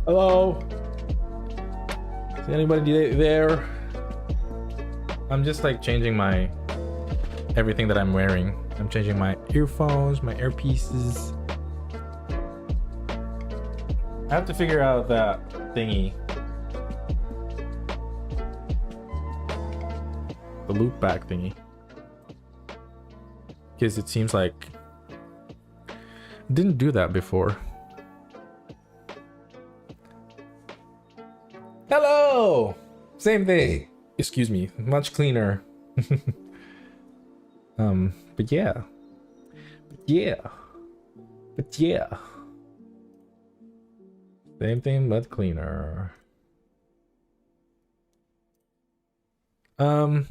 Hello? Is anybody there? I'm just like changing my everything that I'm wearing. I'm changing my earphones, my earpieces. I have to figure out that thingy. The loop back thingy. Because it seems like I didn't do that before. Hello! Same thing. Excuse me. Much cleaner. But yeah. But yeah. Same thing, but cleaner. Yeah,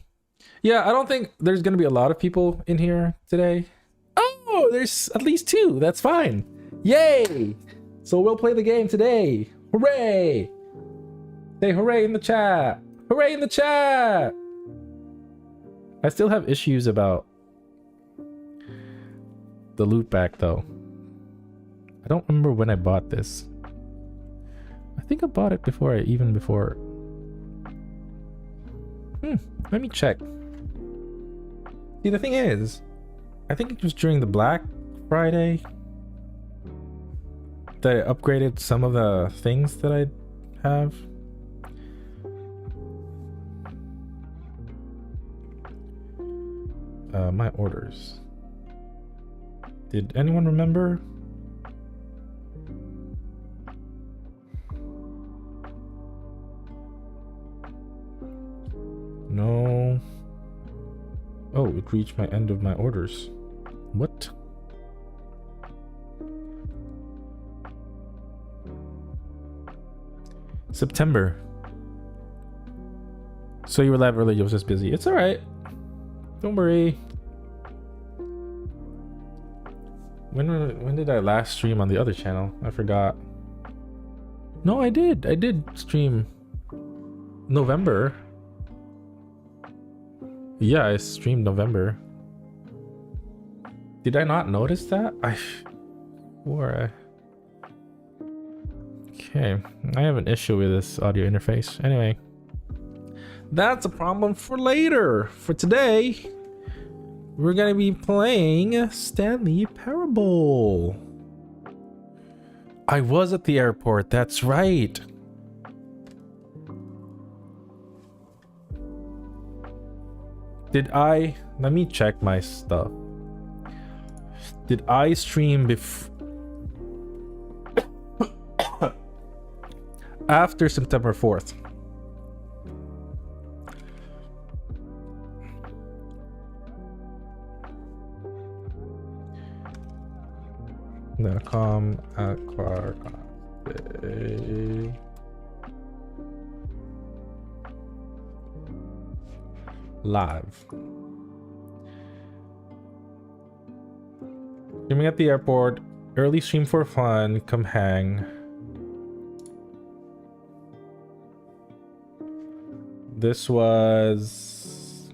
I don't think there's gonna be a lot of people in here today. Oh, there's at least 2. That's fine. Yay! So we'll play the game today. Hooray! Say hooray in the chat. Hooray in the chat! I still have issues about the loot back though. I don't remember when I bought this. I think I bought it before before. Let me check. See, the thing is, I think it was during the Black Friday that I upgraded some of the things that I have. My orders. Did anyone remember? No. Oh, it reached my end of my orders. What? September. So you were live early, you was just busy. It's alright. Don't worry. When did I last stream on the other channel? I forgot. No, I did. I did stream November. Yeah, I streamed November. Did I not notice that? Okay, I have an issue with this audio interface. Anyway, that's a problem for later. For today, we're gonna be playing Stanley Parable. I was at the airport, that's right. Let me check my stuff. Did I stream after September 4th? .com at Clark live. Streaming at the airport, early stream for fun, come hang. This was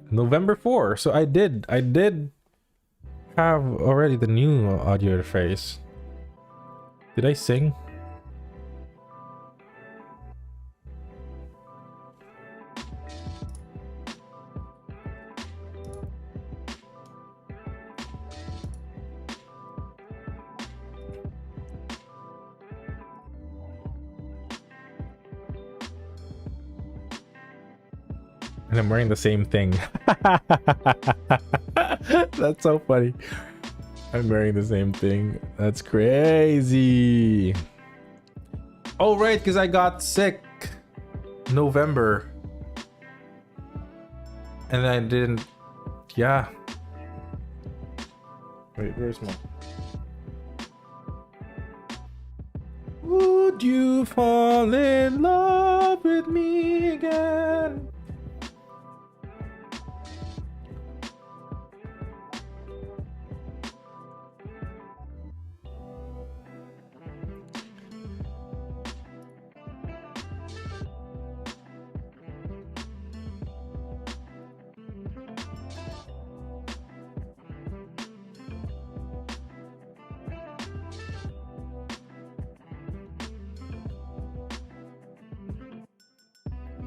November 4. So I did have already the new audio interface. Did I sing? And I'm wearing the same thing. That's so funny. I'm wearing the same thing. That's crazy. Oh, right, because I got sick November. And I didn't. Yeah. Wait, where's my. Would you fall in love with me again?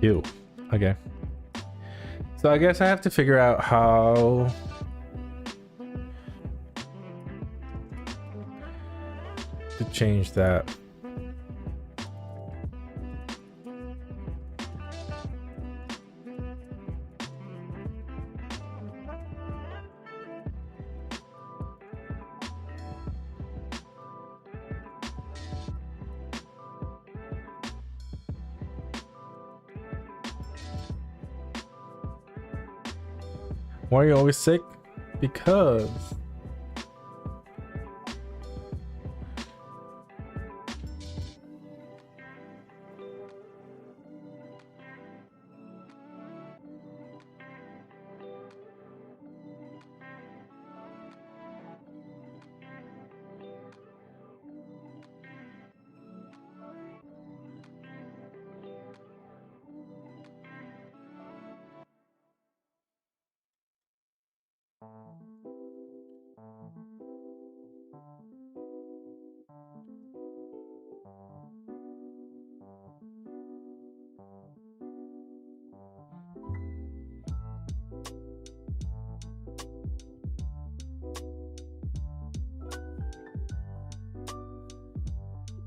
Ew. Okay. So I guess I have to figure out how to change that. Why are you always sick? Because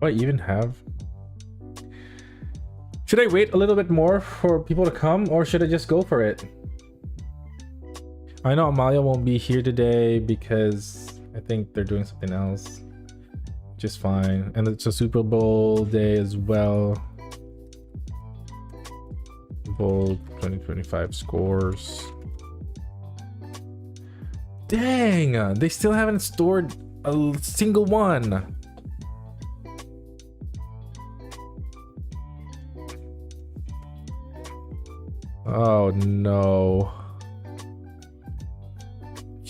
do I even have? Should I wait a little bit more for people to come, or should I just go for it? I know Amalia won't be here today because I think they're doing something else. Just fine. And it's a Super Bowl day as well. Bowl 2025 scores. Dang! They still haven't stored a single one. Oh no.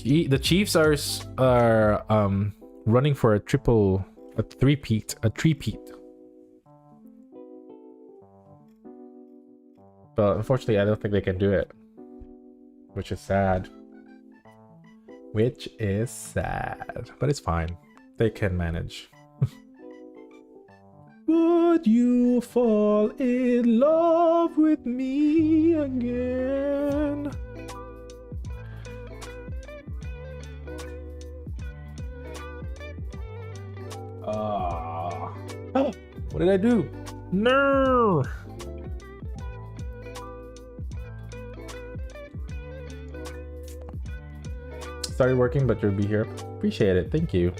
The Chiefs are running for a three-peat. But unfortunately, I don't think they can do it, which is sad. But it's fine. They can manage. Would you fall in love with me again? Oh, what did I do? No! Started working, but you'll be here. Appreciate it. Thank you.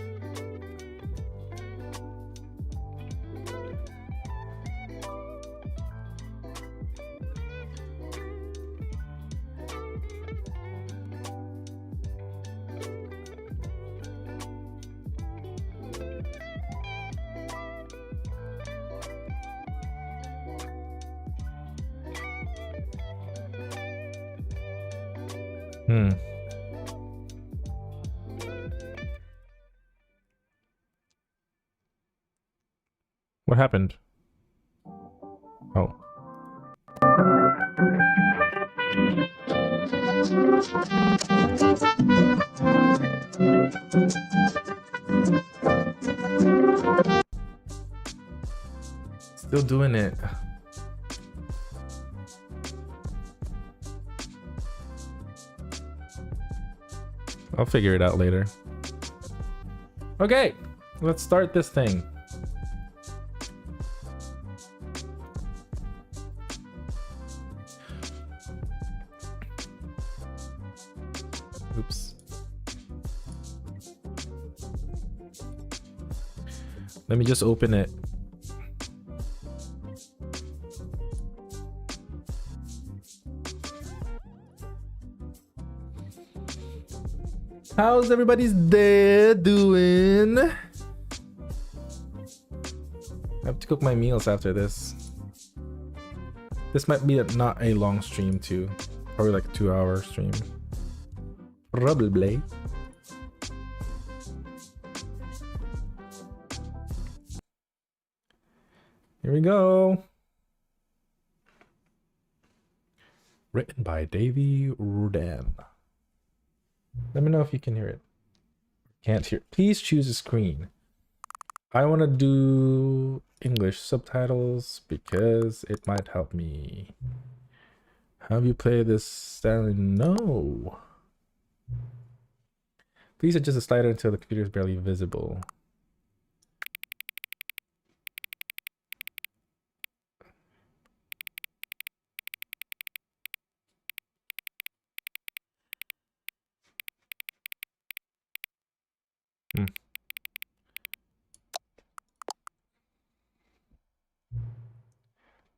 What happened? Oh. Still doing it. I'll figure it out later. Okay, let's start this thing. Oops. Let me just open it. How's everybody's day doing? I have to cook my meals after this. This might be not a long stream too. Probably like a 2-hour stream. Probably. Here we go. Written by Davy Rudin. Let me know if you can hear it. Can't hear. Please choose a screen. I want to do English subtitles because it might help me. Have you played this, Stanley? No. Please adjust the slider until the computer is barely visible.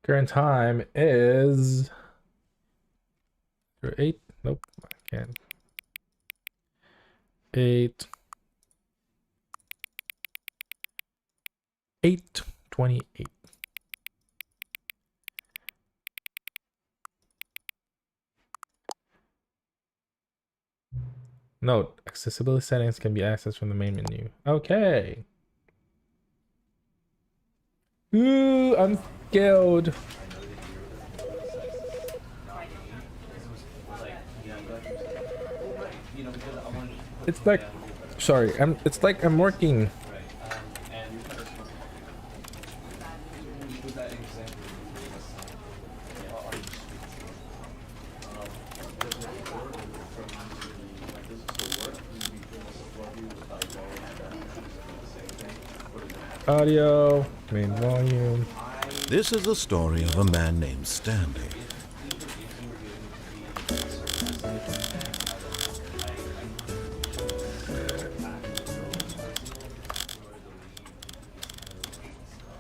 Current time is 8. Nope, I can't. 8:28. Note, accessibility settings can be accessed from the main menu. Okay. Ooh, I'm scared. It's like, sorry, it's like I'm working. Audio, main volume. This is the story of a man named Stanley.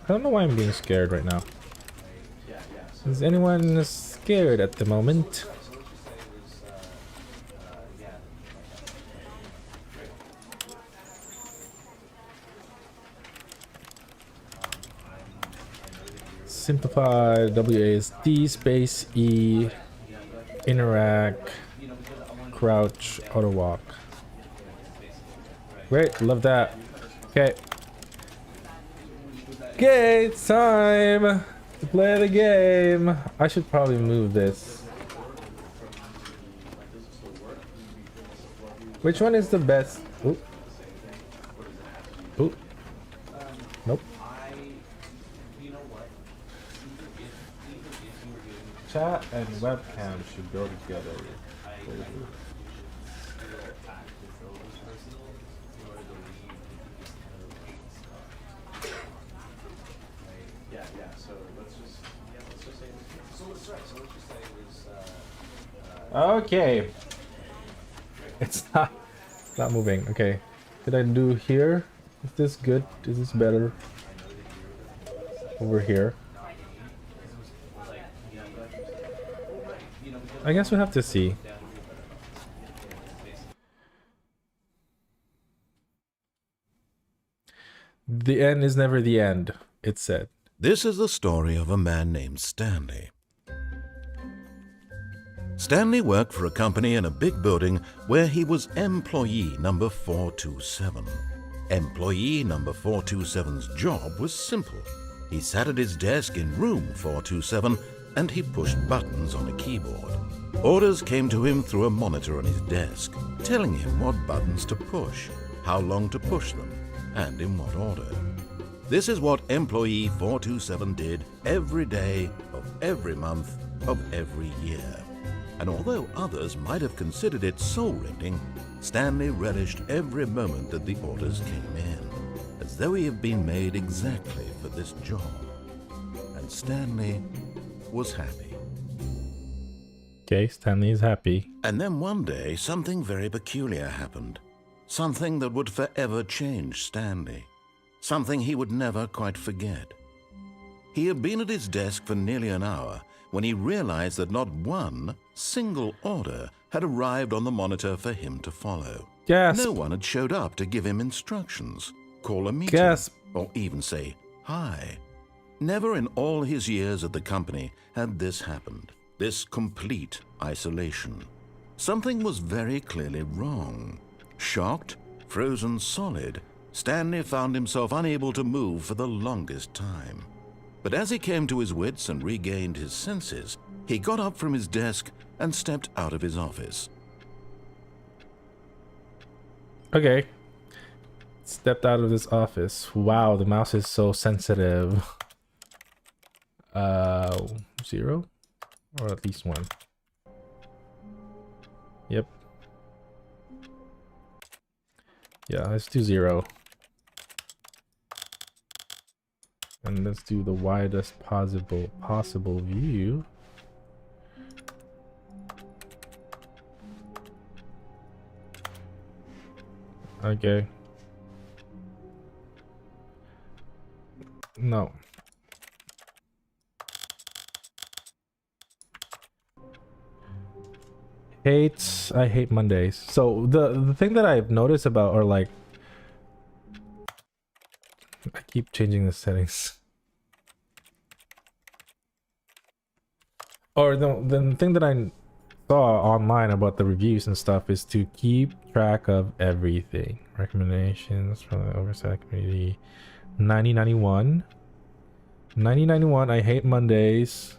I don't know why I'm being scared right now. Is anyone scared at the moment? Simplified WASD space E interact crouch auto walk. Great, love that. Okay. Okay, it's time to play the game. I should probably move this. Which one is the best? Oop. Oop. Nope. Chat and webcam should go together. Okay. It's not moving. Okay. Did I do here? Is this good? Is this better? Over here. I guess we'll have to see. The end is never the end, it said. This is the story of a man named Stanley. Stanley worked for a company in a big building where he was employee number 427. Employee number 427's job was simple. He sat at his desk in room 427 and he pushed buttons on a keyboard. Orders came to him through a monitor on his desk, telling him what buttons to push, how long to push them, and in what order. This is what employee 427 did every day of every month of every year. And although others might have considered it soul-rending, Stanley relished every moment that the orders came in, as though he had been made exactly for this job. And Stanley was happy. Okay, Stanley is happy. And then one day, something very peculiar happened. Something that would forever change Stanley. Something he would never quite forget. He had been at his desk for nearly an hour when he realized that not one single order had arrived on the monitor for him to follow. Gasp. No one had showed up to give him instructions, call a meeting, Gasp. or even say hi. Never in all his years at the company had this happened. This complete isolation. Something was very clearly wrong. Shocked, frozen solid, Stanley found himself unable to move for the longest time. But as he came to his wits and regained his senses, he got up from his desk and stepped out of his office. Okay. Stepped out of this office. Wow, the mouse is so sensitive. 0? Or at least 1. Yep. Yeah, let's do 0. And let's do the widest possible view. Okay. No. I hate Mondays. So the thing that I've noticed about, or like, I keep changing the settings. Or the thing that I saw online about the reviews and stuff is to keep track of everything. Recommendations from the oversight committee. 9091. 9091. I hate Mondays.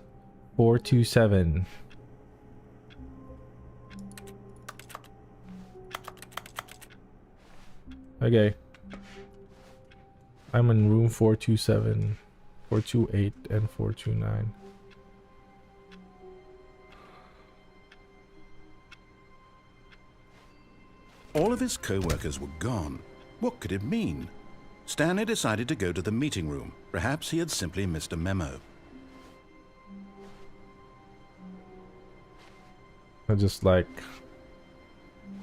427. Okay. I'm in room 427, 428, and 429. All of his co-workers were gone. What could it mean? Stanley decided to go to the meeting room. Perhaps he had simply missed a memo. I just like...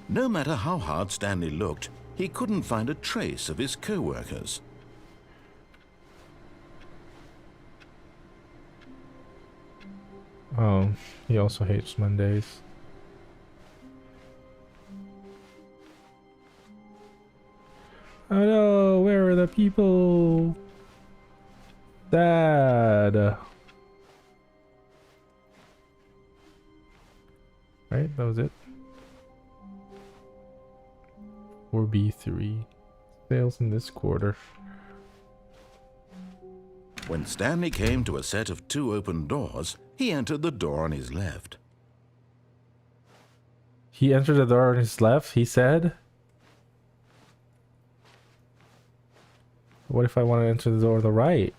No matter how hard Stanley looked, he couldn't find a trace of his co-workers. Oh, he also hates Mondays. Oh no, where are the people? Sad. Right, that was it. 4B3. Sales in this quarter. When Stanley came to a set of 2 open doors, he entered the door on his left. He entered the door on his left, he said? What if I want to enter the door on the right?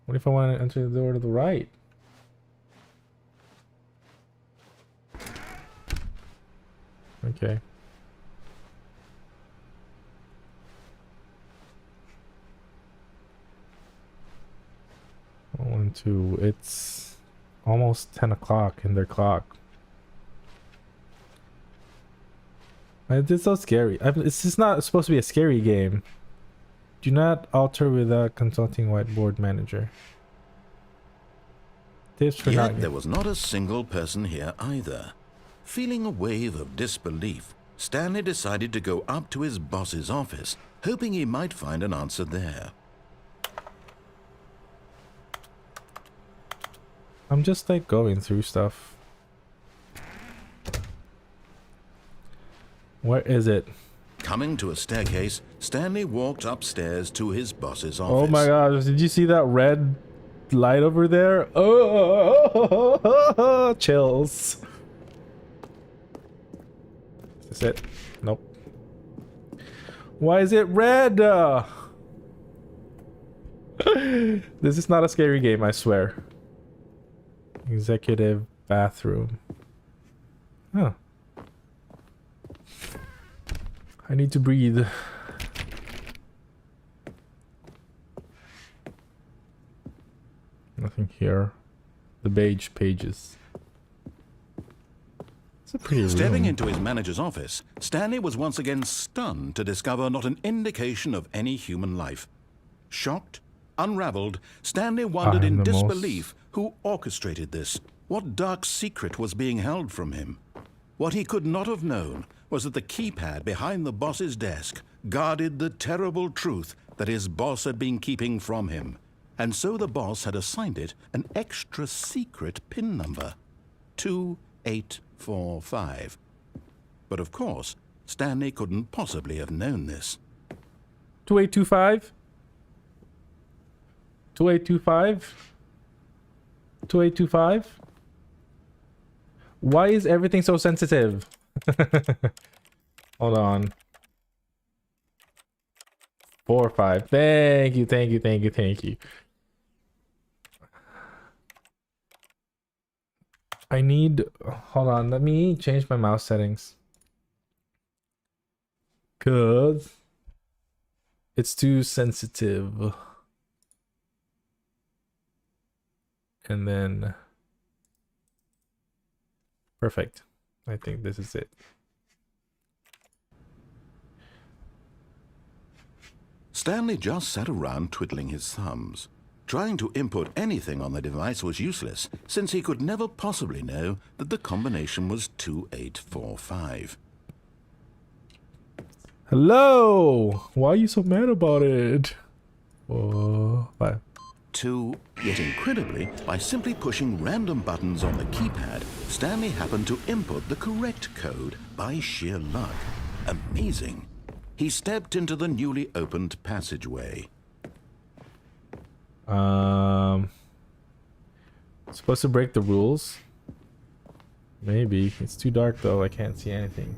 What if I want to enter the door to the right? Okay. One, two. It's almost 10 o'clock in their clock. It's so scary. It's just not supposed to be a scary game. Do not alter without consulting whiteboard manager. Tips for Yet there was not a single person here either. Feeling a wave of disbelief, Stanley decided to go up to his boss's office, hoping he might find an answer there. I'm just like going through stuff. Where is it? Coming to a staircase, Stanley walked upstairs to his boss's office. Oh my gosh, did you see that red light over there? Oh, chills. Is this it? Nope. Why is it red? This is not a scary game, I swear. Executive bathroom. Huh. I need to breathe. Nothing here. The beige pages. It's a pretty room. Stepping into his manager's office, Stanley was once again stunned to discover not an indication of any human life. Shocked, unraveled, Stanley wondered in disbelief who orchestrated this. What dark secret was being held from him? What he could not have known was that the keypad behind the boss's desk guarded the terrible truth that his boss had been keeping from him. And so the boss had assigned it an extra secret PIN number, 2845. But of course, Stanley couldn't possibly have known this. 2825? 2825? 2825? Why is everything so sensitive? Hold on. 4 or 5. Thank you, thank you, thank you, thank you. I need... Hold on, let me change my mouse settings. Cause it's too sensitive. And then... Perfect. I think this is it. Stanley just sat around twiddling his thumbs. Trying to input anything on the device was useless, since he could never possibly know that the combination was 2845. Hello! Why are you so mad about it? Oh, 5. 2. Yet incredibly, by simply pushing random buttons on the keypad, Stanley happened to input the correct code by sheer luck. Amazing. He stepped into the newly opened passageway. Supposed to break the rules? Maybe. It's too dark though, I can't see anything.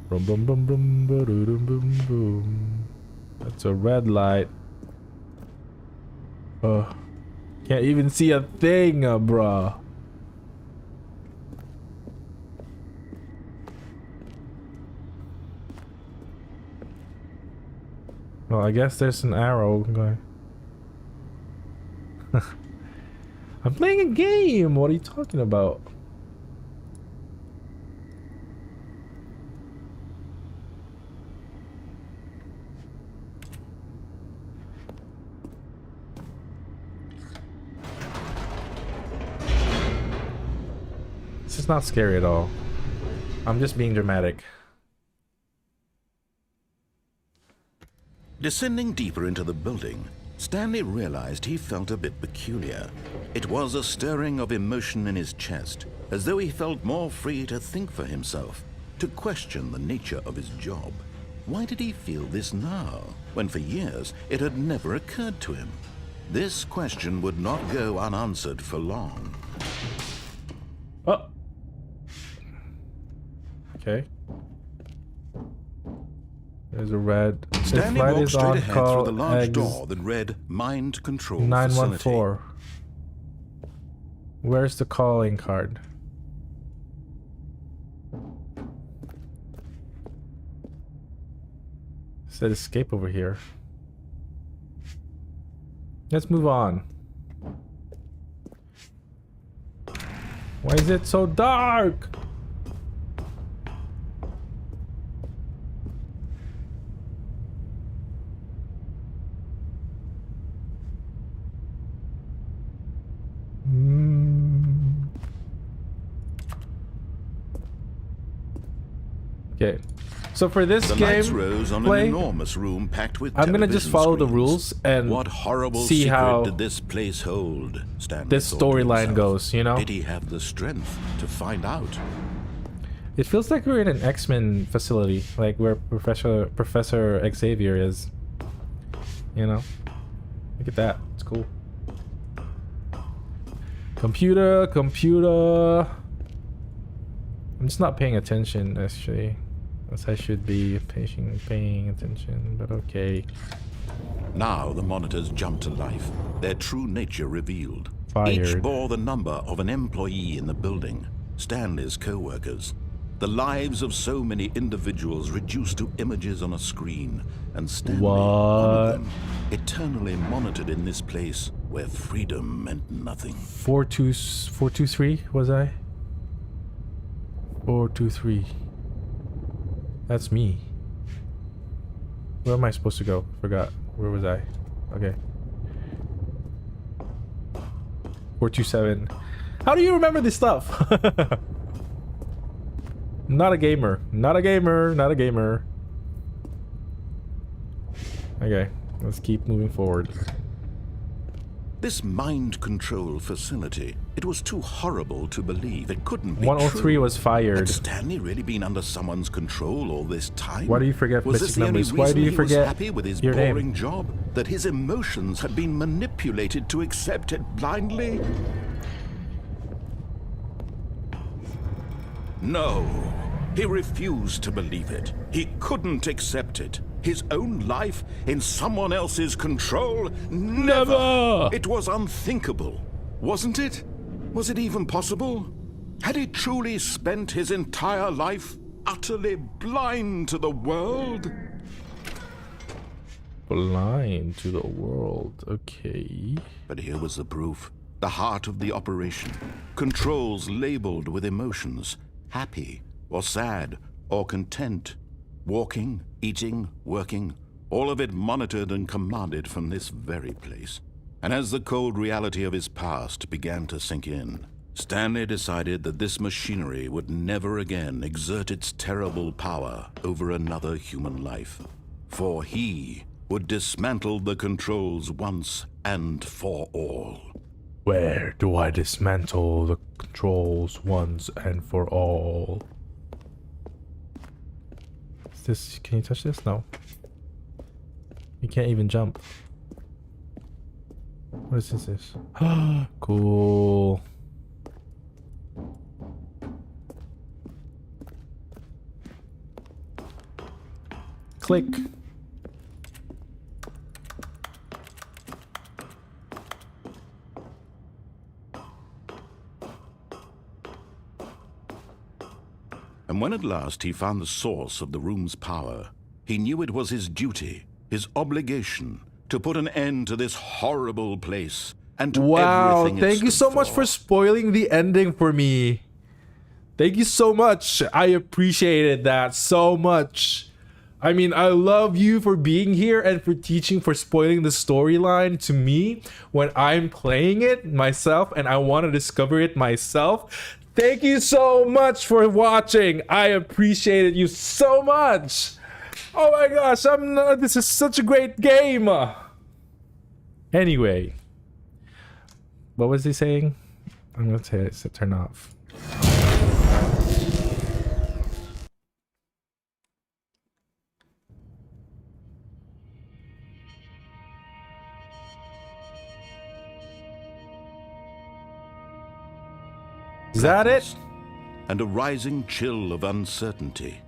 Boom boom boom boom boom boom boom boom. That's a red light. Oh, can't even see a thing, bruh. Well, I guess there's an arrow going. I'm playing a game. What are you talking about? This is not scary at all. I'm just being dramatic. Descending deeper into the building, Stanley realized he felt a bit peculiar. It was a stirring of emotion in his chest, as though he felt more free to think for himself, to question the nature of his job. Why did he feel this now, when for years it had never occurred to him? This question would not go unanswered for long. Oh. Okay. There's a red. Stanley walked straight ahead through the large door that read Mind Control 914. Facility. Where's the calling card? It said escape over here. Let's move on. Why is it so dark? Okay, so for this The game, lights rose on an enormous room packed with I'm gonna just television follow the screens. rules and what horrible see secret how did this place hold? Stanley this thought to storyline himself. goes, you know? Did he have the strength to find out? It feels like we're in an X-Men facility, like where Professor Xavier is. You know? Look at that. It's cool. Computer. I'm just not paying attention, actually. As I should be paying attention, but okay. Now the monitors jumped to life, their true nature revealed. Fired. Each bore the number of an employee in the building, Stanley's co-workers. The lives of so many individuals reduced to images on a screen, and Stanley, one of them, eternally monitored in this place where freedom meant nothing. 423 was I? 423. That's me. Where am I supposed to go? Forgot. Where was I? Okay. 427. How do you remember this stuff? Not a gamer. Not a gamer. Not a gamer. Okay. Let's keep moving forward. This mind control facility, it was too horrible to believe. It couldn't be 103 true. was fired. Had Stanley really been under someone's control all this time? Why do you forget Was this basic the only numbers? reason Why do you he forget was happy with his your name? boring job? That his emotions had been manipulated to accept it blindly? No. He refused to believe it. He couldn't accept it. His own life in someone else's control? Never! It was unthinkable, wasn't it? Was it even possible? Had he truly spent his entire life utterly blind to the world? Blind to the world, okay. But here was the proof. The heart of the operation. Controls labeled with emotions. Happy, or sad, or content. Walking, eating, working. All of it monitored and commanded from this very place. And as the cold reality of his past began to sink in, Stanley decided that this machinery would never again exert its terrible power over another human life. For he would dismantle the controls once and for all. Where do I dismantle the controls once and for all? Is this, can you touch this? No. You can't even jump. What is this? Cool. Click. And when at last he found the source of the room's power, he knew it was his duty, his obligation, to put an end to this horrible place and to everything it thank you so much for spoiling the ending for me. Thank you so much. I appreciated that so much. I mean, I love you for being here and for teaching, for spoiling the storyline to me when I'm playing it myself and I want to discover it myself. Thank you so much for watching. I appreciated you so much. Oh my gosh, this is such a great game. Anyway, what was he saying? I'm gonna say it, turn off. Is that it? And a rising chill of uncertainty.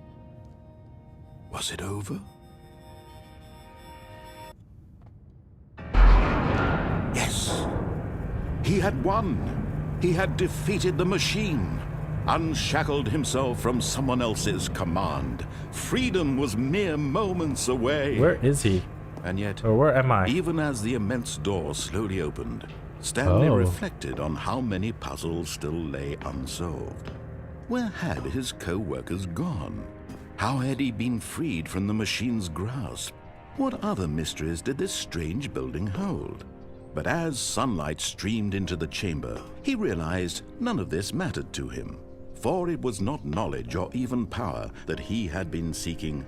Was it over? Yes. He had won. He had defeated the machine. Unshackled himself from someone else's command. Freedom was mere moments away. Where is he? And yet, or where am I? Even as the immense door slowly opened, Stanley reflected on how many puzzles still lay unsolved. Where had his co-workers gone? How had he been freed from the machine's grasp? What other mysteries did this strange building hold? But as sunlight streamed into the chamber, he realized none of this mattered to him, for it was not knowledge or even power that he had been seeking,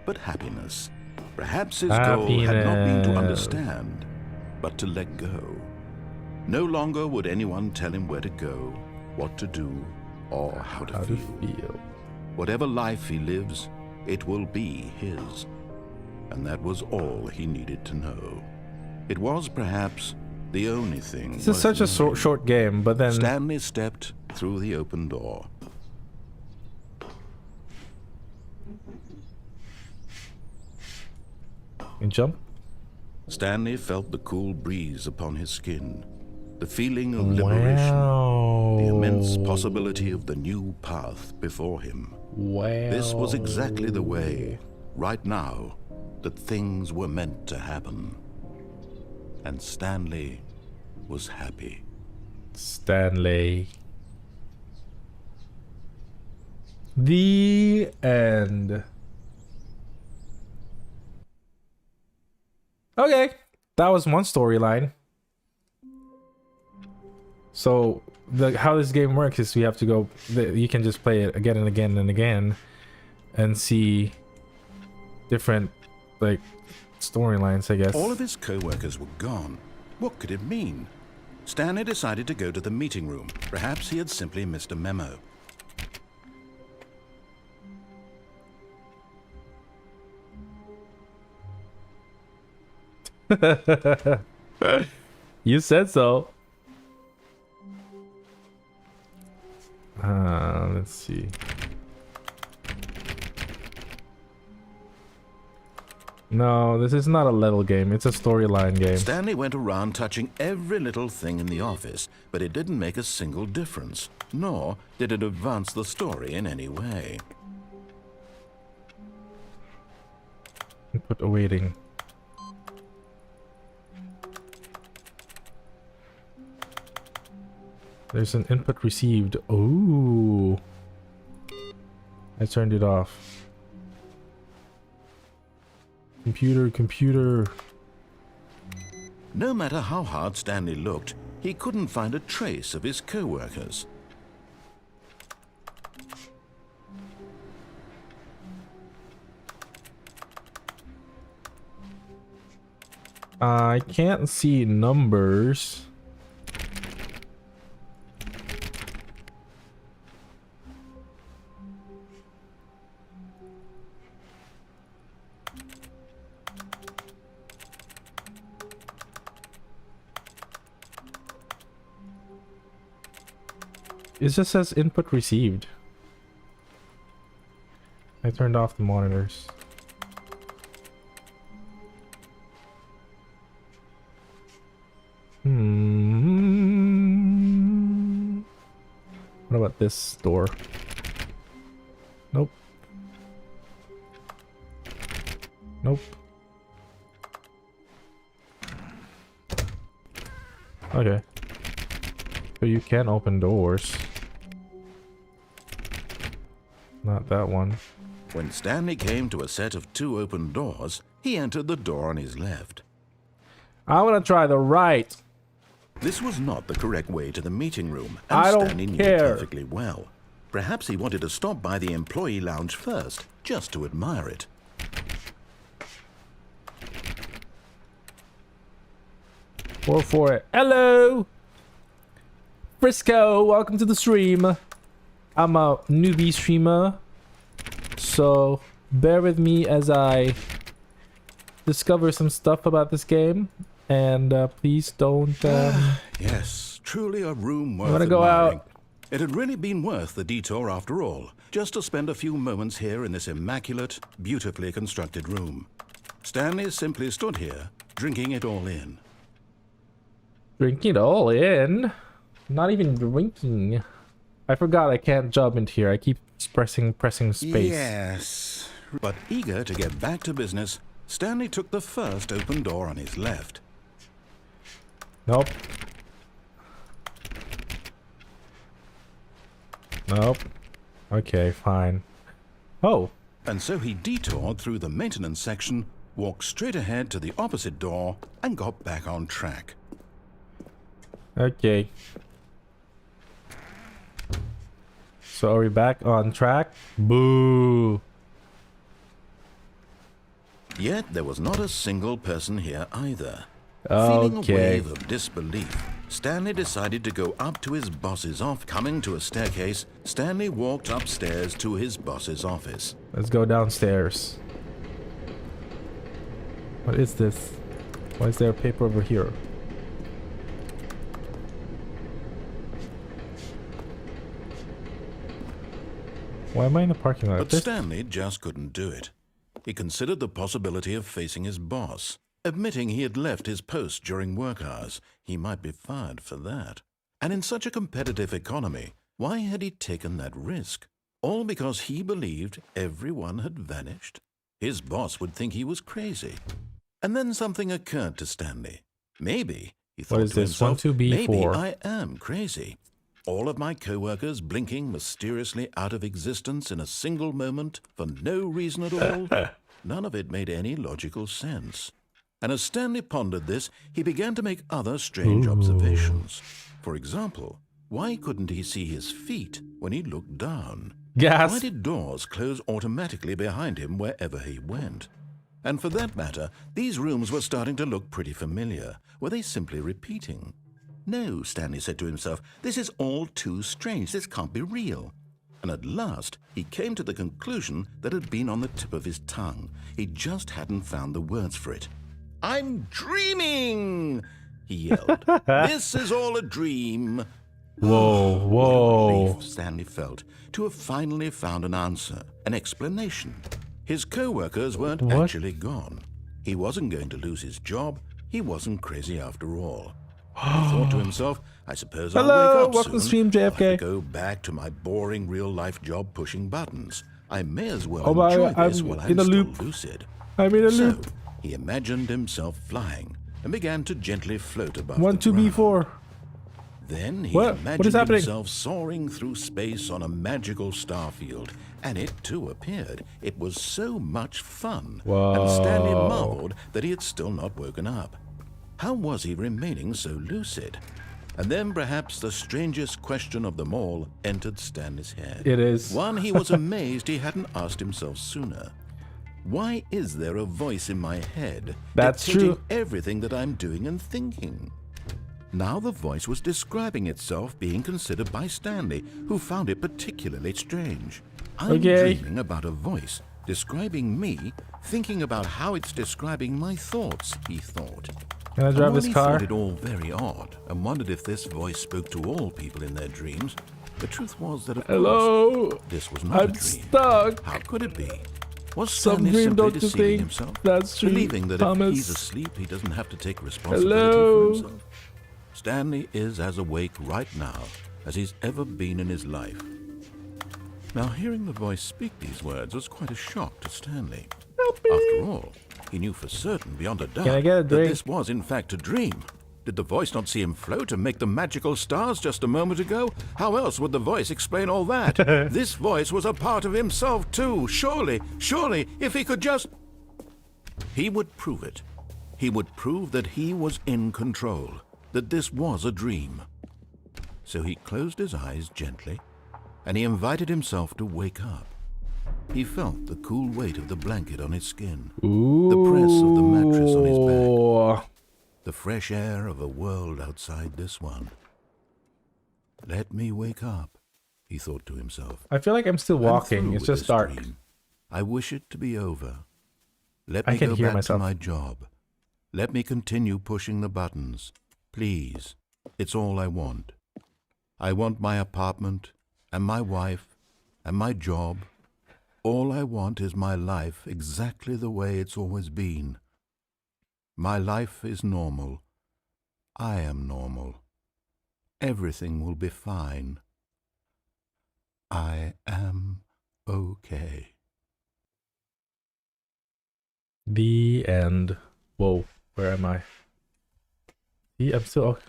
but happiness. Perhaps his goal had not been to understand, but to let go. No longer would anyone tell him where to go, what to do, or how to feel. Whatever life he lives, it will be his. And that was all he needed to know. It was perhaps the only thing. This is such a short game, but then Stanley stepped through the open door. You jump? Stanley felt the cool breeze upon his skin. The feeling of liberation, the immense possibility of the new path before him. This was exactly the way, right now, that things were meant to happen. And Stanley was happy. Stanley. The end. Okay, that was one storyline. So how this game works is we have to go, you can just play it again and again and again and see different like storylines, I guess. All of his co-workers were gone. What could it mean? Stanley decided to go to the meeting room. Perhaps he had simply missed a memo. You said so. Let's see. No, this is not a level game. It's a storyline game. Stanley went around touching every little thing in the office, but it didn't make a single difference, nor did it advance the story in any way. Input awaiting. There's an input received. Ooh. I turned it off. Computer. No matter how hard Stanley looked, he couldn't find a trace of his co-workers. I can't see numbers. It just says input received. I turned off the monitors. What about this door? Nope. Nope. Okay. So you can open doors. Not that one. When Stanley came to a set of 2 open doors, he entered the door on his left. I want to try the right. This was not the correct way to the meeting room, and I don't Stanley knew care. it perfectly well. Perhaps he wanted to stop by the employee lounge first, just to admire it. Or for it. Hello! Frisco, welcome to the stream. I'm a newbie streamer, so bear with me as I discover some stuff about this game, and please don't... Yes, truly a room worth wanna go admiring. out? It had really been worth the detour after all, just to spend a few moments here in this immaculate, beautifully constructed room. Stanley simply stood here, drinking it all in. Drinking it all in? Not even drinking. I forgot I can't jump into here. I keep pressing space. Yes, but eager to get back to business, Stanley took the first open door on his left. Nope. Nope. Okay, fine. Oh. And so he detoured through the maintenance section, walked straight ahead to the opposite door, and got back on track. Okay. So are we back on track? Boo. Yet there was not a single person here either. Feeling a Okay. wave of disbelief, Stanley decided to go up to his boss's office. Coming to a staircase, Stanley walked upstairs to his boss's office. Let's go downstairs. What is this? Why is there a paper over here? Why am I in the parking lot? But Stanley just couldn't do it. He considered the possibility of facing his boss. Admitting he had left his post during work hours, he might be fired for that. And in such a competitive economy, why had he taken that risk? All because he believed everyone had vanished? His boss would think he was crazy. And then something occurred to Stanley. Maybe, he thought What is to this? himself, 12B4. maybe I am crazy. All of my co-workers blinking mysteriously out of existence in a single moment for no reason at all? None of it made any logical sense. And as Stanley pondered this, he began to make other strange observations. For example, why couldn't he see his feet when he looked down? Gas. Why did doors close automatically behind him wherever he went? And for that matter, these rooms were starting to look pretty familiar. Were they simply repeating? No, Stanley said to himself, this is all too strange. This can't be real. And at last, he came to the conclusion that had been on the tip of his tongue. He just hadn't found the words for it. I'm dreaming, he yelled. This is all a dream. Whoa, What a whoa. relief Stanley felt to have finally found an answer, an explanation. His co-workers weren't What? actually gone. He wasn't going to lose his job. He wasn't crazy after all. He thought to himself, I suppose I'll Hello, wake up welcome to soon. stream, I'll have JFK. to go back to my boring real-life job pushing buttons. I may as well Oh, enjoy I'm this while in I'm a still loop. lucid. I'm in a So, loop. he imagined himself flying and began to gently float above 1, the 2, ground. B4. Then he What is imagined happening? himself soaring through space on a magical starfield, and it too appeared. It was so much fun. And Stanley Whoa. marveled that he had still not woken up. How was he remaining so lucid? And then perhaps the strangest question of them all entered Stanley's head. It is. One he was amazed he hadn't asked himself sooner. Why is there a voice in my head That's dictating true. everything that I'm doing and thinking? Now the voice was describing itself being considered by Stanley, who found it particularly strange. I'm dreaming about a voice describing me, thinking about how it's describing my thoughts, he thought. Can I drive And this while he car? thought it all very odd and wondered if this voice spoke to all people in their dreams, the truth was that, of Hello? course, this was not I'm a dream. stuck. How could it be? Was Some Stanley dream, simply don't you deceiving think? himself? That's true, Believing that Thomas. if he's asleep, he doesn't have to take responsibility Hello? for himself? Stanley is as awake right now as he's ever been in his life. Now, hearing the voice speak these words was quite a shock to Stanley. After all, he knew for certain, beyond a doubt, Can I get a that drink? this was in fact a dream. Did the voice not see him float and make the magical stars just a moment ago? How else would the voice explain all that? This voice was a part of himself too. Surely, if he could just... He would prove it. He would prove that he was in control, that this was a dream. So he closed his eyes gently, and he invited himself to wake up. He felt the cool weight of the blanket on his skin, Ooh. the press of the mattress on his back, the fresh air of a world outside this one. Let me wake up, he thought to himself. I feel like I'm still I'm walking. through It's with just this dark. dream. I wish it to be over. Let I me can go hear back myself. to my job. Let me continue pushing the buttons. Please. It's all I want. I want my apartment, and my wife, and my job. All I want is my life exactly the way it's always been. My life is normal. I am normal. Everything will be fine. I am okay. The end. Whoa, where am I? I'm still...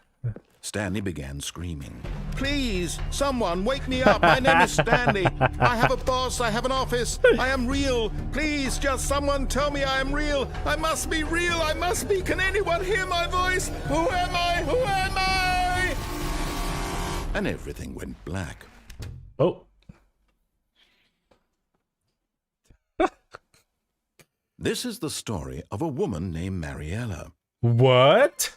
Stanley began screaming. Please, someone wake me up. My name is Stanley. I have a boss. I have an office. I am real. Please, just someone tell me I am real. I must be real. I must be. Can anyone hear my voice? Who am I? Who am I? And everything went black. Oh. This is the story of a woman named Mariella. What?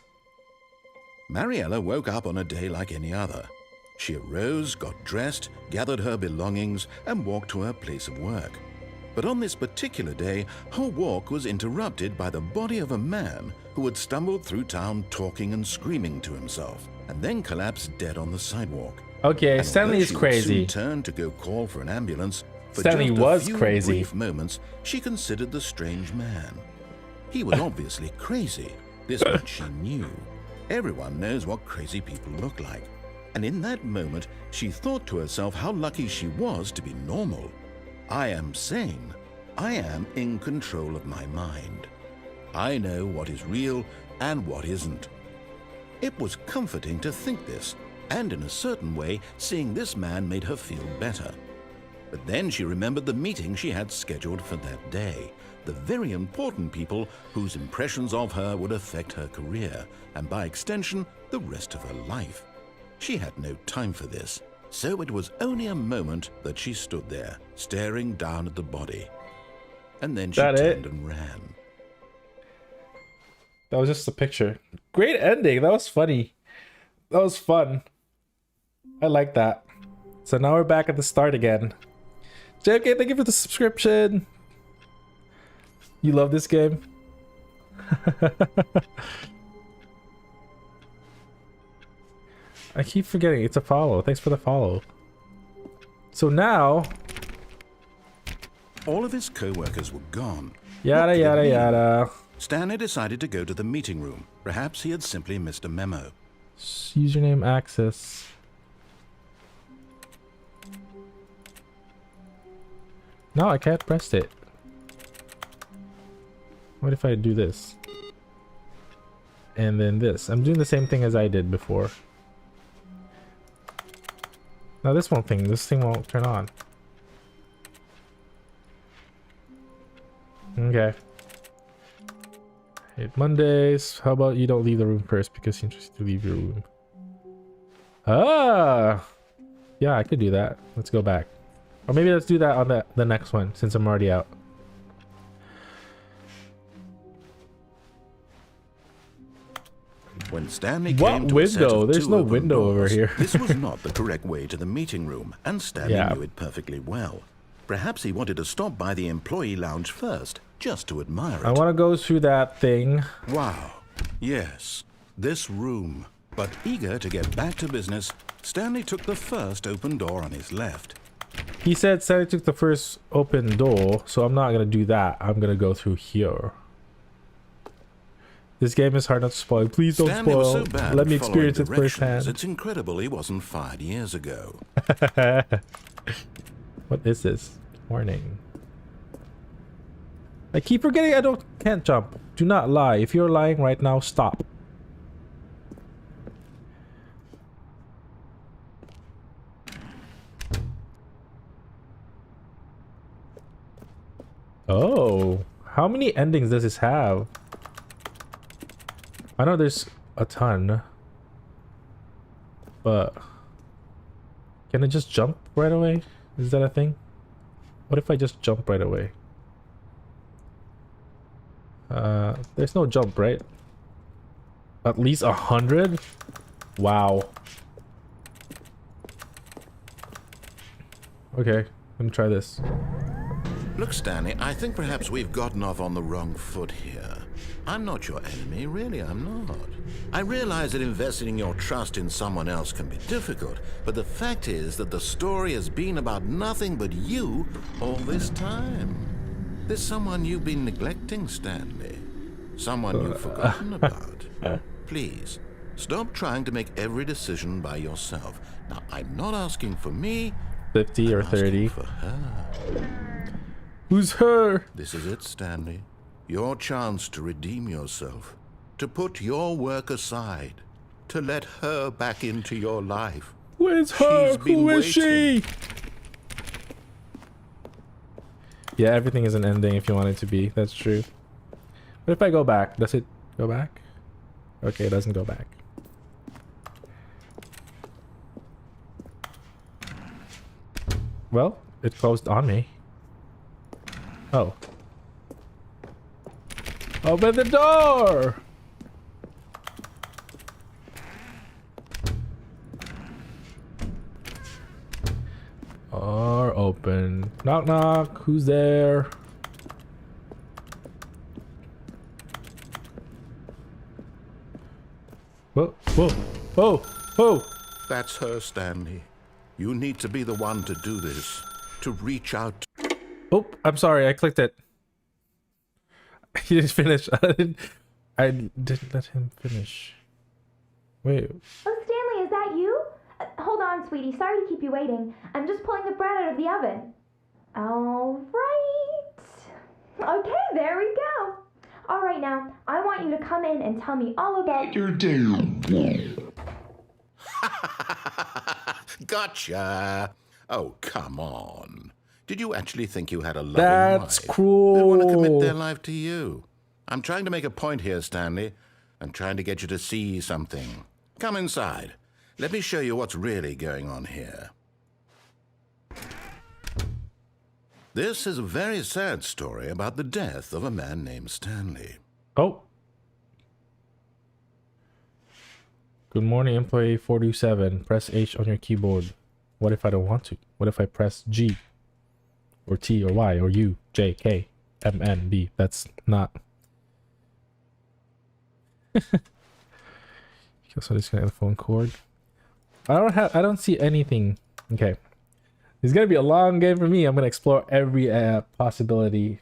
Mariella woke up on a day like any other. She arose, got dressed, gathered her belongings, and walked to her place of work. But on this particular day, her walk was interrupted by the body of a man who had stumbled through town talking and screaming to himself, and then collapsed dead on the sidewalk. Okay, And Stanley although is she would crazy. soon turn to go call for an ambulance, for Stanley just was a few crazy. brief moments, she considered the strange man. He was obviously crazy. This much she knew. Everyone knows what crazy people look like. And in that moment, she thought to herself how lucky she was to be normal. I am sane. I am in control of my mind. I know what is real and what isn't. It was comforting to think this, and in a certain way, seeing this man made her feel better. But then she remembered the meeting she had scheduled for that day, the very important people whose impressions of her would affect her career, and by extension, the rest of her life. She had no time for this, so it was only a moment that she stood there, staring down at the body. And then she turned and ran. That was just a picture. Great ending. That was funny. That was fun. I like that. So now we're back at the start again. JK, thank you for the subscription. You love this game? I keep forgetting it's a follow. Thanks for the follow. So now... All of his co-workers were gone. Yada What did it yada mean? yada. Stanley decided to go to the meeting room. Perhaps he had simply missed a memo. Username access. No, I can't press it. What if I do this? And then this. I'm doing the same thing as I did before. Now this thing won't turn on. Okay. Hate Mondays. How about you don't leave the room first because you're interested to leave your room. Ah! Yeah, I could do that. Let's go back. Or maybe let's do that on the next one since I'm already out. When Stanley came to a set window? of There's two no open window over doors, here. this was not the correct way to the meeting room, and Stanley Yeah. knew it perfectly well. Perhaps he wanted to stop by the employee lounge first, just to admire it. I want to go through that thing. Wow. Yes, this room. But eager to get back to business, Stanley took the first open door on his left. He said Sally took the first open door, so I'm not gonna do that. I'm gonna go through here. This game is hard not to spoil. Please don't Stanley was spoil. so bad Let me at following experience it directions, firsthand. It's incredible he wasn't fired years ago. What is this? Warning. I keep forgetting I can't jump. Do not lie. If you're lying right now, stop. Oh, how many endings does this have? I know there's a ton, but can I just jump right away? Is that a thing? What if I just jump right away? There's no jump, right? At least 100? Wow. Okay, let me try this. Look, Stanley, I think perhaps we've gotten off on the wrong foot here. I'm not your enemy, really, I'm not. I realize that investing your trust in someone else can be difficult, but the fact is that the story has been about nothing but you all this time. There's someone you've been neglecting, Stanley. Someone you've forgotten about. Please, stop trying to make every decision by yourself. Now, I'm not asking for me. 50 or 30. For her. Who's her? This is it, Stanley. Your chance to redeem yourself. To put your work aside. To let her back into your life. Where's her? Who is she? Yeah, everything is an ending if you want it to be. That's true. But if I go back, does it go back? Okay, it doesn't go back. Well, it closed on me. Oh. Open the door! Door open. Knock knock. Who's there? Whoa, whoa, whoa, whoa! That's her, Stanley. You need to be the one to do this. To reach out. Oh, I'm sorry. I clicked it. He didn't finish. I didn't let him finish. Wait. Oh, Stanley, is that you? Hold on, sweetie. Sorry to keep you waiting. I'm just pulling the bread out of the oven. All right. Okay, there we go. All right, now, I want you to come in and tell me all about your day. Gotcha. Oh, come on. Did you actually think you had a loving That's wife? cruel. They want to commit their life to you. I'm trying to make a point here, Stanley. I'm trying to get you to see something. Come inside. Let me show you what's really going on here. This is a very sad story about the death of a man named Stanley. Oh. Good morning, employee 427. Press H on your keyboard. What if I don't want to? What if I press G? Or T or Y or U, J, K, M, N, B? That's not. So disconnect the phone cord. I don't see anything. Okay. It's gonna be a long game for me. I'm gonna explore every possibility.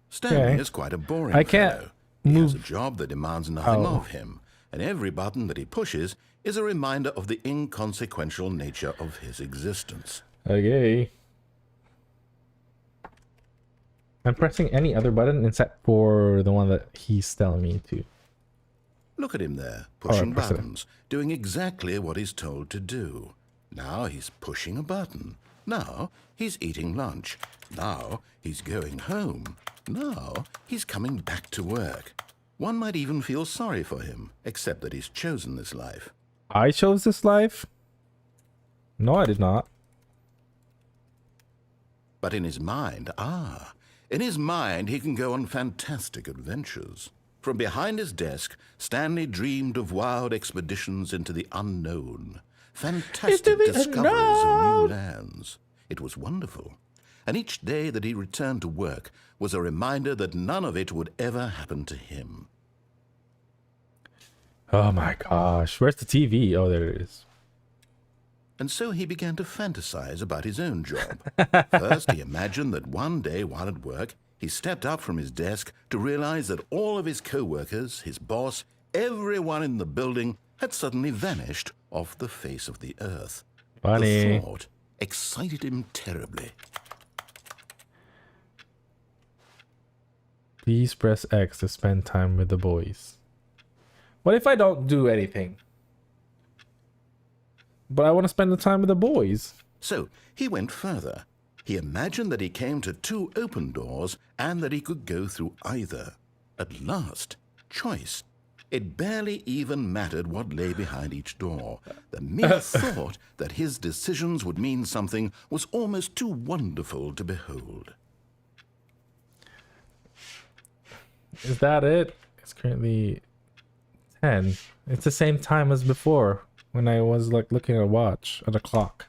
Stanley Okay. is quite a boring I can't fellow. He has a move. job that demands nothing Oh. of him, and every button that he pushes is a reminder of the inconsequential nature of his existence. Okay. I'm pressing any other button except for the one that he's telling me to. Look at him there, pushing press it. buttons, doing exactly what he's told to do. Now he's pushing a button. Now he's eating lunch. Now he's going home. Now he's coming back to work. One might even feel sorry for him, except that he's chosen this life. I chose this life? No, I did not. But in his mind, in his mind he can go on fantastic adventures. From behind his desk, Stanley dreamed of wild expeditions into the unknown. Fantastic the discoveries of unknown. new lands. It was wonderful. And each day that he returned to work was a reminder that none of it would ever happen to him. Oh my gosh. Where's the TV? Oh, there it is. And so he began to fantasize about his own job. First, he imagined that one day while at work, he stepped up from his desk to realize that all of his co-workers, his boss, everyone in the building had suddenly vanished off the face of the earth. Funny. The thought excited him terribly. Please press X to spend time with the boys. What if I don't do anything? But I want to spend the time with the boys. So he went further. He imagined that he came to 2 open doors and that he could go through either. At last, choice. It barely even mattered what lay behind each door. The mere thought that his decisions would mean something was almost too wonderful to behold. Is that it? It's currently 10. It's the same time as before when I was like looking at a watch, at a clock.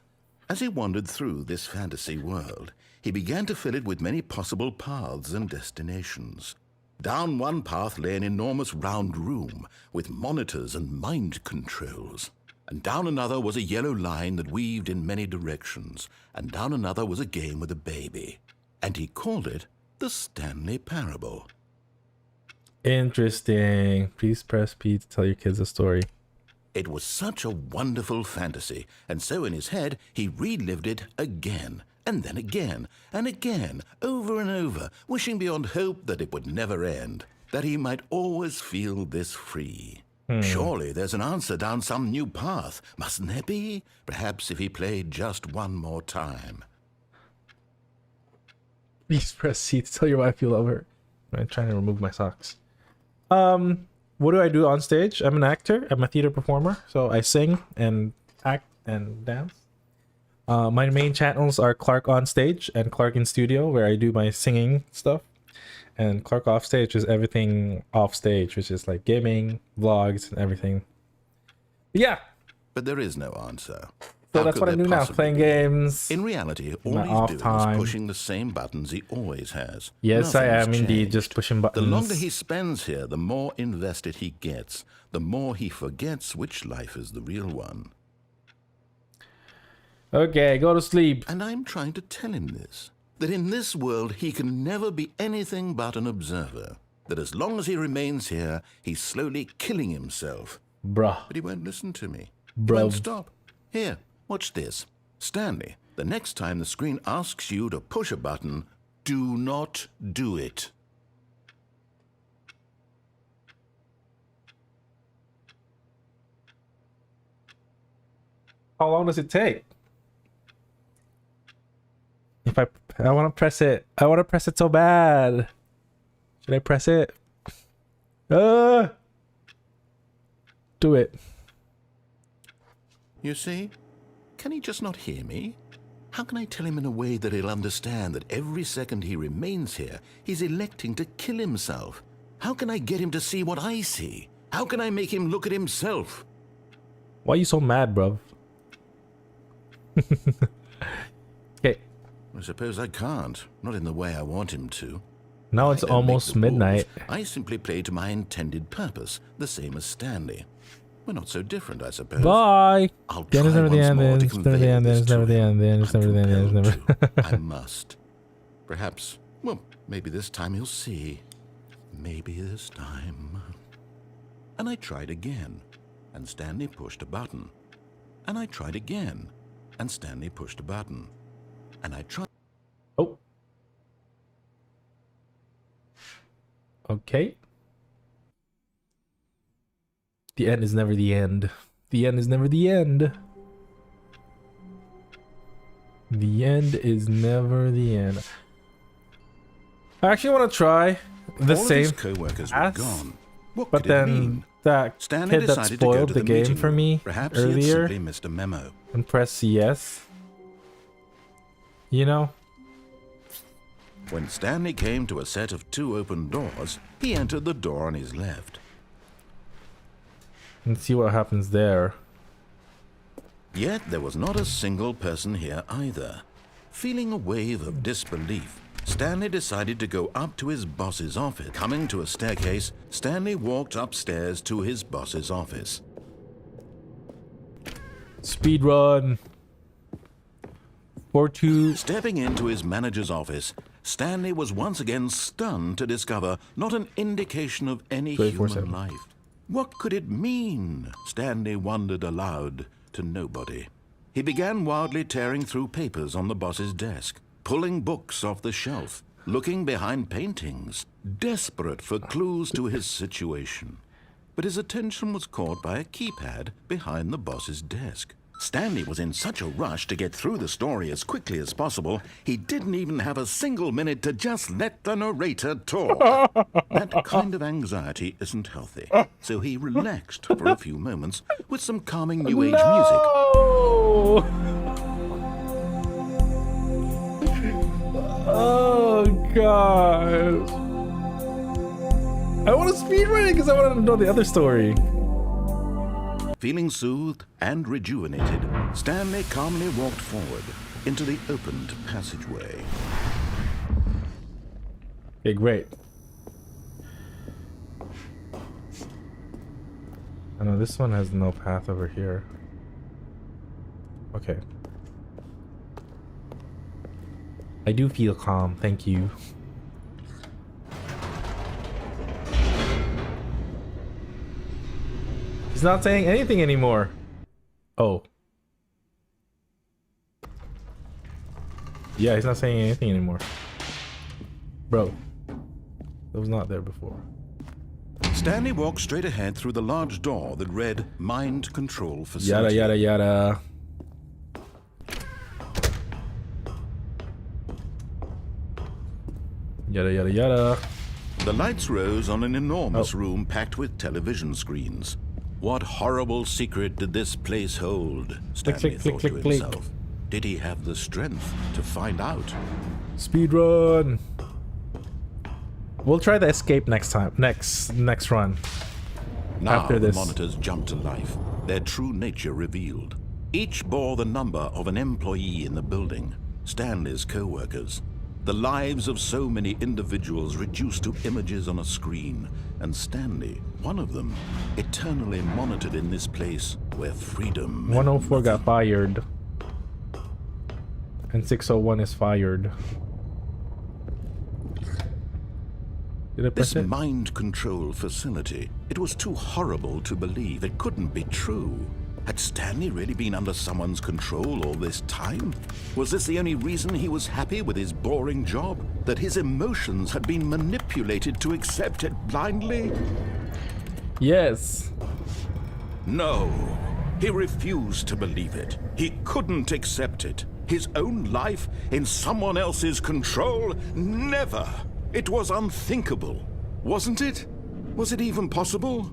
As he wandered through this fantasy world, he began to fill it with many possible paths and destinations. Down one path lay an enormous round room with monitors and mind controls. And down another was a yellow line that weaved in many directions. And down another was a game with a baby. And he called it the Stanley Parable. Interesting. Please press P to tell your kids a story. It was such a wonderful fantasy, and so in his head he relived it again, and then again, and again, over and over, wishing beyond hope that it would never end, that he might always feel this free. Surely there's an answer down some new path, mustn't there be? Perhaps if he played just one more time. Please press C to tell your wife you love her. I'm trying to remove my socks. What do I do on stage? I'm an actor. I'm a theater performer. So I sing and act and dance. My main channels are Clark on stage and Clark in studio, where I do my singing stuff. And Clark off stage is everything off stage, which is like gaming, vlogs, and everything. Yeah. But there is no answer. So How that's could what I there do now, possibly playing be? games. In reality, all my he's off doing time. is pushing the same buttons he always has. Yes, I Nothing's am indeed changed. just pushing buttons. The longer he spends here, the more invested he gets, the more he forgets which life is the real one. Okay, go to sleep. And I'm trying to tell him this, that in this world he can never be anything but an observer, that as long as he remains here, he's slowly killing himself. Bruh. But he won't listen to me. He Bruv. won't stop. Here, watch this. Stanley, the next time the screen asks you to push a button, do not do it. How long does it take? If I want to press it. I want to press it so bad. Should I press it? Do it. You see? Can he just not hear me? How can I tell him in a way that he'll understand that every second he remains here, he's electing to kill himself? How can I get him to see what I see? How can I make him look at himself? Why are you so mad, bruv? Okay. I suppose I can't. Not in the way I want him to. Now it's I don't make almost the midnight. rules. I simply play to my intended purpose, the same as Stanley. We're not so different, I suppose. Bye. I'll The end is try never the once end. The more end to is never the convey end. The end this is to never the him. end. The end is I'm never the end. The end is compelled never. to. I must. Perhaps, well, Maybe this time he'll see. Maybe this time. And I tried again, and Stanley pushed a button. And I tried again, and Stanley pushed a button. And I tried... Oh. Okay. The end is never the end. The end is never the end. The end is never the end. I actually want to try the All same of his co-workers were gone. What but could it mean? then that Stanley kid that decided to go spoiled to the game meeting for room. me Perhaps he had earlier simply missed a memo. and press yes. You know? When Stanley came to a set of 2 open doors, he entered the door on his left. And see what happens there. Yet there was not a single person here either. Feeling a wave of disbelief, Stanley decided to go up to his boss's office. Coming to a staircase, Stanley walked upstairs to his boss's office. Speed run. 4-2. Stepping into his manager's office, Stanley was once again stunned to discover not an indication of any 24/7. human life. What could it mean? Stanley wondered aloud to nobody. He began wildly tearing through papers on the boss's desk, pulling books off the shelf, looking behind paintings, desperate for clues to his situation. But his attention was caught by a keypad behind the boss's desk. Stanley was in such a rush to get through the story as quickly as possible, he didn't even have a single minute to just let the narrator talk. That kind of anxiety isn't healthy, so he relaxed for a few moments with some calming New Age music. Oh, God. I want to speedrun it because I want to know the other story. Feeling soothed and rejuvenated, Stanley calmly walked forward into the opened passageway. Okay, great. I know this one has no path over here. Okay. I do feel calm, thank you. He's not saying anything anymore. Oh. Yeah, he's not saying anything anymore. Bro. That was not there before. Stanley walked straight ahead through the large door that read Mind Control Facility. Yada, yada, yada. Yada, yada, yada. The lights rose on an enormous room packed with television screens. What horrible secret did this place hold? Stanley thought to himself. Did he have the strength to find out? Speedrun. We'll try the escape next time. Next run. Now After this. The monitors jumped to life, their true nature revealed. Each bore the number of an employee in the building, Stanley's co-workers. The lives of so many individuals reduced to images on a screen, and Stanley, one of them, eternally monitored in this place where freedom meant 104 got nothing. fired. And 601 is fired. Did I press This it? mind control facility, it was too horrible to believe. It couldn't be true. Had Stanley really been under someone's control all this time? Was this the only reason he was happy with his boring job? That his emotions had been manipulated to accept it blindly? Yes. No. He refused to believe it. He couldn't accept it. His own life in someone else's control? Never. It was unthinkable. Wasn't it? Was it even possible?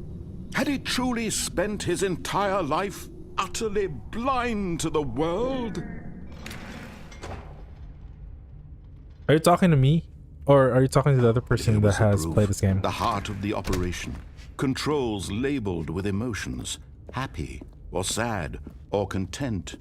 Had he truly spent his entire life utterly blind to the world? Are you talking to me? Or are you talking to the other person Here that was the has proof, played this game? The heart of the operation. Controls labeled with emotions. Happy or sad or content.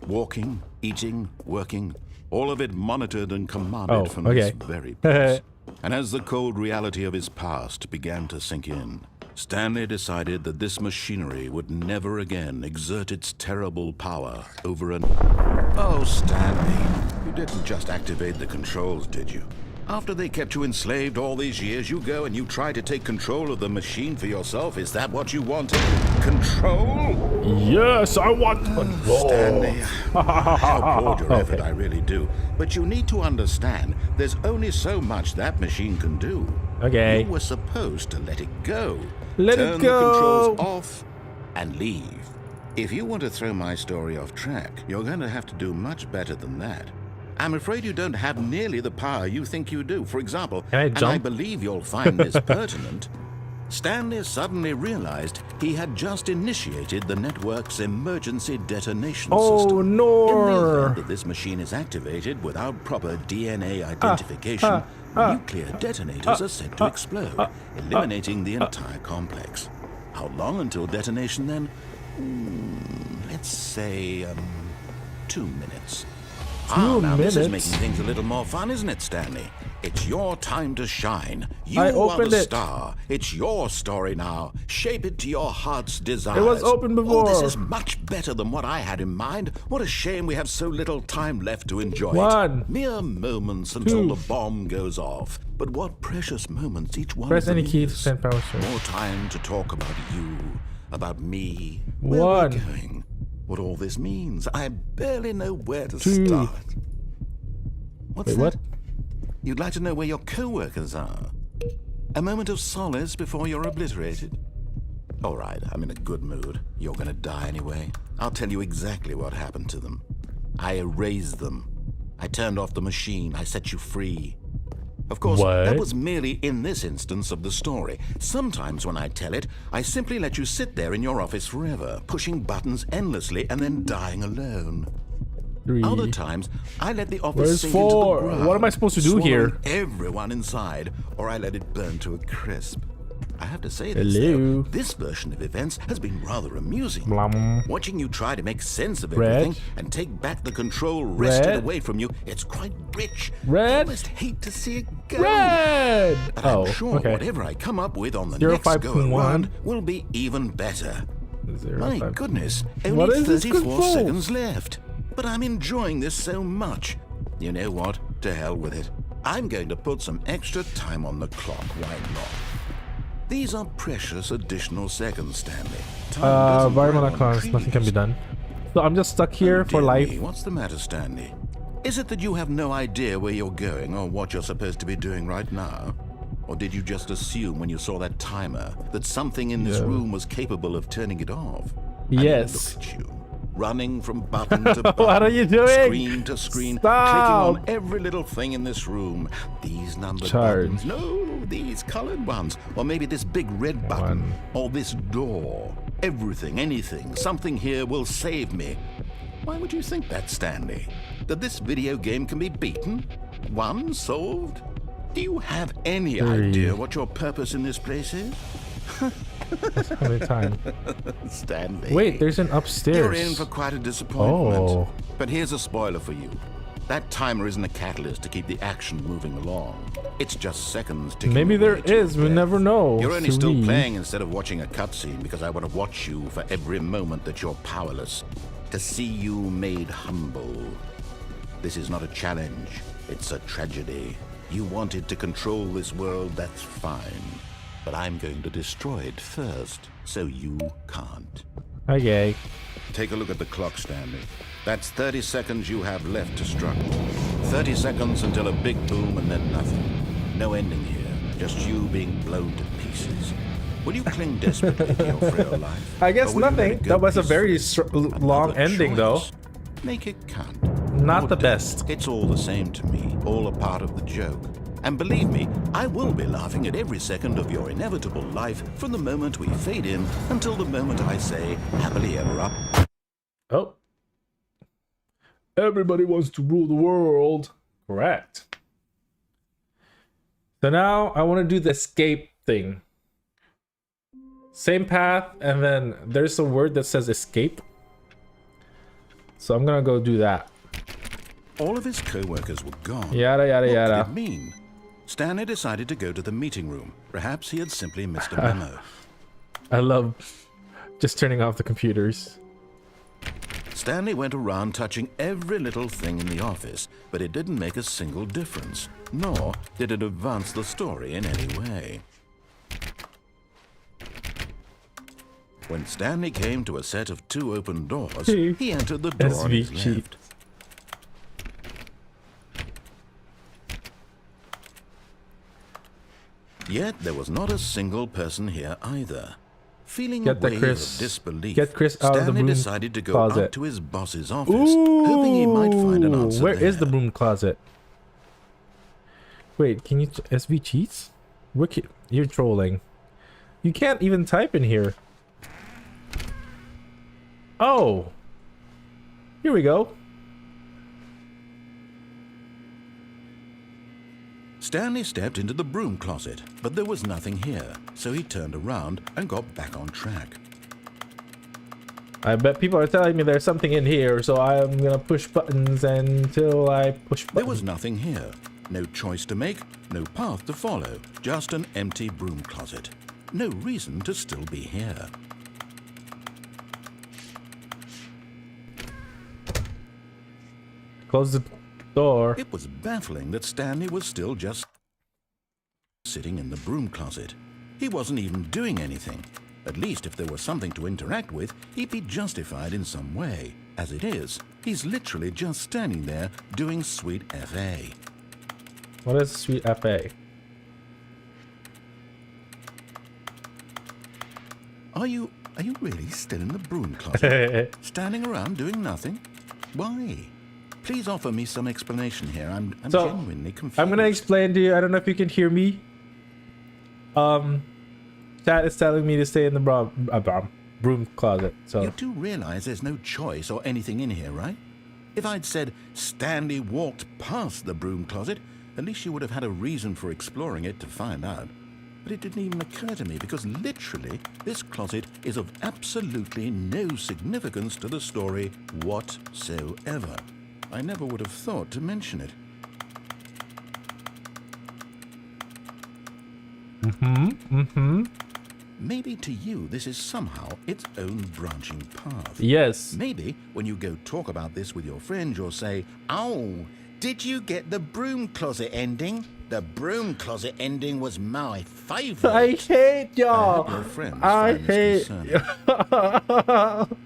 Walking, eating, working. All of it monitored and commanded from this very place. And as the cold reality of his past began to sink in, Stanley decided that this machinery would never again exert its terrible power over an... Oh, Stanley, you didn't just activate the controls, did you? After they kept you enslaved all these years, you go and you try to take control of the machine for yourself. Is that what you wanted? Control? Yes, I want control. Stanley, I applaud your effort, I really do. But you need to understand, there's only so much that machine can do. Okay. You were supposed to let it go. Let Turn it go. the controls off and leave. If you want to throw my story off track, you're going to have to do much better than that. I'm afraid you don't have nearly the power you think you do. For example, and I believe you'll find this pertinent, Stanley suddenly realized he had just initiated the network's emergency detonation system. Oh no! In the event that this machine is activated without proper DNA identification, nuclear detonators are set to explode, eliminating the entire complex. How long until detonation then? Let's say 2 minutes. Now this is making things a little more fun, isn't it, Stanley? It's your time to shine. You are the star. It's your story now. Shape it to your heart's desires. It was open before. Oh, this is much better than what I had in mind. What a shame we have so little time left to enjoy it. Mere moments until the bomb goes off. But what precious moments each one Press of them any key is. to send power source. More time to talk about you, about me, where we're going, what all this means. I barely know where to start. What's that? What? You'd like to know where your co-workers are? A moment of solace before you're obliterated? All right, I'm in a good mood. You're gonna die anyway. I'll tell you exactly what happened to them. I erased them. I turned off the machine. I set you free. Of course, that was merely in this instance of the story. Sometimes when I tell it, I simply let you sit there in your office forever, pushing buttons endlessly and then dying alone. 3. Other times, I let the office sink 4? into the ground, What am I supposed to do here? Everyone inside, or I let it burn to a crisp. I have to say this, though, this version of events has been rather amusing. Watching you try to make sense of everything and take back the control wrested away from you, it's quite rich. I almost hate to see it go. But I'm sure whatever I come up with on the next go-around will be even better. My goodness, only 34 seconds left. But I'm enjoying this so much. You know what? To hell with it. I'm going to put some extra time on the clock. Why not? These are precious additional seconds, Stanley. Environmental cons, nothing can be done. So I'm just stuck here for life. What's the matter, Stanley? Is it that you have no idea where you're going or what you're supposed to be doing right now? Or did you just assume when you saw that timer that something in this room was capable of turning it off? Yes. Look at you. Running from button to button, what are you doing? Screen to screen, clicking on every little thing in this room. These numbered buttons, no, these colored ones, or maybe this big red button, or this door. Everything, anything, something here will save me. Why would you think that, Stanley? That this video game can be beaten? Won? Solved? Do you have any idea what your purpose in this place is? Time. Stanley. Wait, there's an upstairs. You're in for quite a disappointment. But here's a spoiler for you. That timer isn't a catalyst to keep the action moving along. It's just seconds ticking. Maybe there is. We never know. You're only still playing instead of watching a cutscene because I want to watch you for every moment that you're powerless. To see you made humble. This is not a challenge. It's a tragedy. You wanted to control this world, that's fine. But I'm going to destroy it first, so you can't. Okay. Take a look at the clock, Stanley. That's 30 seconds you have left to struggle. 30 seconds until a big boom and then nothing. No ending here, just you being blown to pieces. Will you cling desperately to your frail life? I guess nothing. That was a very long ending, though. Make it count. Not the best. It's all the same to me, all a part of the joke. And believe me, I will be laughing at every second of your inevitable life from the moment we fade in until the moment I say, happily ever up. Oh. Everybody wants to rule the world. Correct. So now I want to do the escape thing. Same path, and then there's a word that says escape. So I'm gonna go do that. All of his co-workers were gone. Yada, yada, yada. What did it mean? Stanley decided to go to the meeting room. Perhaps he had simply missed a memo. I love just turning off the computers. Stanley went around touching every little thing in the office, but it didn't make a single difference, nor did it advance the story in any way. When Stanley came to a set of 2 open doors, he entered the door on his left. Yet there was not a single person here either. Feeling a wave of disbelief, Stanley decided to go up to his boss's office, hoping he might find an answer Where there. is the broom closet? Wait, can you... SV cheats? You're trolling. You can't even type in here. Oh! Here we go. Stanley stepped into the broom closet, but there was nothing here, so he turned around and got back on track. I bet people are telling me there's something in here, so I'm gonna push buttons until I push buttons. There was nothing here. No choice to make, no path to follow, just an empty broom closet. No reason to still be here. Close the door. It was baffling that Stanley was still just sitting in the broom closet. He wasn't even doing anything. At least if there was something to interact with, he'd be justified in some way. As it is, he's literally just standing there doing sweet FA. What is sweet FA? Are you really still in the broom closet? Standing around doing nothing? Why? Please offer me some explanation here. I'm genuinely confused. I'm gonna explain to you. I don't know if you can hear me. Chat is telling me to stay in the broom closet. So you do realize there's no choice or anything in here, right? If I'd said Stanley walked past the broom closet, at least you would have had a reason for exploring it to find out. But it didn't even occur to me because literally this closet is of absolutely no significance to the story whatsoever. I never would have thought to mention it. Maybe to you this is somehow its own branching path. yes. Maybe when you go talk about this with your friend, you'll say, "Oh, did you get the broom closet ending? The broom closet ending was my favorite." I hate y'all. Your friends I find this hate. concerning.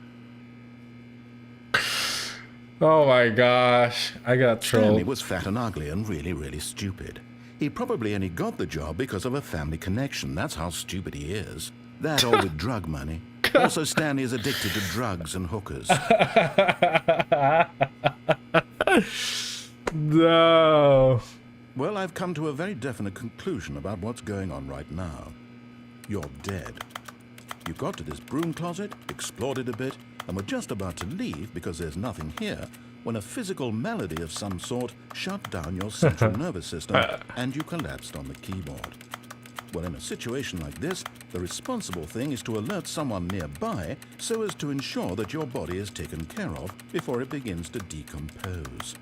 Oh my gosh, I got Stanley trolled. was fat and ugly and really, really stupid. He probably only got the job because of a family connection. That's how stupid he is. That or with drug money. Also, Stanley is addicted to drugs and hookers. No. Well, I've come to a very definite conclusion about what's going on right now. You're dead. You got to this broom closet, explored it a bit, and were just about to leave because there's nothing here when a physical malady of some sort shut down your central nervous system and you collapsed on the keyboard. Well, in a situation like this, the responsible thing is to alert someone nearby so as to ensure that your body is taken care of before it begins to decompose.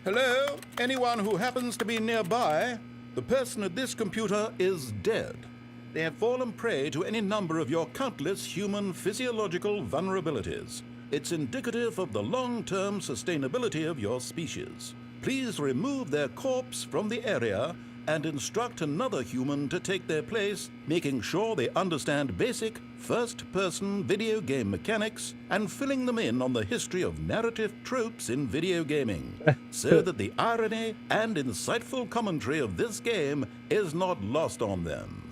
Hello? Anyone who happens to be nearby? The person at this computer is dead. They have fallen prey to any number of your countless human physiological vulnerabilities. It's indicative of the long-term sustainability of your species. Please remove their corpse from the area and instruct another human to take their place, making sure they understand basic first-person video game mechanics and filling them in on the history of narrative tropes in video gaming, so that the irony and insightful commentary of this game is not lost on them.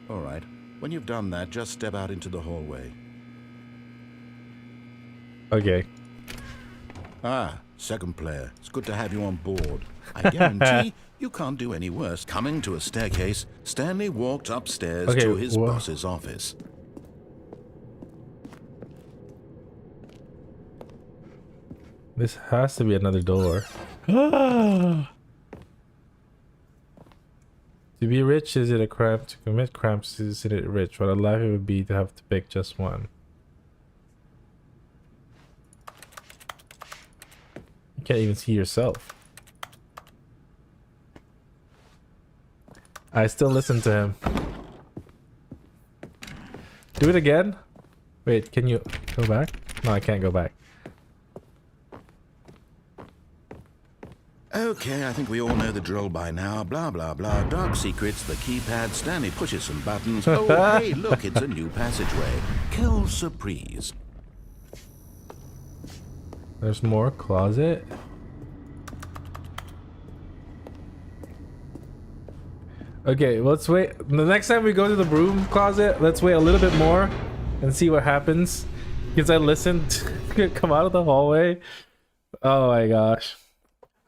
All right, when you've done that, just step out into the hallway. Okay. Ah, second player. It's good to have you on board. I guarantee you can't do any worse. Coming to a staircase, Stanley walked upstairs to his boss's office. This has to be another door. To be rich, is it a crime? To commit crimes, isn't it rich? What a life it would be to have to pick just one. You can't even see yourself. I still listen to him. Do it again? Wait, can you go back? No, I can't go back. Okay, I think we all know the drill by now. Blah, blah, blah. Dark secrets, the keypad. Stanley pushes some buttons. Oh, hey, look, it's a new passageway. Quelle surprise. There's more closet. Okay, let's wait. The next time we go to the broom closet, let's wait a little bit more and see what happens. Because I listened to it come out of the hallway. Oh my gosh.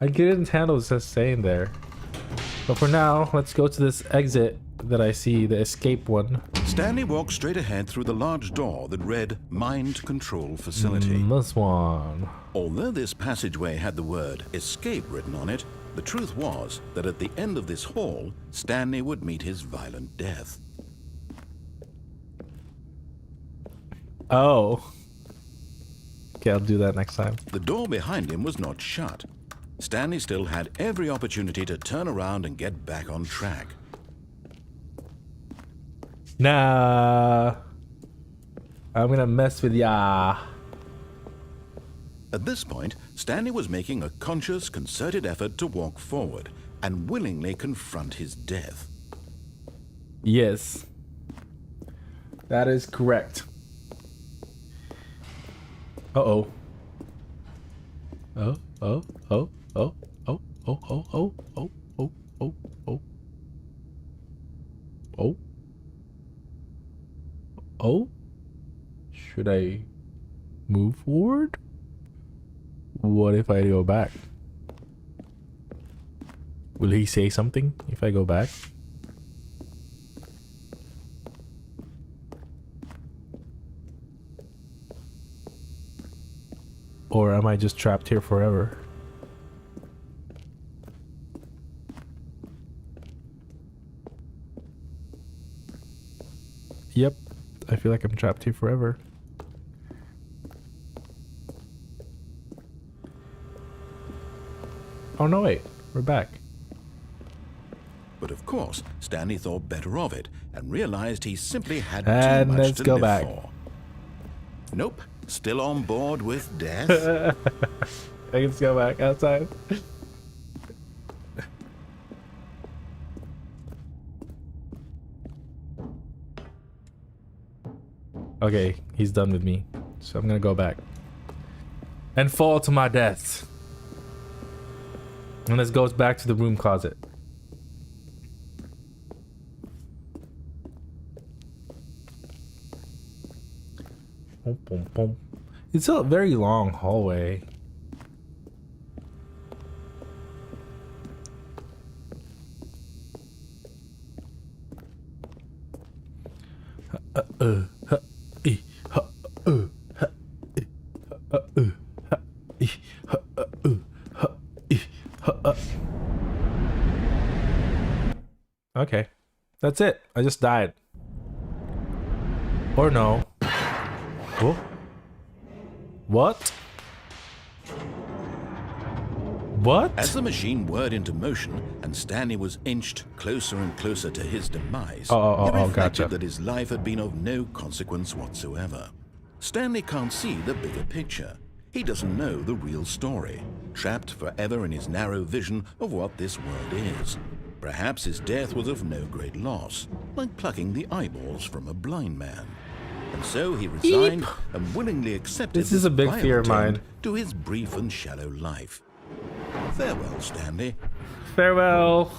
I couldn't handle just staying there. But for now, let's go to this exit that I see, the escape one. Stanley walked straight ahead through the large door that read Mind Control Facility. This one. Although this passageway had the word escape written on it, the truth was that at the end of this hall, Stanley would meet his violent death. Oh. Okay, I'll do that next time. The door behind him was not shut. Stanley still had every opportunity to turn around and get back on track. Nah. I'm gonna mess with ya. At this point, Stanley was making a conscious, concerted effort to walk forward and willingly confront his death. Yes. That is correct. Uh-oh. Oh, oh, oh, oh, oh, oh, oh, oh, oh, oh, oh, oh. Oh. Oh? Should I move forward? What if I go back? Will he say something if I go back? Or am I just trapped here forever? Yep, I feel like I'm trapped here forever. Oh no, wait, we're back. But of course, Stanley thought better of it and realized he simply had And too much let's to go live back. for. Nope, still on board with death. Let's go back outside. Okay, he's done with me. So I'm gonna go back. And fall to my death. And this goes back to the room closet. Boom, boom, boom. It's a very long hallway. Okay, that's it. I just died. Or no. Oh. What? What? As the machine whirred into motion and Stanley was inched closer and closer to his demise, he reflected gotcha. that his life had been of no consequence whatsoever. Stanley can't see the bigger picture. He doesn't know the real story, trapped forever in his narrow vision of what this world is. Perhaps his death was of no great loss, like plucking the eyeballs from a blind man. And so he resigned and willingly accepted This is a big final fear of end mine. to his brief and shallow life. Farewell, Stanley. Farewell.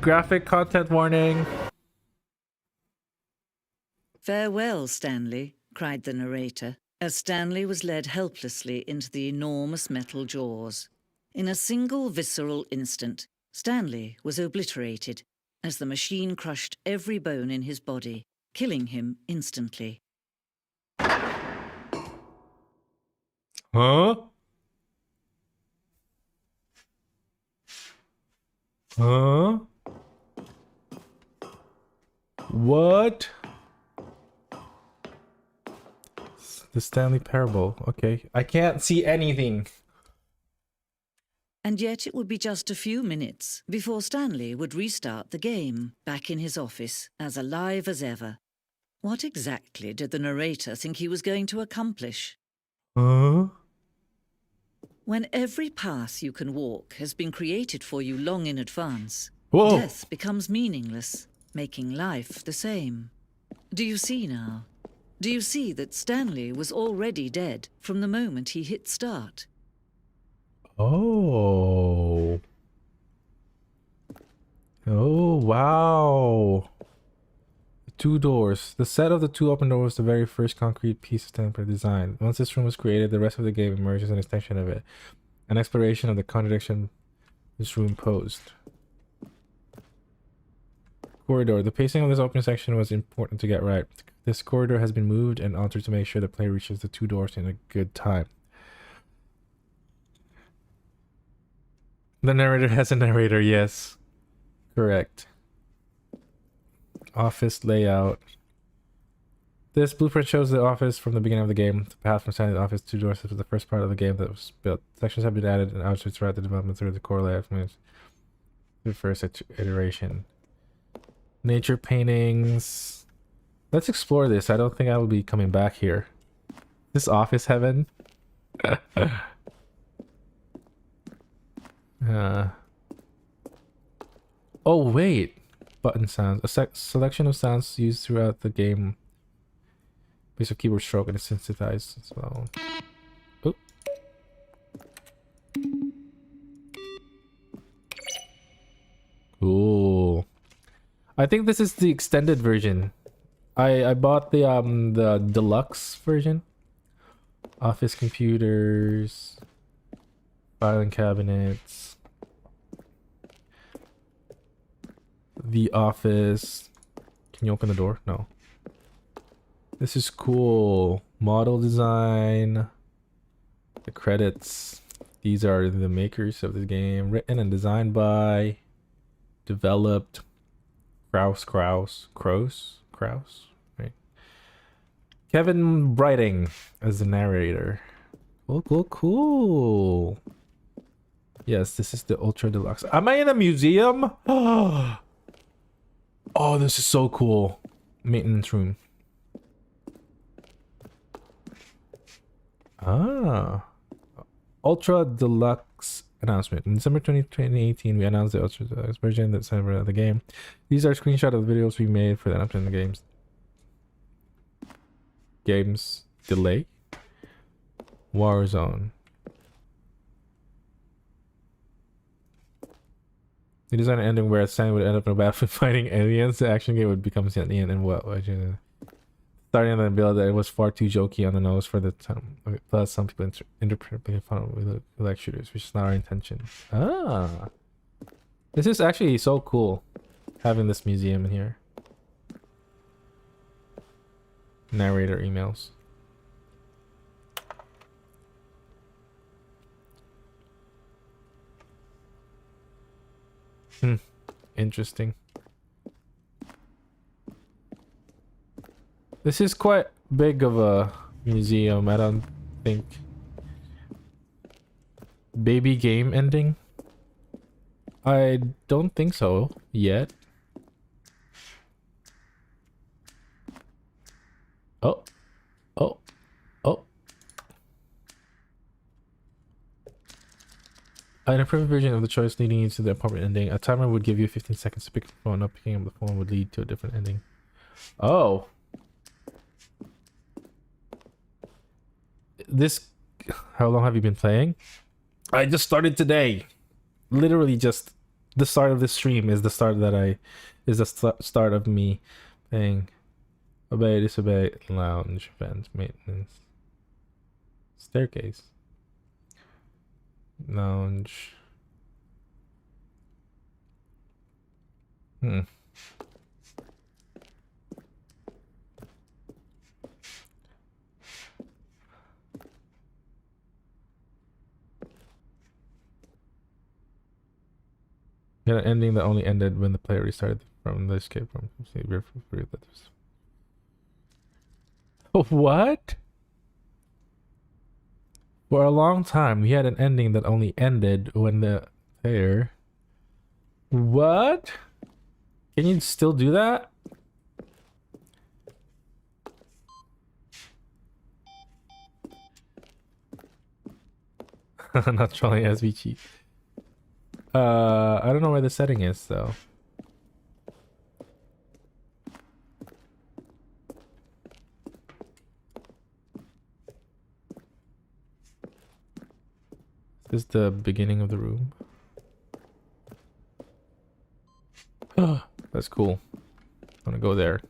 Graphic content warning. "Farewell, Stanley," cried the narrator, as Stanley was led helplessly into the enormous metal jaws. In a single visceral instant, Stanley was obliterated as the machine crushed every bone in his body, killing him instantly. Huh? Huh? What? The Stanley Parable. Okay. I can't see anything. And yet it would be just a few minutes before Stanley would restart the game, back in his office, as alive as ever. What exactly did the narrator think he was going to accomplish? Huh? When every path you can walk has been created for you long in advance, Whoa. death becomes meaningless, making life the same. Do you see now? Do you see that Stanley was already dead from the moment he hit start? Oh. Oh, wow. Two doors. The set of the two open doors was the very first concrete piece of Stanley design. Once this room was created, the rest of the game emerged as an extension of it. An exploration of the contradiction this room posed. Corridor. The pacing of this opening section was important to get right. This corridor has been moved and altered to make sure the player reaches the two doors in a good time. The narrator has a narrator, yes. Correct. Office layout. This blueprint shows the office from the beginning of the game. The path from inside the office to doors was the first part of the game that was built. Sections have been added and altered throughout the development through the core layout from the first iteration. Nature paintings. Let's explore this. I don't think I will be coming back here. This office heaven. Oh wait. Button sounds. A selection of sounds used throughout the game. Based on keyboard stroke and is sensitized as well. Oh. Cool. I think this is the extended version. I bought the deluxe version. Office computers, filing cabinets, the office. Can you open the door? No. This is cool. Model design. The credits. These are the makers of the game. Written and designed by. Developed. Kraus. Right. Kevin Brighting as the narrator. Cool. Yes, this is the Ultra Deluxe. Am I in a museum? Oh, this is so cool. Maintenance room. Ultra Deluxe announcement. In December 2018, we announced the Ultra Deluxe version that's of the game. These are screenshots of the videos we made for the announcement of the games. Games delay. Warzone. We designed an ending where Stanley would end up in a battlefield fighting aliens. The action game would become Stanley and what? Starting on the build that it was far too jokey on the nose for the time. Plus, some people interpret it fun with like shooters, which is not our intention. This is actually so cool, having this museum in here. Narrator emails. Interesting. This is quite big of a museum. I don't think. Baby game ending? I don't think so yet. Oh. In a perfect version of the choice leading you to the appropriate ending, a timer would give you 15 seconds to pick the phone up. Picking up the phone would lead to a different ending. Oh. This... How long have you been playing? I just started today. Literally just... The start of this stream is the start that is the start of me playing. Obey, disobey, lounge, vent, maintenance. Staircase. Lounge. Gonna an ending that only ended when the player restarted from the escape room. What? For a long time, we had an ending that only ended when the player... What? Can you still do that? Not trolling SVG. I don't know where the setting is though. Is this the beginning of the room? That's cool. I'm gonna go there.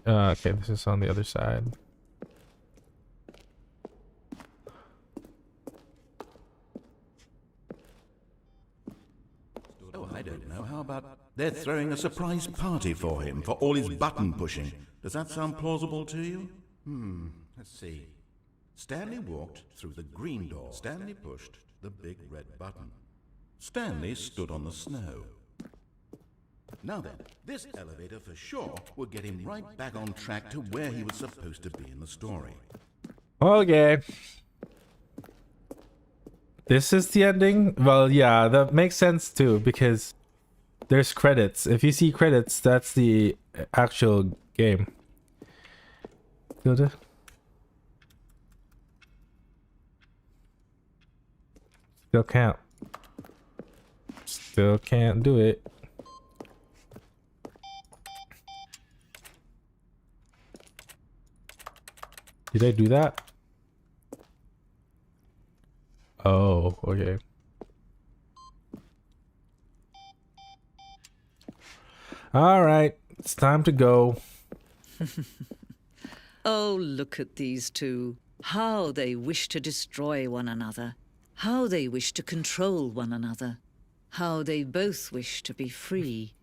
Okay, this is on the other side. Oh, I don't know. How about they're throwing a surprise party for him for all his button pushing? Does that sound plausible to you? Let's see. Stanley walked through the green door. Stanley pushed the big red button. Stanley stood on the snow. Now then, this elevator for sure would get him right back on track to where he was supposed to be in the story. Okay. This is the ending? Well, yeah, that makes sense too, because there's credits. If you see credits, that's the actual game. Still can't. Still can't do it. Did I do that? Oh, okay. All right, it's time to go. Oh, look at these two. How they wish to destroy one another. How they wish to control one another. How they both wish to be free.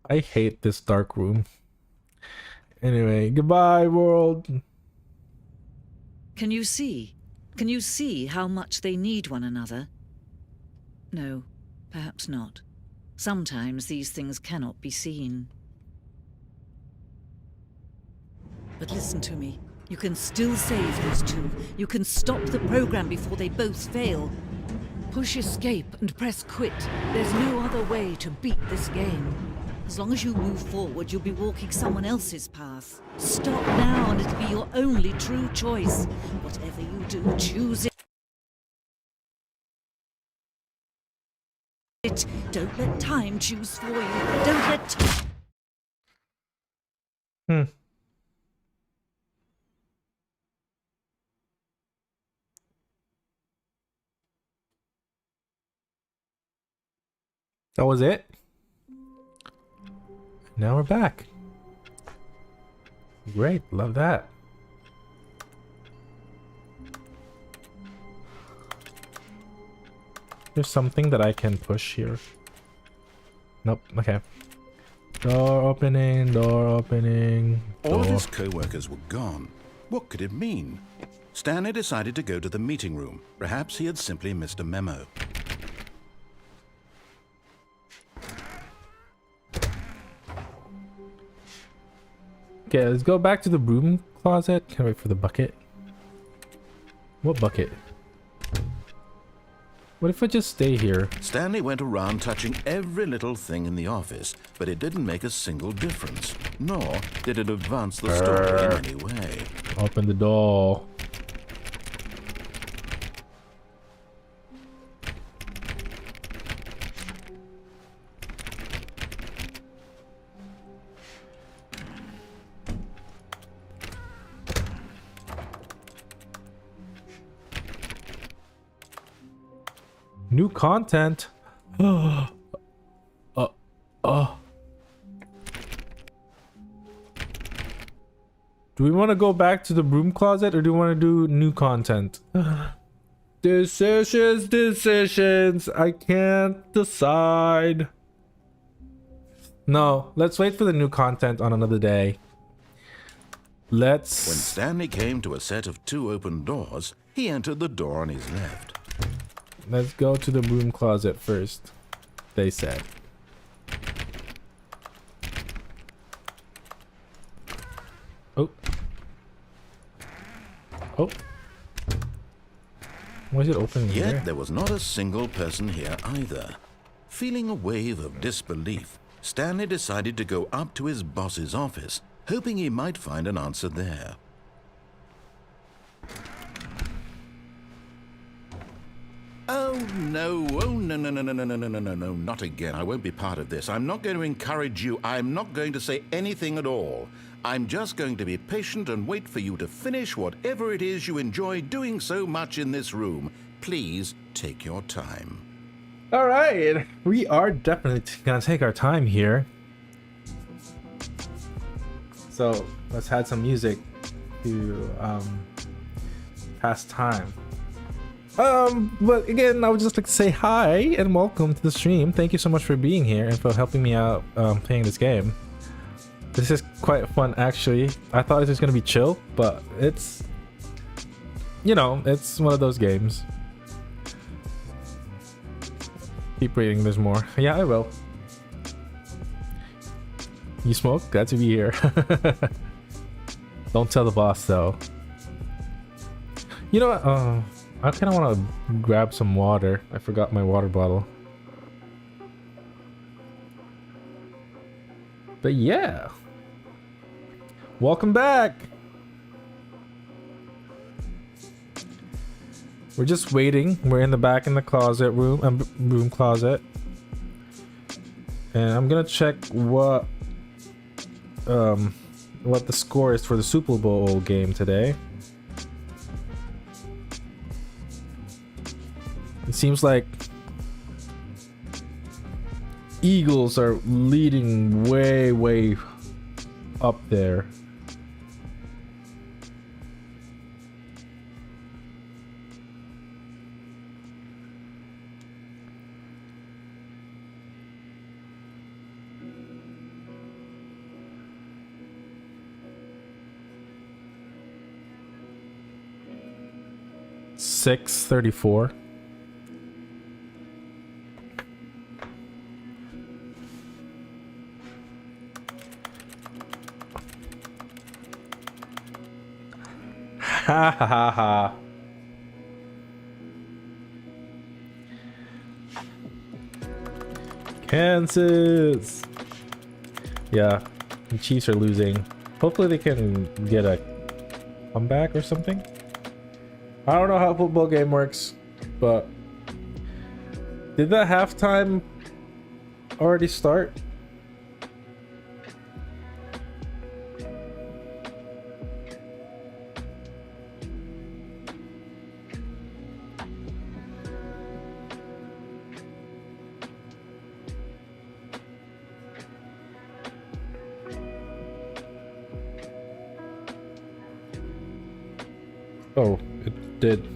I hate this dark room. Anyway, goodbye, world. Can you see? Can you see how much they need one another? No, perhaps not. Sometimes these things cannot be seen. But listen to me. You can still save these two. You can stop the program before they both fail. Push escape and press quit. There's no other way to beat this game. As long as you move forward, you'll be walking someone else's path. Stop now and it'll be your only true choice. Whatever you do, choose it. Don't let time choose for you. Don't let That was it? Now we're back. Great, love that. There's something that I can push here. Nope, okay. Door opening, door opening. All of Door. his co-workers were gone. What could it mean? Stanley decided to go to the meeting room. Perhaps he had simply missed a memo. Okay, let's go back to the broom closet. Can't wait for the bucket. What bucket? What if I just stay here? Stanley went around touching every little thing in the office, but it didn't make a single difference, nor did it advance the story in any way. Open the door. New content. Do we want to go back to the broom closet or do we want to do new content? Decisions. I can't decide. No, let's wait for the new content on another day. When Stanley came to a set of 2 open doors, he entered the door on his left. Let's go to the broom closet first, they said. Oh. Oh. Why is it opening Yet here? there was not a single person here either. Feeling a wave of disbelief, Stanley decided to go up to his boss's office, hoping he might find an answer there. Oh no, no, not again. I won't be part of this. I'm not going to encourage you. I'm not going to say anything at all. I'm just going to be patient and wait for you to finish whatever it is you enjoy doing so much in this room. Please take your time. All right, we are definitely gonna take our time here. So let's add some music to pass time. But again, I would just like to say hi and welcome to the stream. Thank you so much for being here and for helping me out playing this game. This is quite fun, actually. I thought it was gonna be chill, but it's, you know, it's one of those games. Keep reading, there's more. Yeah, I will. You smoke? Glad to be here. Don't tell the boss, though. You know what? I kind of want to grab some water. I forgot my water bottle. But yeah. Welcome back. We're just waiting. We're in the back in the closet room closet. And I'm gonna check what the score is for the Super Bowl game today. It seems like Eagles are leading way up there. $6.34. Ha ha ha ha. Kansas. Yeah, the Chiefs are losing. Hopefully they can get a comeback or something. I don't know how a football game works, but did that halftime already start? Oh, it did.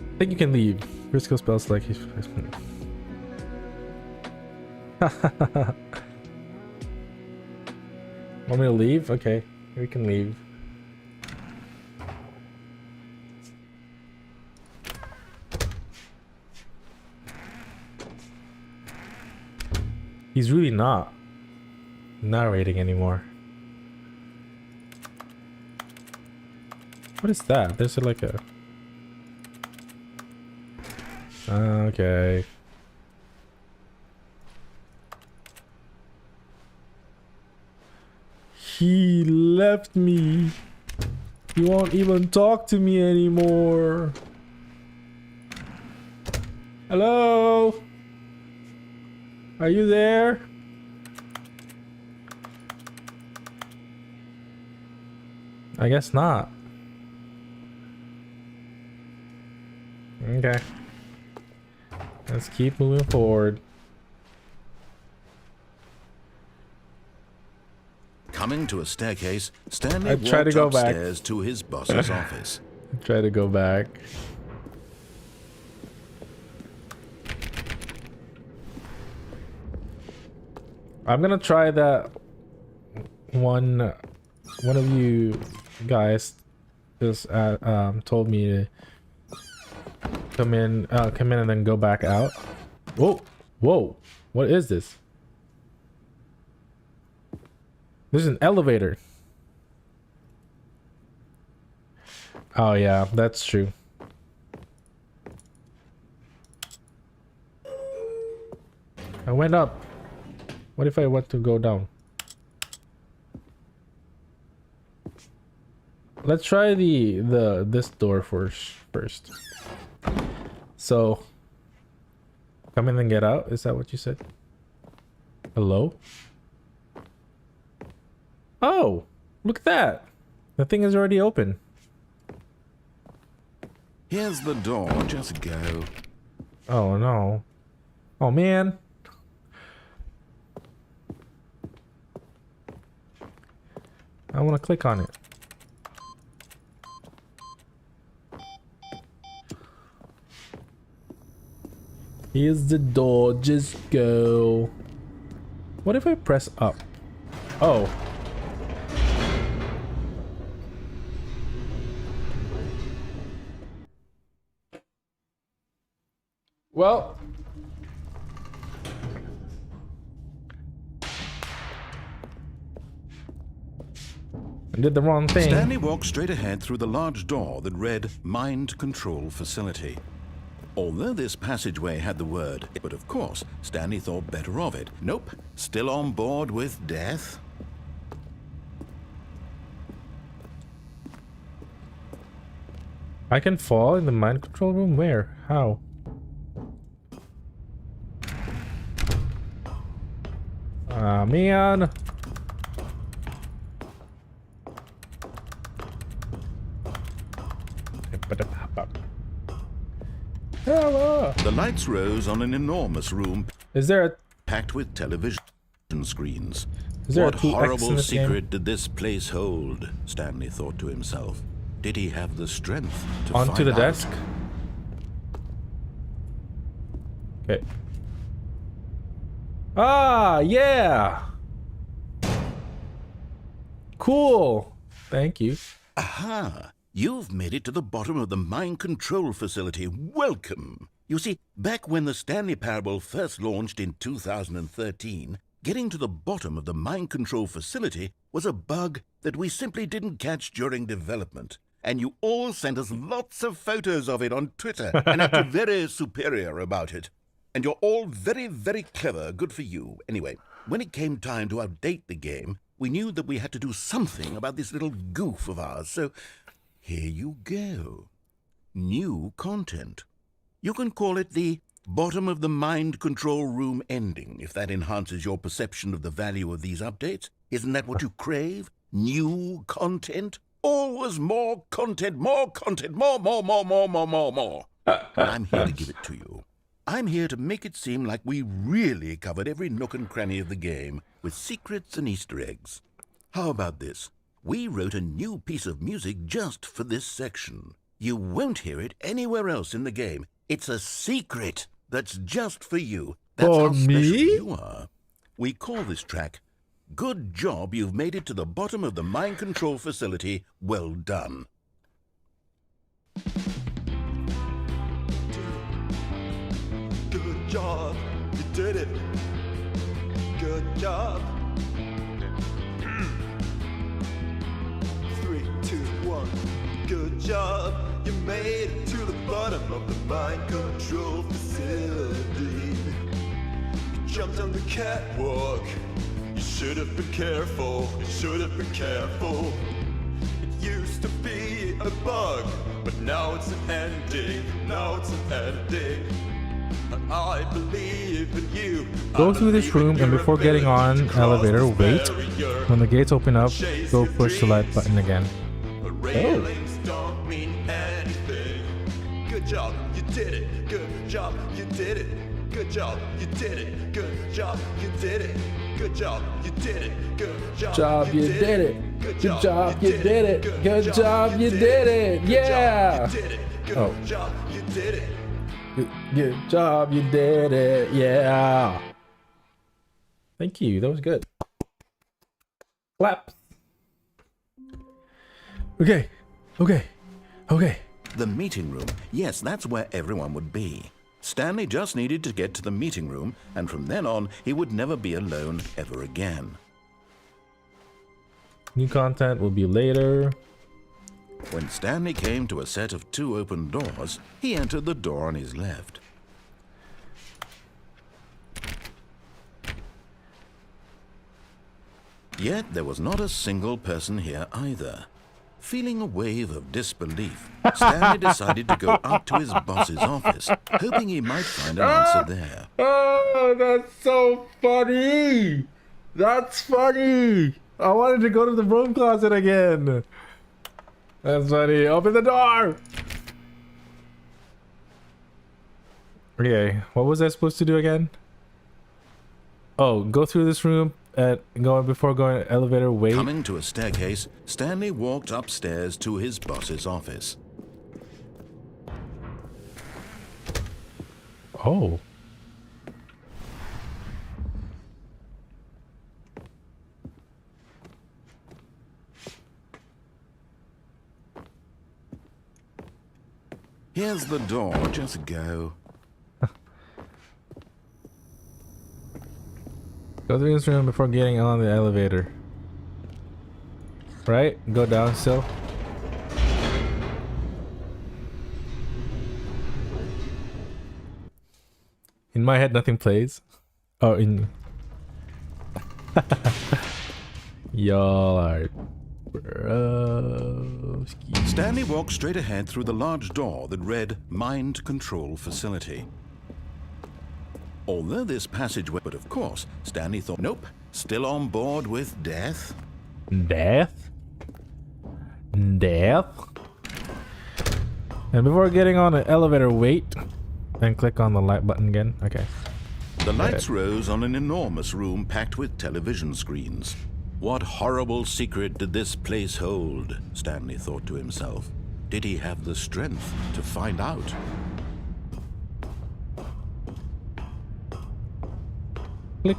I think you can leave. Risco spells like he's. Want me to leave? Okay, we can leave. He's really not narrating anymore. What is that? There's like a... Okay. He left me. He won't even talk to me anymore. Hello? Are you there? I guess not. Okay. Let's keep moving forward. Coming to a staircase, Stanley I walked tried to go back. upstairs to his boss's office. Try to go back. I'm gonna try that one of you guys just told me to come in and then go back out. Whoa, what is this? There's an elevator. Oh yeah, that's true. I went up. What if I want to go down? Let's try this door first. So come in and get out. Is that what you said? Hello? Oh, look at that. The thing is already open. Here's the door, just go. Oh no. Oh man. I want to click on it. Here's the door, just go. What if I press up? Oh. Well. I did the wrong thing. Stanley walked straight ahead through the large door that read Mind Control Facility. Although this passageway had the word, but of course, Stanley thought better of it. Nope, still on board with death. I can fall in the mind control room? Where? How? Ah, man. The lights rose on an enormous room Is there a packed with television screens. Is there a What 2X in horrible this game? secret did this place hold? Stanley thought to himself. Did he have the strength to onto find the out? desk? Okay. Ah, yeah. Cool. Thank you. Aha! You've made it to the bottom of the mind control facility. Welcome! You see, back when the Stanley Parable first launched in 2013, getting to the bottom of the mind control facility was a bug that we simply didn't catch during development. And you all sent us lots of photos of it on Twitter and acted very superior about it. And you're all very, very clever. Good for you. Anyway, when it came time to update the game, we knew that we had to do something about this little goof of ours, so here you go. New content. You can call it the bottom of the mind control room ending, if that enhances your perception of the value of these updates. Isn't that what you crave? New content? Always more content, more, more. Well, I'm here to give it to you. I'm here to make it seem like we really covered every nook and cranny of the game, with secrets and Easter eggs. How about this? We wrote a new piece of music just for this section. You won't hear it anywhere else in the game. It's a secret that's just for you. That's For how special me? you are. We call this track, Good Job You've Made It to the Bottom of the Mind Control Facility. Well done. Good job, you did it. Good job. 3, 2, 1. Good job, you made it to the bottom of the mind control facility. You jumped on the catwalk. You should have been careful. You should have been careful. It used to be a bug, but now it's an ending. Now it's an ending. I believe in you. Go through this room and before getting on elevator, wait. When the gates open up, go push the light button again. Railings don't mean anything. Good job, you did it. Good job, you did it. Good job, you did it. Good job, you did it. Good job, you did it. Good job, You did it. Good job, you did it. Good job, you did it. Yeah. Oh. Good job, you did it. Good job, you did it. Yeah. Thank you. That was good. Clap. Okay. The meeting room. Yes, that's where everyone would be. Stanley just needed to get to the meeting room, and from then on, he would never be alone ever again. New content will be later. When Stanley came to a set of 2 open doors, he entered the door on his left. Yet there was not a single person here either. Feeling a wave of disbelief, Stanley decided to go up to his boss's office, hoping he might find an answer there. Oh, that's so funny. That's funny. I wanted to go to the broom closet again. That's funny. Open the door. Okay, what was I supposed to do again? Oh, go through this room and before going elevator, wait. Coming to a staircase, Stanley walked upstairs to his boss's office. Oh. Here's the door, just go. Go through this room before getting on the elevator. Right? Go down still. In my head, nothing plays. Oh, in... Y'all are... broski. Stanley walked straight ahead through the large door that read Mind Control Facility. Although this passageway, but of course, Stanley thought, nope, still on board with death. Death? Death? And before getting on an elevator, wait. Then click on the light button again. Okay. The lights rose on an enormous room packed with television screens. What horrible secret did this place hold? Stanley thought to himself. Did he have the strength to find out? Click.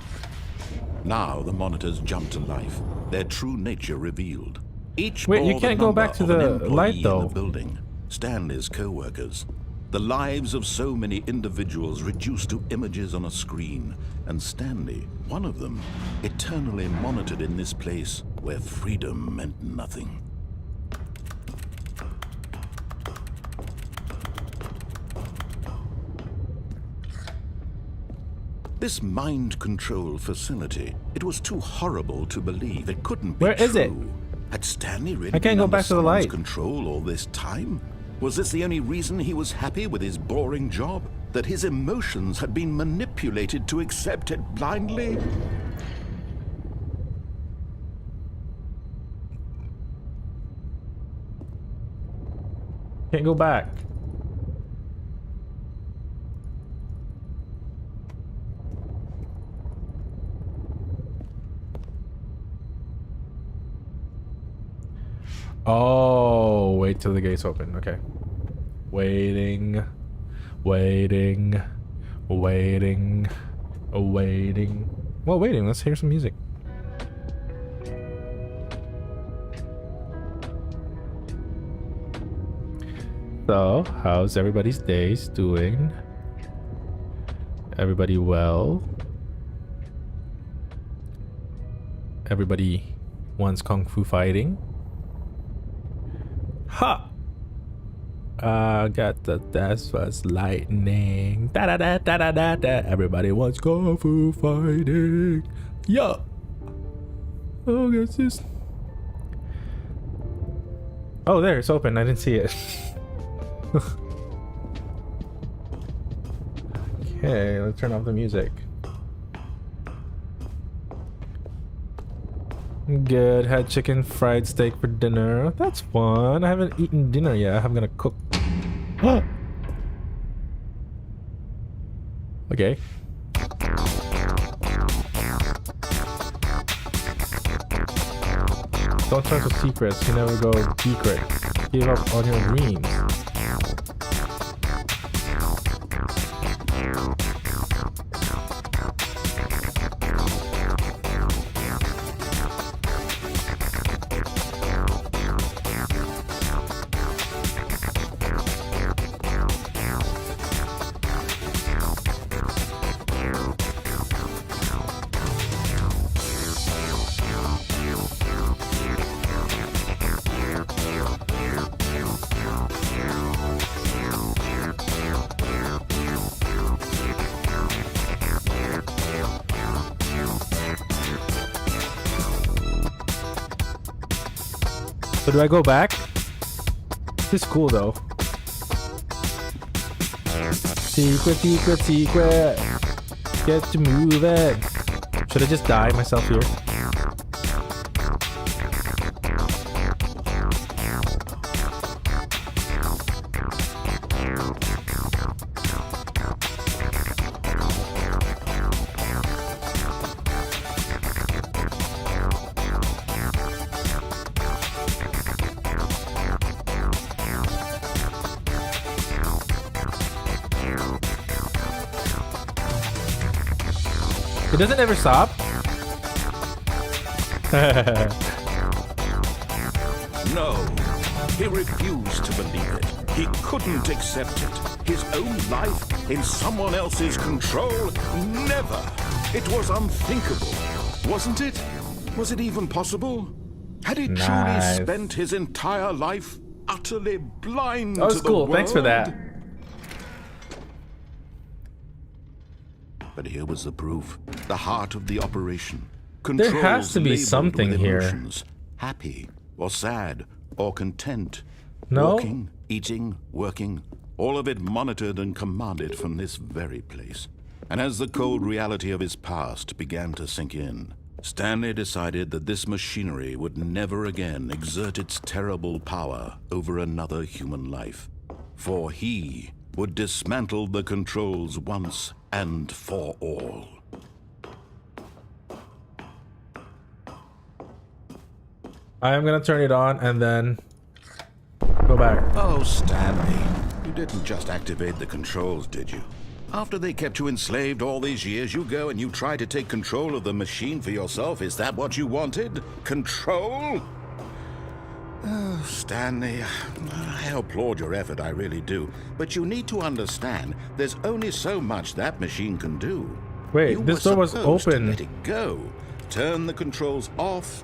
Now the monitors jumped to life, their true nature revealed. Each Wait, you bore can't the go back number to of an the employee light, in though. the building, Stanley's co-workers. The lives of so many individuals reduced to images on a screen, and Stanley, one of them, eternally monitored in this place where freedom meant nothing. This mind control facility, it was too horrible to believe. It couldn't be Where true. is it? Had Stanley really I can't been go under back to the someone's light. control all this time? Was this the only reason he was happy with his boring job? That his emotions had been manipulated to accept it blindly? Can't go back. Oh, wait till the gates open. Okay. Waiting. Waiting. Waiting. Waiting. Well, waiting. Let's hear some music. So, how's everybody's days doing? Everybody well? Everybody wants kung fu fighting? Ha! Got the that's was lightning. Da da da da da da da. Everybody wants kung fu fighting. Yeah. Oh, guess this. Oh, there it's open. I didn't see it. Okay, let's turn off the music. Good. Had chicken fried steak for dinner. That's fun. I haven't eaten dinner yet. I'm gonna cook. I Okay. Don't trust the secrets. You never go secret. Give up on your dreams. So do I go back? This is cool though. Secret, secret, secret. Get to moving. Should I just die myself here? It doesn't ever stop. No, he refused to believe it. He couldn't accept it. His own life in someone else's control? Never. It was unthinkable. Wasn't it? Was it even possible? Had he truly Nice. spent his entire life utterly blind That was to the cool. world? Thanks for that. But here was the proof. The heart of the operation. There has to be Controls something labeled with here. emotions. Happy, or sad, or content. No? Walking, eating, working. All of it monitored and commanded from this very place. And as the cold reality of his past began to sink in, Stanley decided that this machinery would never again exert its terrible power over another human life. For he would dismantle the controls once and for all. I am gonna turn it on and then go back. Oh, Stanley, you didn't just activate the controls, did you? After they kept you enslaved all these years, you go and you try to take control of the machine for yourself. Is that what you wanted? Control? Oh, Stanley, I applaud your effort, I really do. But you need to understand, there's only so much that machine can do. Wait, You this were door was supposed to open. let it go, turn the controls off,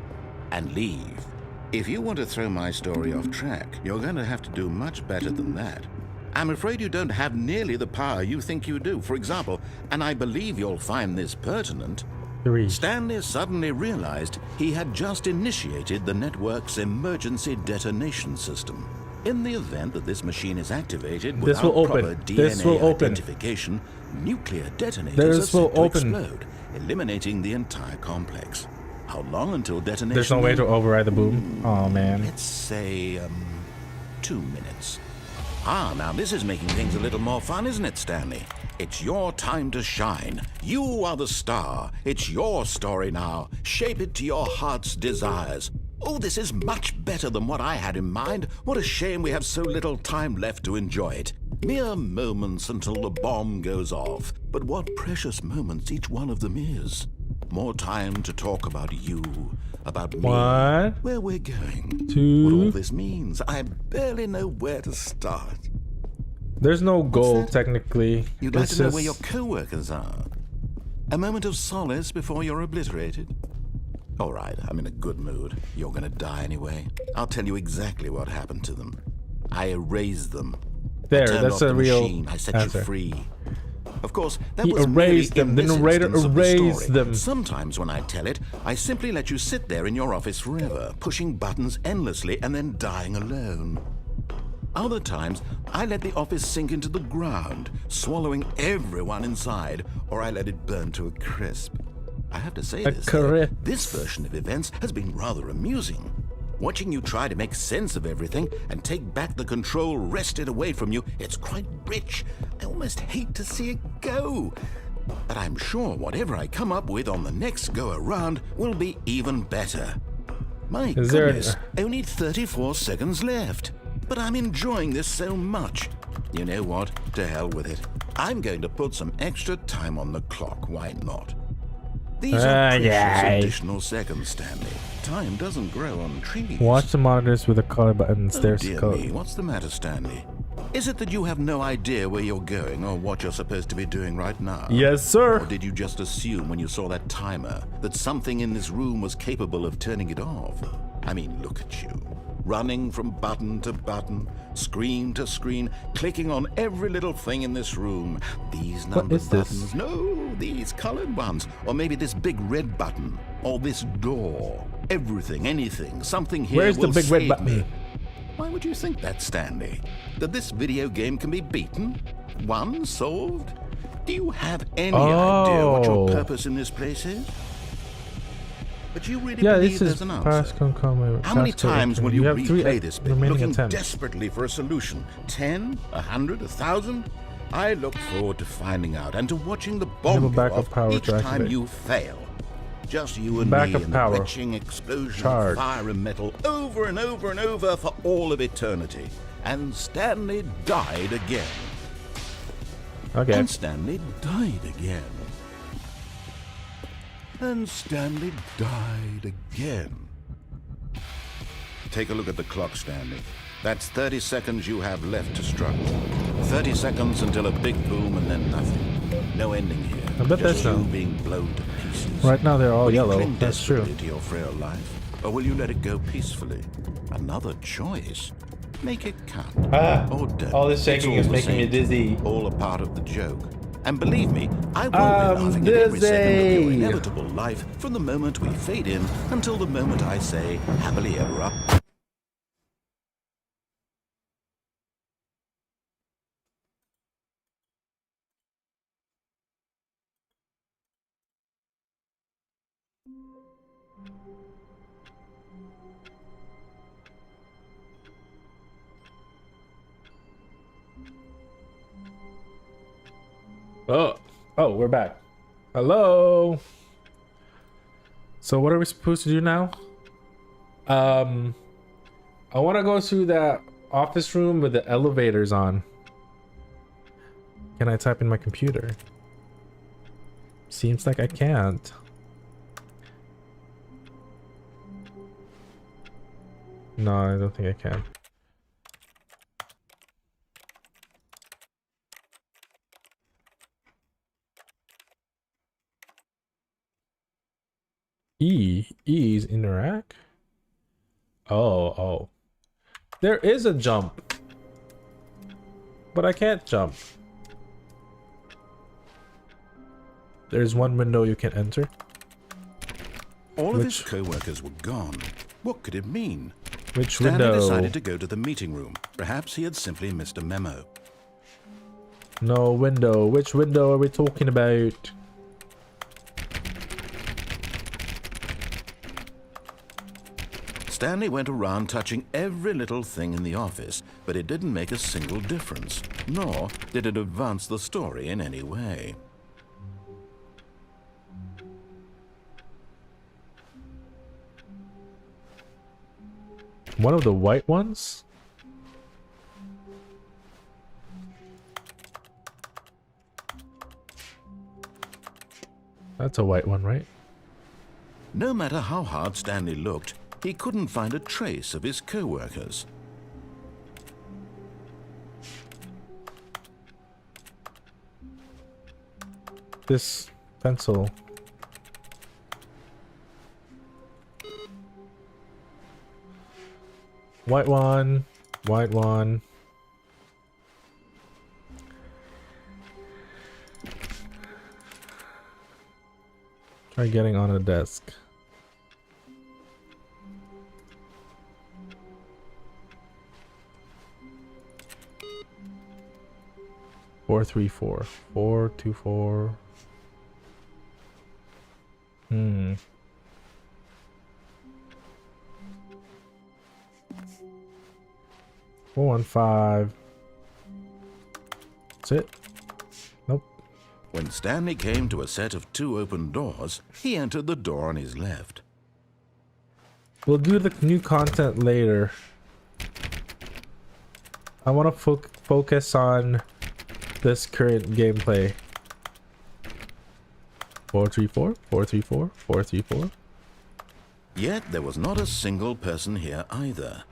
and leave. If you want to throw my story off track, you're going to have to do much better than that. I'm afraid you don't have nearly the power you think you do. For example, and I believe you'll find this pertinent, 3. Stanley suddenly realized he had just initiated the network's emergency detonation system. In the event that this machine is activated This without will open. proper DNA This will open. identification, nuclear detonators This are will set to open. explode, eliminating the entire complex. How long until detonation? There's no way to override the boom. Oh man. Let's say, 2 minutes. Ah, now this is making things a little more fun, isn't it, Stanley? It's your time to shine. You are the star. It's your story now. Shape it to your heart's desires. Oh, this is much better than what I had in mind. What a shame we have so little time left to enjoy it. Mere moments until the bomb goes off. But what precious moments each one of them is. More time to talk about you, about me, What? where we're going, 2. what all this means. I barely know where to start. There's no goal that? technically. You'd like It's to know just- where your co-workers are. A moment of solace before you're obliterated. All right, I'm in a good mood. You're gonna die anyway. I'll tell you exactly what happened to them. I erased them. There, I turned that's off a the real machine. I set answer. you free. Of course, that He was erased merely them. The in this narrator instance of the erased story. them. Sometimes when I tell it, I simply let you sit there in your office forever, pushing buttons endlessly and then dying alone. Other times, I let the office sink into the ground, swallowing everyone inside, or I let it burn to a crisp. I have to say A this, crisp. this version of events has been rather amusing. Watching you try to make sense of everything and take back the control wrested away from you, it's quite rich. I almost hate to see it go. But I'm sure whatever I come up with on the next go-around will be even better. My goodness, only 34 seconds left. But I'm enjoying this so much. You know what? To hell with it. I'm going to put some extra time on the clock. Why not? These are precious additional seconds, Stanley. Time doesn't grow on trees. Watch the monitors with the color buttons. There's dear code. me, what's the matter, Stanley? Is it that you have no idea where you're going or what you're supposed to be doing right now? Yes, sir. Or did you just assume when you saw that timer that something in this room was capable of turning it off? I mean, look at you. Running from button to button, screen to screen, clicking on every little thing in this room. These numbered buttons. No, these colored ones. Or maybe this big red button. Or this door. Everything, anything, something here. Where's the big red button? Me. Why would you think that, Stanley? That this video game can be beaten? Won? Solved? Do you have any idea what your purpose in this place is? But you really believe there's an answer? How many times will you replay this bit, looking desperately for a solution? 10? 100? 1,000? I look forward to finding out and to watching the bomb go off each time you fail. Just you and me and the retching explosion of fire and metal over and over and over for all of eternity. And Stanley died again. Okay. And Stanley died again. And Stanley died again. Take a look at the clock, Stanley. That's 30 seconds you have left to struggle. 30 seconds until a big boom and then nothing. No ending here. I bet Just that's you being blown to pieces. Right now they're all will yellow. You cling that's true. To your frail life, or will you let it go peacefully? Another choice. Make it count. Or don't. All this shaking is making me dizzy. All a part of the joke. And believe me, I will be laughing at every second of your inevitable life from the moment we fade in until the moment I say happily ever up. Oh, we're back. Hello. So what are we supposed to do now? I want to go to that office room with the elevators on. Can I type in my computer? Seems like I can't. No, I don't think I can. E's interact. Oh. There is a jump. But I can't jump. There's one window you can enter. All of his co-workers were gone. What could it mean? Which Stanley window? decided to go to the meeting room. Perhaps he had simply missed a memo. No window. Which window are we talking about? Stanley went around touching every little thing in the office, but it didn't make a single difference, nor did it advance the story in any way. One of the white ones? That's a white one, right? No matter how hard Stanley looked, he couldn't find a trace of his co-workers. This pencil. White one. White one. Try getting on a desk. Four, 3, 4. 4, 2, 4. 415. That's it. Nope. When Stanley came to a set of 2 open doors, he entered the door on his left. We'll do the new content later. I want to focus on this current gameplay. 434, 434, 434. Yet there was not a single person here either.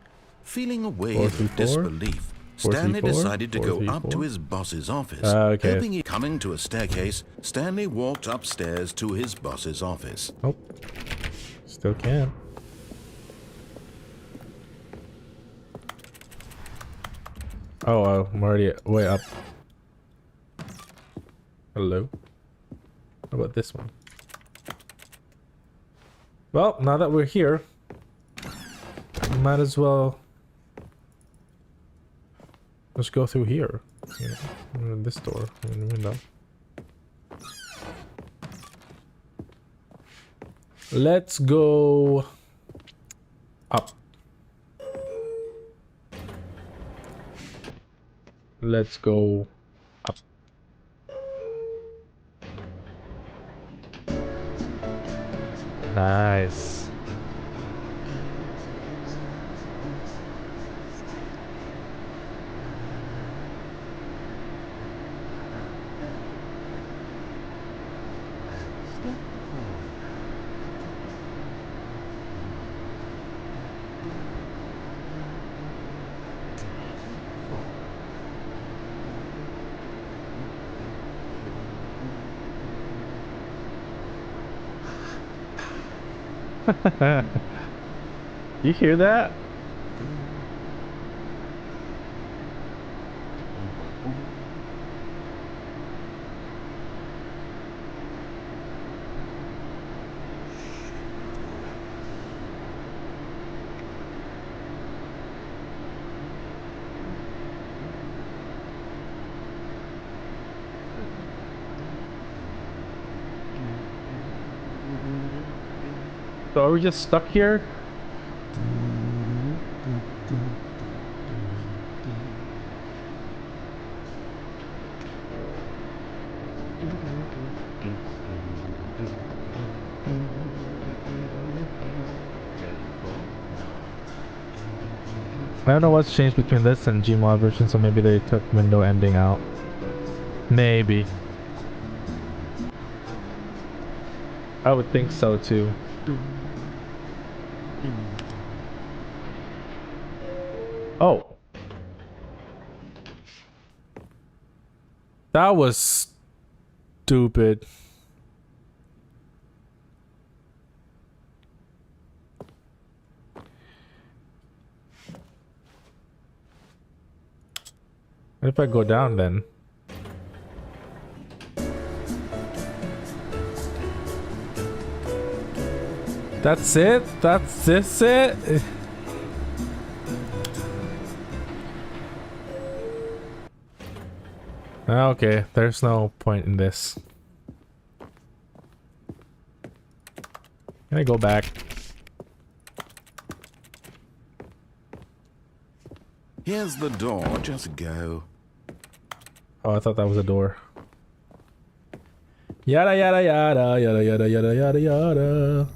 Feeling a wave 434, of disbelief, Stanley 434, decided to go up 434. to his boss's office. Okay. Hoping he coming to a staircase, Stanley walked upstairs to his boss's office. Nope. Still can. Oh, I'm already way up. Hello. How about this one? Well, now that we're here, might as well just go through here. Yeah, this door in the window. Let's go up. Let's go up. Nice. You hear that? So are we just stuck here? I don't know what's changed between this and Gmod version, so maybe they took window ending out. Maybe. I would think so too. Oh. That was stupid. What if I go down then? That's it? That's this it? Okay, there's no point in this. Can I go back? Here's the door, just go. Oh, I thought that was a door. Yada yada yada yada yada yada yada yada.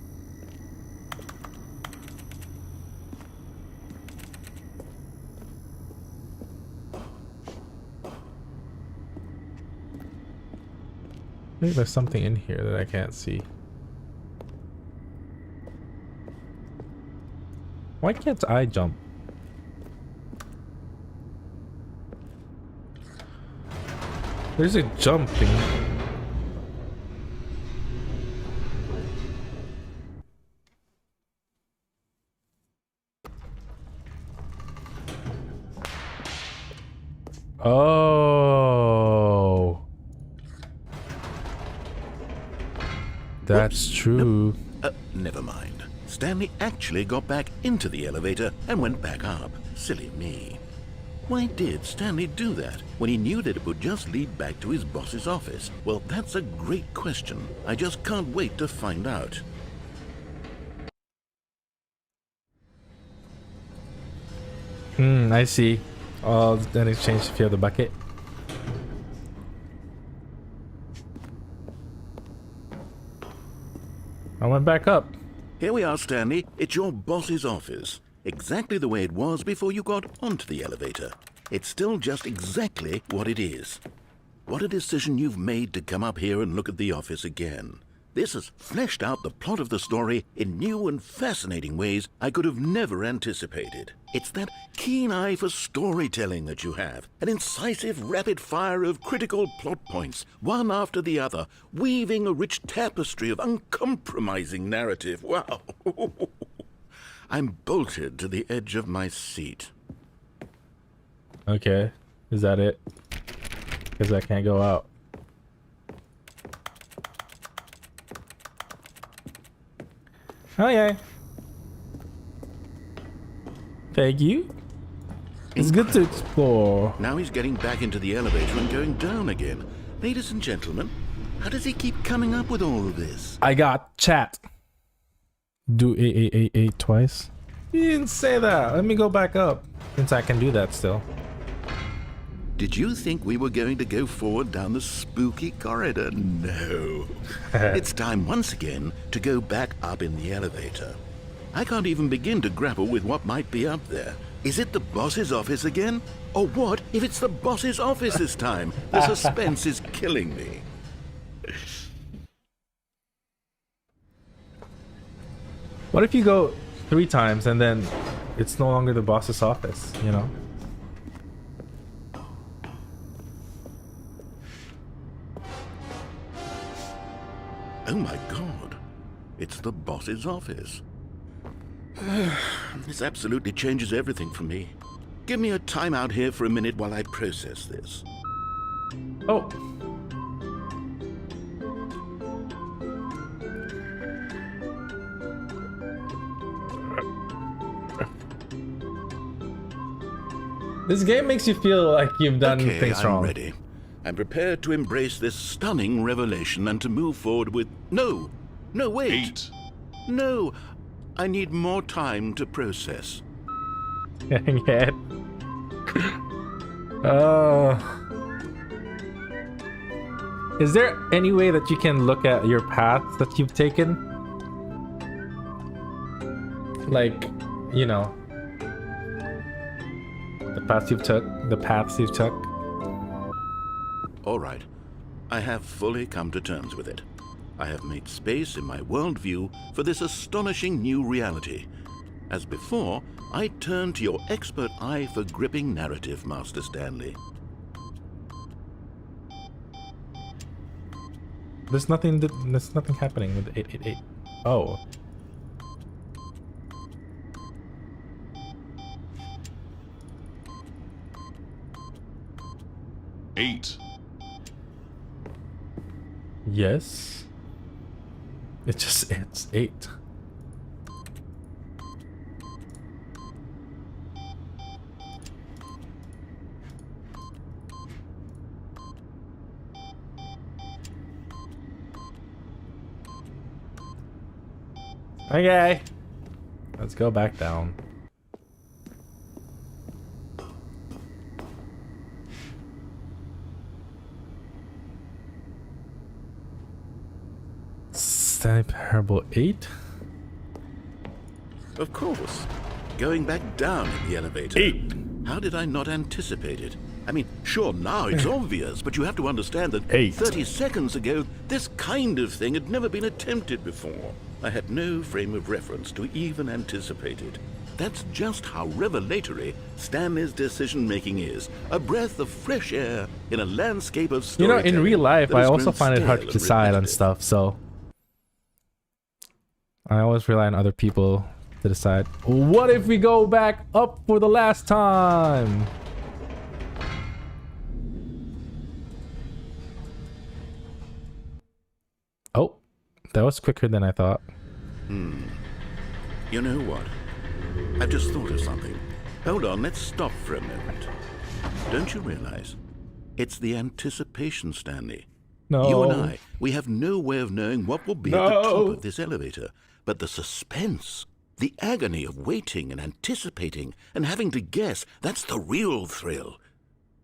I think there's something in here that I can't see. Why can't I jump? There's a jump thing. Oh. That's true. Never mind. Stanley actually got back into the elevator and went back up. Silly me. Why did Stanley do that when he knew that it would just lead back to his boss's office? Well, that's a great question. I just can't wait to find out. I see. Oh, then it's changed if you have the bucket. I went back up. Here we are, Stanley. It's your boss's office. Exactly the way it was before you got onto the elevator. It's still just exactly what it is. What a decision you've made to come up here and look at the office again. This has fleshed out the plot of the story in new and fascinating ways I could have never anticipated. It's that keen eye for storytelling that you have, an incisive rapid fire of critical plot points, one after the other, weaving a rich tapestry of uncompromising narrative. Wow! I'm bolted to the edge of my seat. Okay, is that it? Because I can't go out. Okay. Thank you. It's good to explore. Now he's getting back into the elevator and going down again. Ladies and gentlemen, how does he keep coming up with all of this? I got chat. Do A twice. You didn't say that. Let me go back up, since I can do that still. Did you think we were going to go forward down the spooky corridor? No. It's time once again to go back up in the elevator. I can't even begin to grapple with what might be up there. Is it the boss's office again? Or what if it's the boss's office this time? The suspense is killing me. What if you go 3 times and then it's no longer the boss's office, you know? Oh my god. It's the boss's office. This absolutely changes everything for me. Give me a time out here for a minute while I process this. Oh. This game makes you feel like you've done things I'm wrong. ready. I'm prepared to embrace this stunning revelation and to move forward with... No! No, wait! 8. No! I need more time to process. Dang it. Oh. Is there any way that you can look at your paths that you've taken? Like, you know, the paths you've took, All right. I have fully come to terms with it. I have made space in my worldview for this astonishing new reality. As before, I turn to your expert eye for gripping narrative, Master Stanley. There's nothing happening with 888. Oh. Eight. Yes. It's 8. Okay. Let's go back down. Stanley Parable 8? Of course. Going back down in the elevator. 8. How did I not anticipate it? I mean, sure, now it's obvious, but you have to understand that 8. 30 seconds ago, this kind of thing had never been attempted before. I had no frame of reference to even anticipate it. That's just how revelatory Stanley's decision-making is. A breath of fresh air in a landscape of You know, storytelling. in real life, that I has also grown find it hard stale to and decide on repetitive. stuff, so I always rely on other people to decide. What if we go back up for the last time? Oh, that was quicker than I thought. You know what? I've just thought of something. Hold on, let's stop for a moment. Don't you realize? It's the anticipation, Stanley. No. You and I, we have no way of knowing what will be at the No. top of this elevator. But the suspense, The agony of waiting and anticipating and having to guess, that's the real thrill.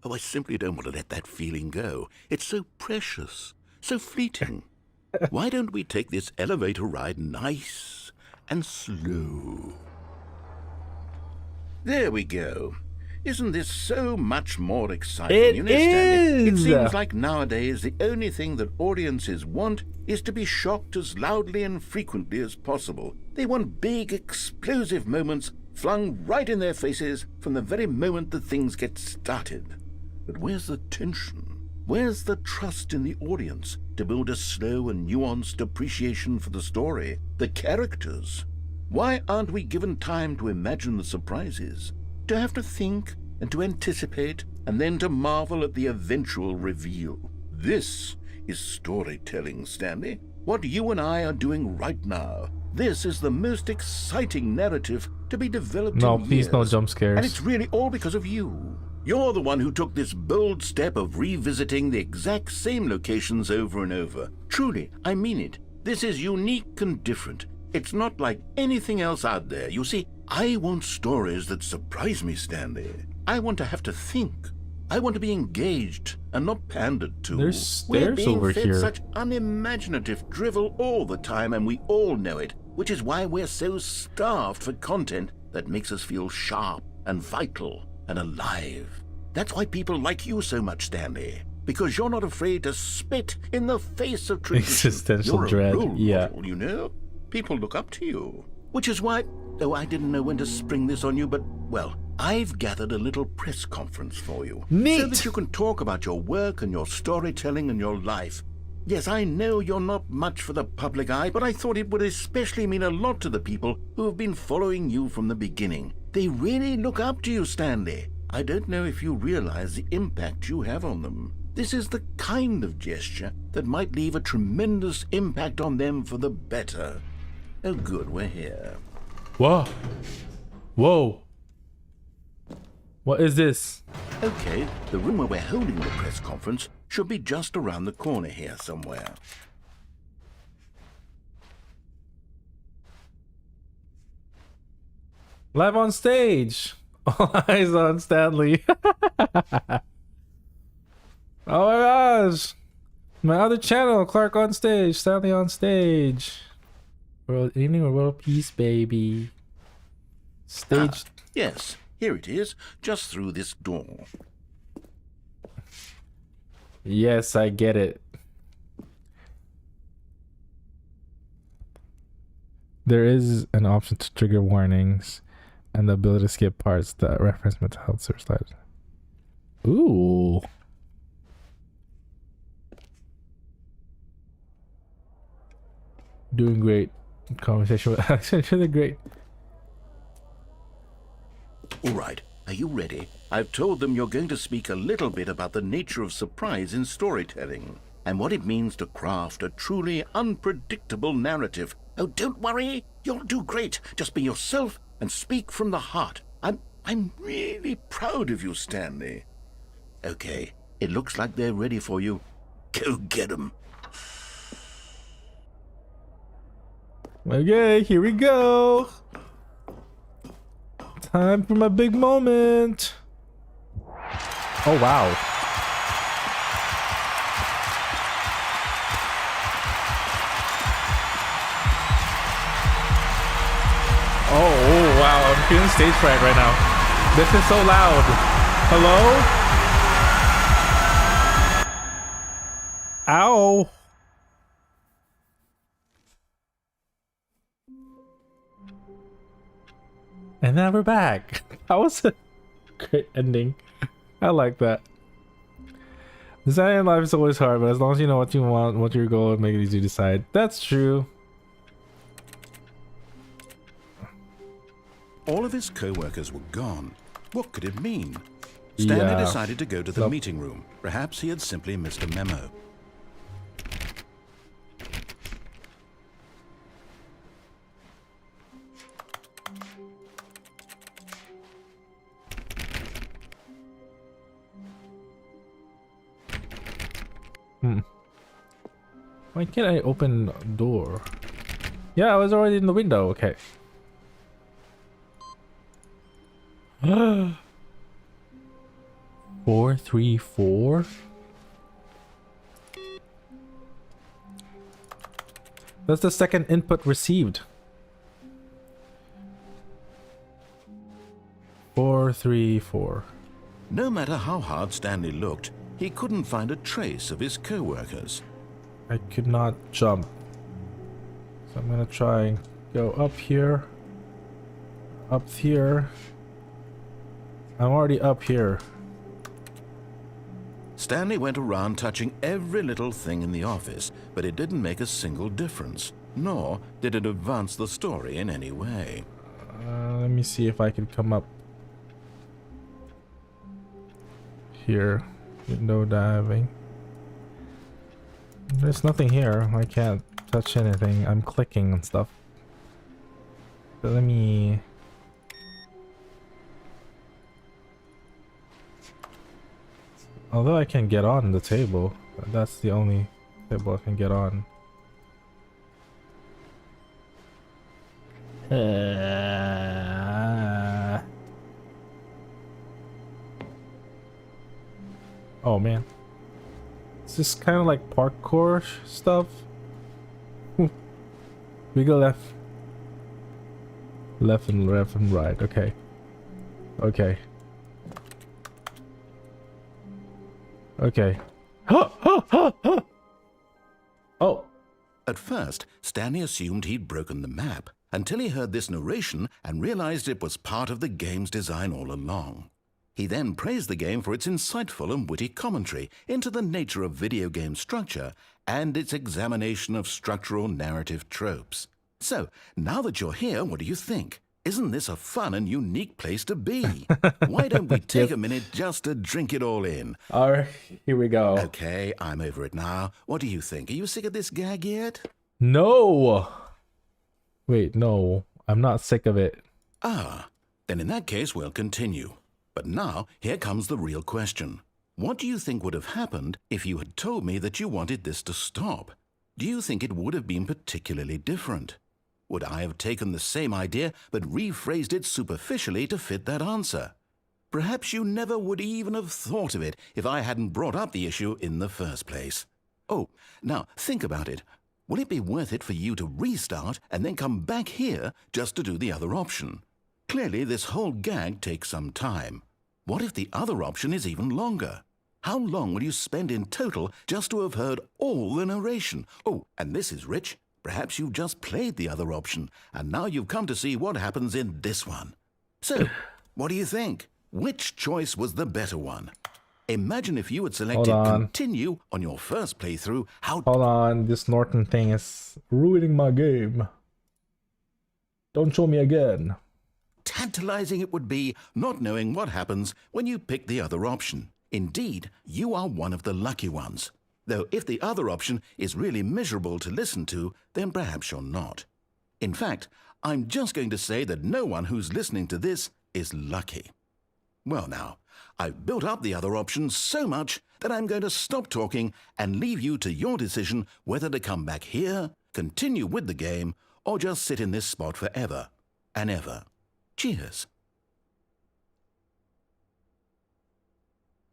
Oh, I simply don't want to let that feeling go. It's so precious, so fleeting. Why don't we take this elevator ride nice and slow? There we go. Isn't this so much more exciting? It you know, Stanley, it is. seems like nowadays the only thing that audiences want is to be shocked as loudly and frequently as possible. They want big, explosive moments flung right in their faces from the very moment that things get started. But where's the tension? Where's the trust in the audience to build a slow and nuanced appreciation for the story, the characters? Why aren't we given time to imagine the surprises, to have to think and to anticipate, and then to marvel at the eventual reveal? This is storytelling, Stanley. What you and I are doing right now. This is the most exciting narrative to be developed No, in please, years. no jump scares. And it's really all because of you. You're the one who took this bold step of revisiting the exact same locations over and over. Truly, I mean it. This is unique and different. It's not like anything else out there. You see, I want stories that surprise me, Stanley. I want to have to think. I want to be engaged and not pandered to. There's We're stairs being over fed here. such unimaginative drivel all the time, and we all know it, which is why we're so starved for content that makes us feel sharp and vital and alive. That's why people like you so much, Stanley. Because you're not afraid to spit in the face of tradition. Existential You're a dread, role yeah. model, you know? People look up to you. Which is why, oh, I didn't know when to spring this on you, but, well, I've gathered a little press conference for you. Neat. So that you can talk about your work and your storytelling and your life. Yes, I know you're not much for the public eye, but I thought it would especially mean a lot to the people who have been following you from the beginning. They really look up to you, Stanley. I don't know if you realize the impact you have on them. This is the kind of gesture that might leave a tremendous impact on them for the better. Oh, good, we're here. Whoa. Whoa. What is this? Okay, the room where we're holding the press conference should be just around the corner here somewhere. Live on stage. All eyes on Stanley. Oh my gosh. My other channel, Clark on stage, Stanley on stage. World evening or world peace, baby. Stage. Yes, here it is, just through this door. Yes, I get it. There is an option to trigger warnings and the ability to skip parts that reference mental health service slides. Ooh. Doing great. Conversation with Alex. Really great. All right, are you ready? I've told them you're going to speak a little bit about the nature of surprise in storytelling and what it means to craft a truly unpredictable narrative. Oh, don't worry, you'll do great. Just be yourself and speak from the heart. I'm really proud of you, Stanley. Okay, it looks like they're ready for you. Go get 'em. Okay, here we go. Time for my big moment. Oh, wow. Oh, wow. I'm feeling stage fright right now. This is so loud. Hello? Ow. And now we're back. That was a great ending. I like that. Designing life is always hard, but as long as you know what you want, what your goal, and make it easy to decide. That's true. All of his co-workers were gone. What could it mean? Stanley Yeah. decided to go to the Nope. meeting room. Perhaps he had simply missed a memo. Why can't I open door? Yeah, I was already in the window. Okay. 434. That's the second input received. 434. No matter how hard Stanley looked, he couldn't find a trace of his co-workers. I could not jump. So I'm gonna try and go up here. Up here. I'm already up here. Stanley went around touching every little thing in the office, but it didn't make a single difference, nor did it advance the story in any way. Let me see if I can come up here. Window diving. There's nothing here. I can't touch anything. I'm clicking and stuff. But let me... Although I can get on the table, that's the only table I can get on. Oh man. It's just kind of like parkour stuff. We go left. Left and right. Okay. Okay. Okay. Oh. At first, Stanley assumed he'd broken the map, until he heard this narration and realized it was part of the game's design all along. He then praised the game for its insightful and witty commentary into the nature of video game structure and its examination of structural narrative tropes. So, now that you're here, what do you think? Isn't this a fun and unique place to be? Why don't we take a minute just to drink it all in? All right, here we go. Okay, I'm over it now. What do you think? Are you sick of this gag yet? No. Wait, no. I'm not sick of it. Ah, then in that case, we'll continue. But now, here comes the real question. What do you think would have happened if you had told me that you wanted this to stop? Do you think it would have been particularly different? Would I have taken the same idea but rephrased it superficially to fit that answer? Perhaps you never would even have thought of it if I hadn't brought up the issue in the first place. Oh, now think about it. Will it be worth it for you to restart and then come back here just to do the other option? Clearly, this whole gag takes some time. What if the other option is even longer? How long will you spend in total just to have heard all the narration? Oh, and this is rich. Perhaps you've just played the other option, and now you've come to see what happens in this one. So, what do you think? Which choice was the better one? Imagine if you had selected continue on your first playthrough. Hold on, this Norton thing is ruining my game. Don't show me again. Tantalizing it would be not knowing what happens when you pick the other option. Indeed, you are one of the lucky ones. Though if the other option is really miserable to listen to, then perhaps you're not. In fact, I'm just going to say that no one who's listening to this is lucky. Well now, I've built up the other option so much that I'm going to stop talking and leave you to your decision whether to come back here, continue with the game, or just sit in this spot forever and ever. Cheers.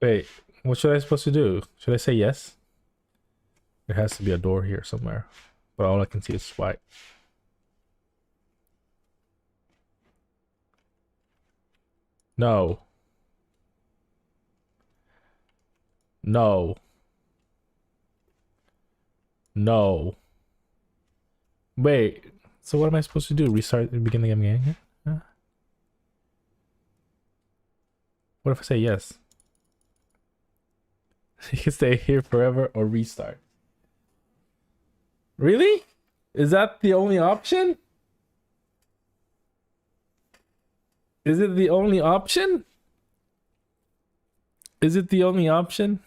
Wait, what should I supposed to do? Should I say yes? There has to be a door here somewhere, but all I can see is white. No. No. No. Wait, so what am I supposed to do? Restart the beginning of the game? Huh? What if I say yes? You can stay here forever or restart. Really? Is that the only option? Is it the only option? Is it the only option?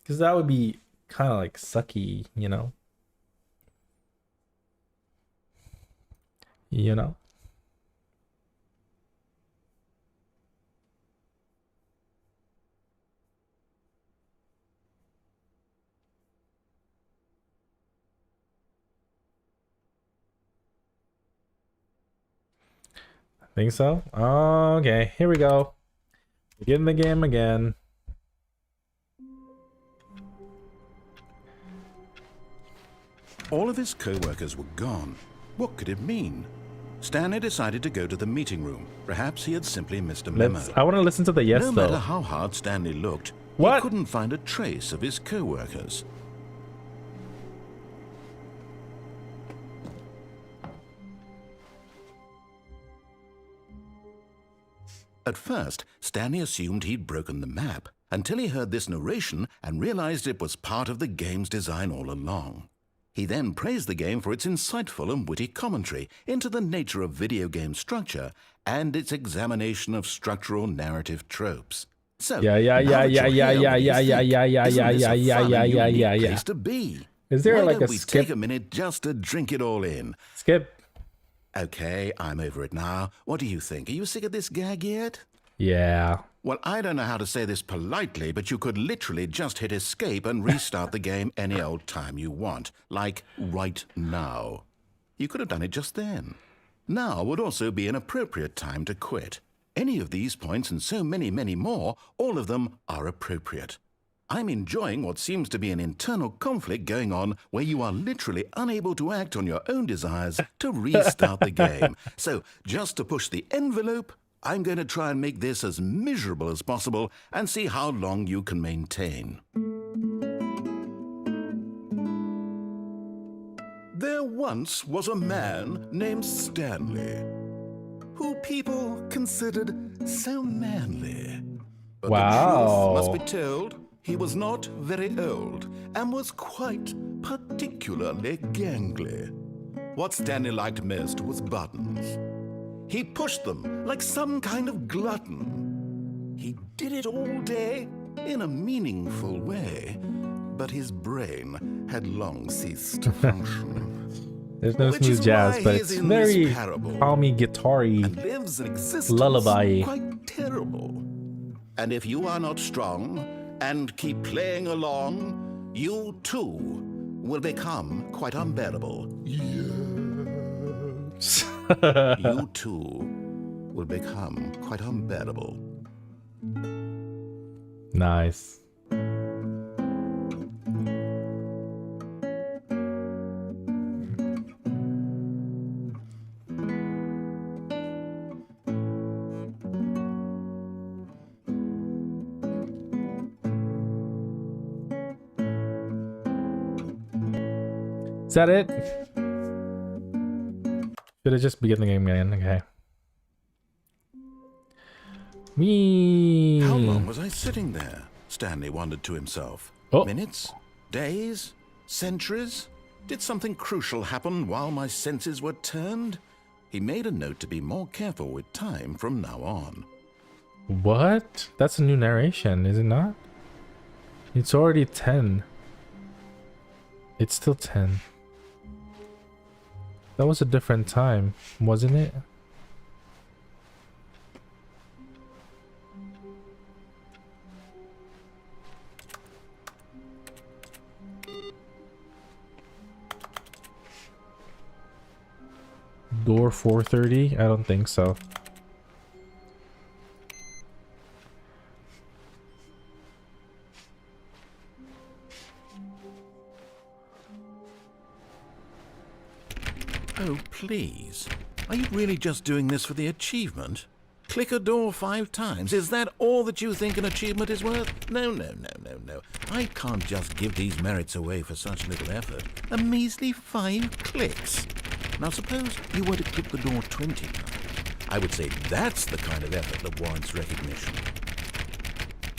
Because that would be kind of like sucky, you know? You know? Think so? Okay, here we go. Begin the game again. All of his co-workers were gone. What could it mean? Stanley decided to go to the meeting room. Perhaps he had simply missed a memo. I want to listen to the yes, No though. matter how hard Stanley looked, What? he couldn't find a trace of his co-workers. At first, Stanley assumed he'd broken the map, until he heard this narration and realized it was part of the game's design all along. He then praised the game for its insightful and witty commentary into the nature of video game structure and its examination of structural narrative tropes. So, Yeah. place to be. Is there Why like don't a we skip? take a minute just to drink it all in? Skip. Okay, I'm over it now. What do you think? Are you sick of this gag yet? Yeah. Well, I don't know how to say this politely, but you could literally just hit escape and restart the game any old time you want, like right now. You could have done it just then. Now would also be an appropriate time to quit. Any of these points and so many, many more, all of them are appropriate. I'm enjoying what seems to be an internal conflict going on where you are literally unable to act on your own desires to restart the game. So, just to push the envelope, I'm going to try and make this as miserable as possible and see how long you can maintain. There once was a man named Stanley, who people considered so manly. But Wow. the truth must be told, he was not very old and was quite particularly gangly. What Stanley liked most was buttons. He pushed them like some kind of glutton. He did it all day in a meaningful way, but his brain had long ceased to function. There's no Which is smooth jazz, why but he's it's in this very parable calmy, guitar-y. and lives an existence Lullaby. quite terrible. And if you are not strong and keep playing along, you too will become quite unbearable. You too will become quite unbearable. Nice. Is that it? Should I just begin the game again? Okay. Me. How long was I sitting there? Stanley wondered to himself. Oh. Minutes? Days? Centuries? Did something crucial happen while my senses were turned? He made a note to be more careful with time from now on. What? That's a new narration, is it not? It's already 10. It's still 10. That was a different time, wasn't it? Door 430? I don't think so. Oh, please. Are you really just doing this for the achievement? Click a door 5 times. Is that all that you think an achievement is worth? No. I can't just give these merits away for such little effort. A measly 5 clicks. Now suppose you were to click the door 20 times. I would say that's the kind of effort that warrants recognition.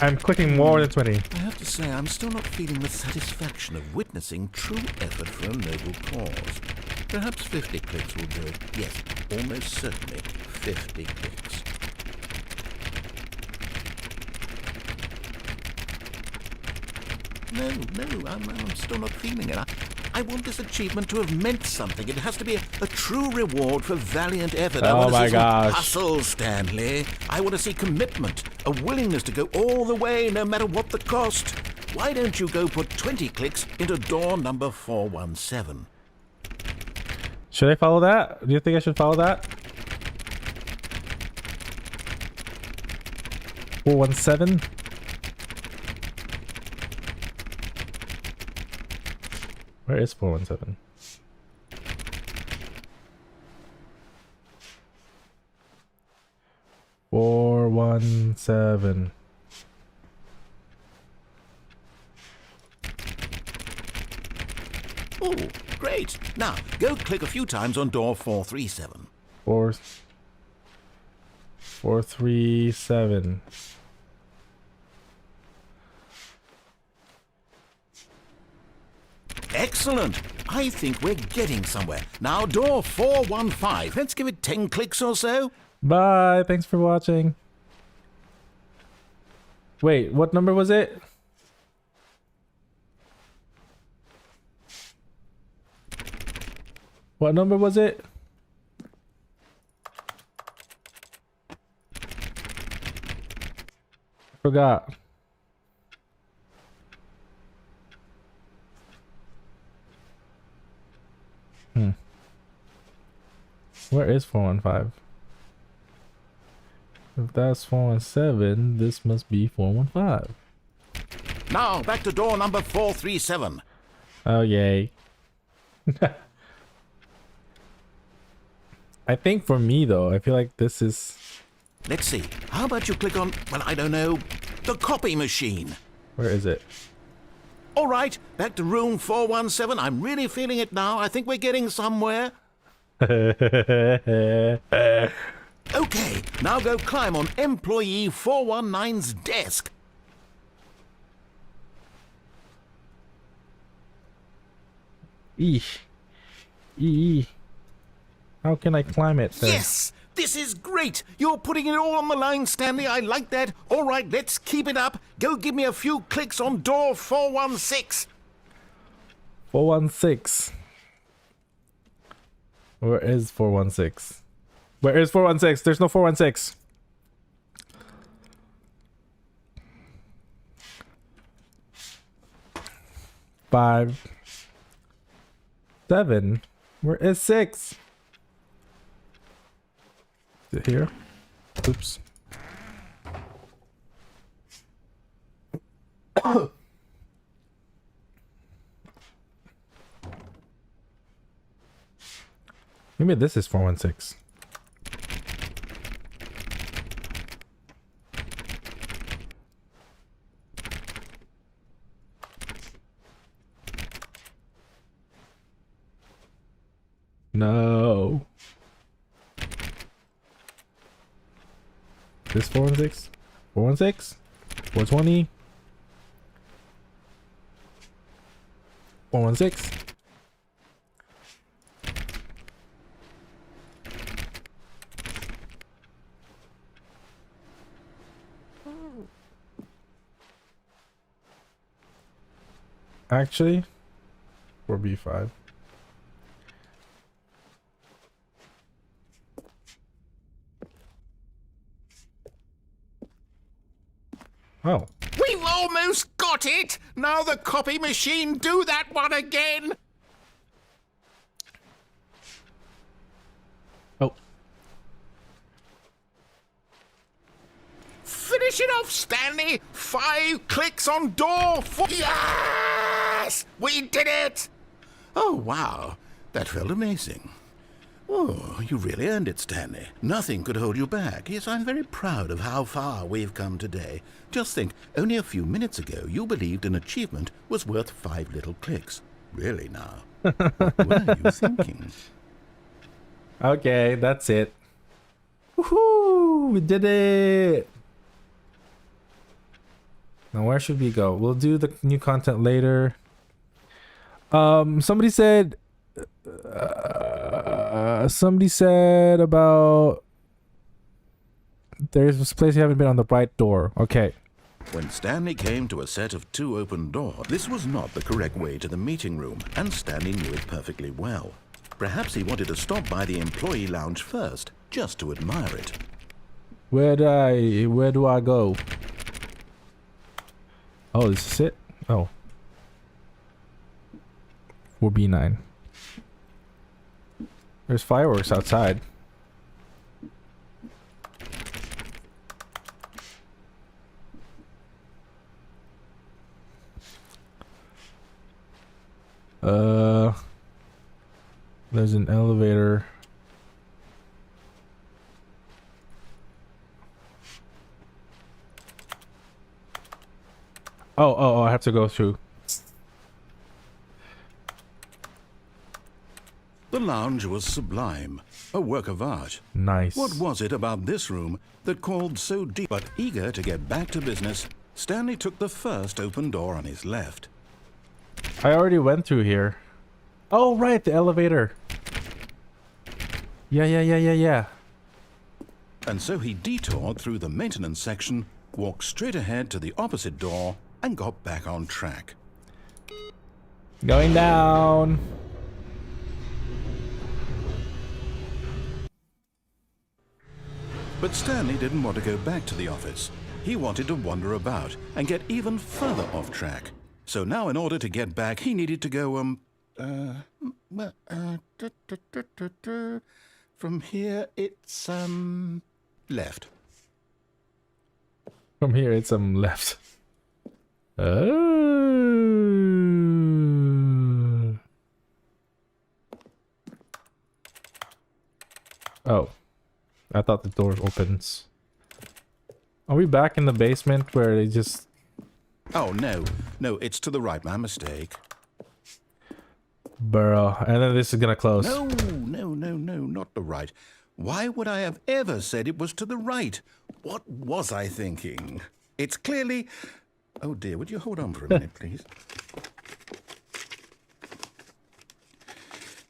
I'm clicking more than 20. I have to say, I'm still not feeling the satisfaction of witnessing true effort for a noble cause. Perhaps 50 clicks will do it. Yes, almost certainly 50 clicks. No, I'm still not feeling it. I want this achievement to have meant something. It has to be a true reward for valiant effort. I Oh want to my see some gosh. hustle, Stanley. I want to see commitment, a willingness to go all the way, no matter what the cost. Why don't you go put 20 clicks into door number 417? Should I follow that? Do you think I should follow that? 417. Where is 417? Four one seven. Oh, great. Now, go click a few times on door 437. 437. Excellent. I think we're getting somewhere. Now, door 415. Let's give it 10 clicks or so. Bye. Thanks for watching. Wait, what number was it? What number was it? Forgot. Where is 415? If that's 417, this must be 415. Now, back to door number 437. Oh, yay. I think for me, though, I feel like this is... Let's see. How about you click on, well, I don't know, the copy machine? Where is it? All right, back to room 417. I'm really feeling it now. I think we're getting somewhere. Okay, now go climb on employee 419's desk. Eesh. Eee. How can I climb it then? Yes! This is great! You're putting it all on the line, Stanley. I like that. All right, let's keep it up. Go give me a few clicks on door 416. 416. Where is 416? Where is 416? There's no 416. Five. 7. Where is 6? Is it here? Oops. Maybe this is 416. No. This 416? 416? 420? 416? Actually, 4B5. Oh. We've almost got it! Now the copy machine, do that one again! Oh. Finish it off, Stanley! 5 clicks on door 4... Yes! We did it! Oh, wow. That felt amazing. Oh, you really earned it, Stanley. Nothing could hold you back. Yes, I'm very proud of how far we've come today. Just think, only a few minutes ago, you believed an achievement was worth 5 little clicks. Really now? What were you thinking? Okay, that's it. Woohoo! We did it! Now where should we go? We'll do the new content later. Somebody said about there's this place you haven't been on the right door. Okay. When Stanley came to a set of 2 open doors, this was not the correct way to the meeting room, and Stanley knew it perfectly well. Perhaps he wanted to stop by the employee lounge first, just to admire it. Where do I go? Oh, this is it? Oh. 4B9. There's fireworks outside. There's an elevator. Oh, I have to go through. The lounge was sublime, a work of art. Nice. What was it about this room that called so deep? But eager to get back to business, Stanley took the first open door on his left. I already went through here. Oh, right, the elevator. Yeah. And so he detoured through the maintenance section, walked straight ahead to the opposite door, and got back on track. Going down. But Stanley didn't want to go back to the office. He wanted to wander about and get even further off track. So now in order to get back, he needed to go, from here it's, left. From here, it's left. Oh. I thought the door opens. Are we back in the basement where they just... Oh, no, it's to the right, my mistake. Burrow. And then this is gonna close. No, not the right. Why would I have ever said it was to the right? What was I thinking? It's clearly... Oh dear, would you hold on for a minute, please?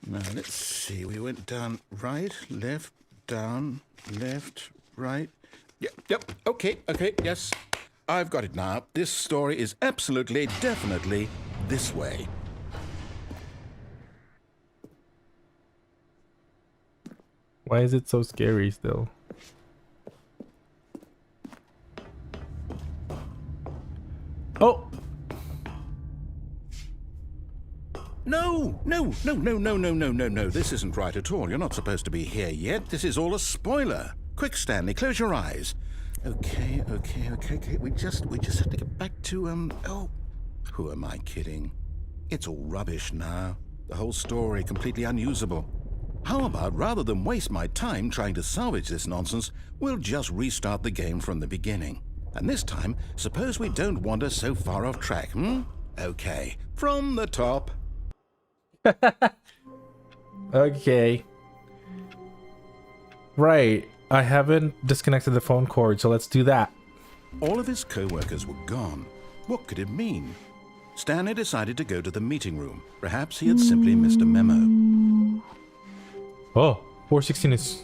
Now, let's see. We went down right, left, down, left, right. Yep, okay, yes. I've got it now. This story is absolutely, definitely this way. Why is it so scary still? Oh! No. This isn't right at all. You're not supposed to be here yet. This is all a spoiler. Quick, Stanley, close your eyes. Okay. We just have to get back to, oh. Who am I kidding? It's all rubbish now. The whole story completely unusable. How about, rather than waste my time trying to salvage this nonsense, we'll just restart the game from the beginning. And this time, suppose we don't wander so far off track, Okay, from the top. Okay. Right. I haven't disconnected the phone cord, so let's do that. All of his co-workers were gone. What could it mean? Stanley decided to go to the meeting room. Perhaps he had simply missed a memo. Oh, 416 is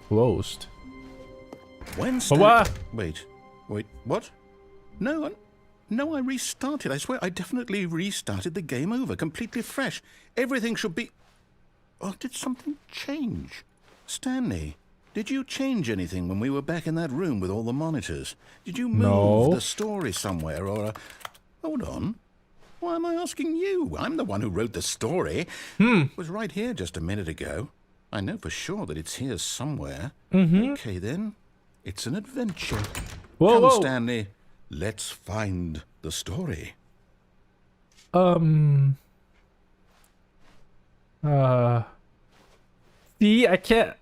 closed. When what? Wait, what? No, I restarted. I swear I definitely restarted the game over, completely fresh. Everything should be... Oh, did something change? Stanley, did you change anything when we were back in that room with all the monitors? Did you move the story somewhere or... Hold on. Why am I asking you? I'm the one who wrote the story. It was right here just a minute ago. I know for sure that it's here somewhere. Okay, then. It's an adventure. Come, Stanley. Let's find the story. See, I can't...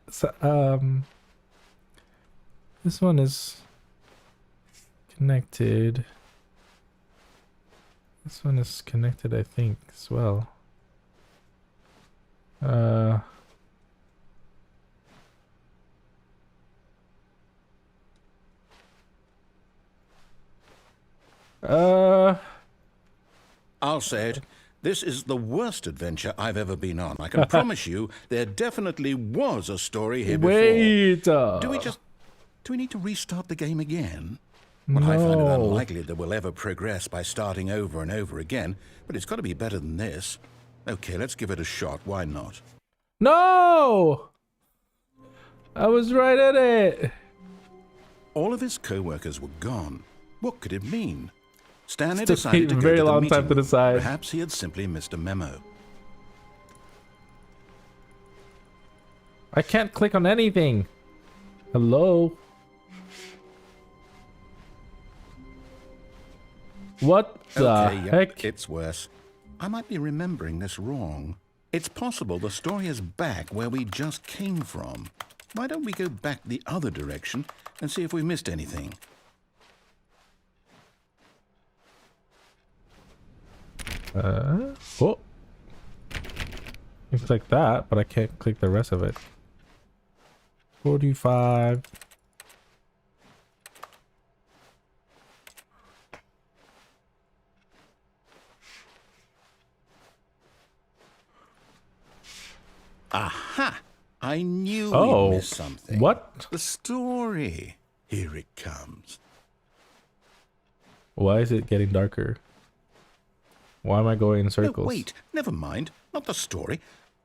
This one is connected. This one is connected, I think, as well. I'll say it. This is the worst adventure I've ever been on. I can promise you there definitely was a story here before. Wait! Do we need to restart the game again? Well, I find it unlikely that we'll ever progress by starting over and over again, but it's got to be better than this. Okay, let's give it a shot. Why not? No! I was right at it. All of his co-workers were gone. What could it mean? Stanley Took decided to a go very to the long meeting. time to decide. Perhaps he had simply missed a memo. I can't click on anything. Hello? What the Okay, heck? it's worse. I might be remembering this wrong. It's possible the story is back where we just came from. Why don't we go back the other direction and see if we missed anything? Oh. You can click that, but I can't click the rest of it. 45. Aha! I knew Oh, we missed something. what? The story. Here it comes. Why is it getting darker? Why am I going in circles? No, wait, never mind. Not the story.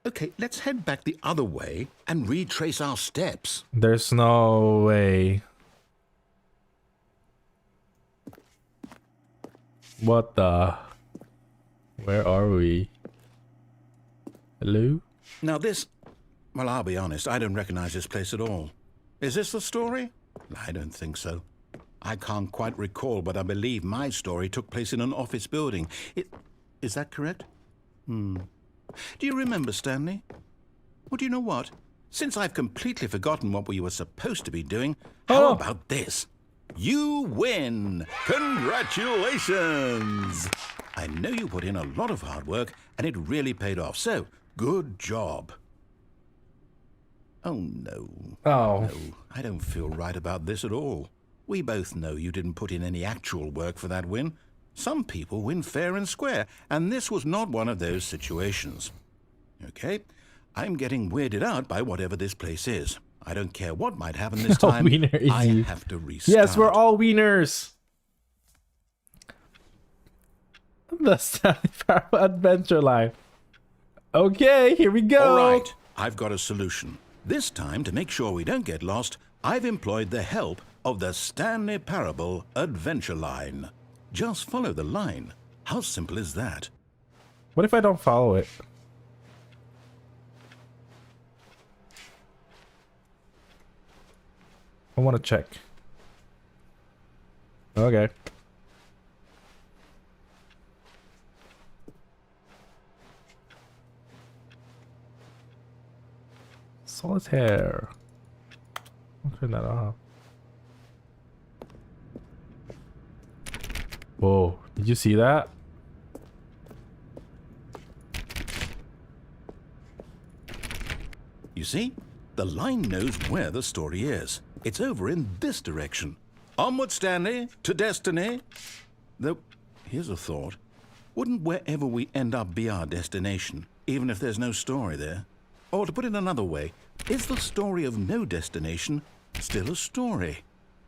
Okay, let's head back the other way and retrace our steps. There's no way. What the? Where are we? Hello? Now this... Well, I'll be honest, I don't recognize this place at all. Is this the story? I don't think so. I can't quite recall, but I believe my story took place in an office building. Is that correct? Do you remember, Stanley? Well, do you know what? Since I've completely forgotten what we were supposed to be doing, how about this? You win! Congratulations! I know you put in a lot of hard work, and it really paid off, so good job. Oh, no. Oh. No, I don't feel right about this at all. We both know you didn't put in any actual work for that win. Some people win fair and square, and this was not one of those situations. Okay, I'm getting weirded out by whatever this place is. I don't care what might happen this time. Wiener is I you. have to restart. Yes, we're all wieners. The Stanley Parable Adventure Line. Okay, here we go. All right, I've got a solution. This time, to make sure we don't get lost, I've employed the help of the Stanley Parable Adventure Line. Just follow the line. How simple is that? What if I don't follow it? I want to check. Okay. Solitaire. I'll turn that off. Whoa, did you see that? You see? The line knows where the story is. It's over in this direction. Onward, Stanley, to destiny. Though, here's a thought. Wouldn't wherever we end up be our destination, even if there's no story there? Or to put it another way, is the story of no destination still a story?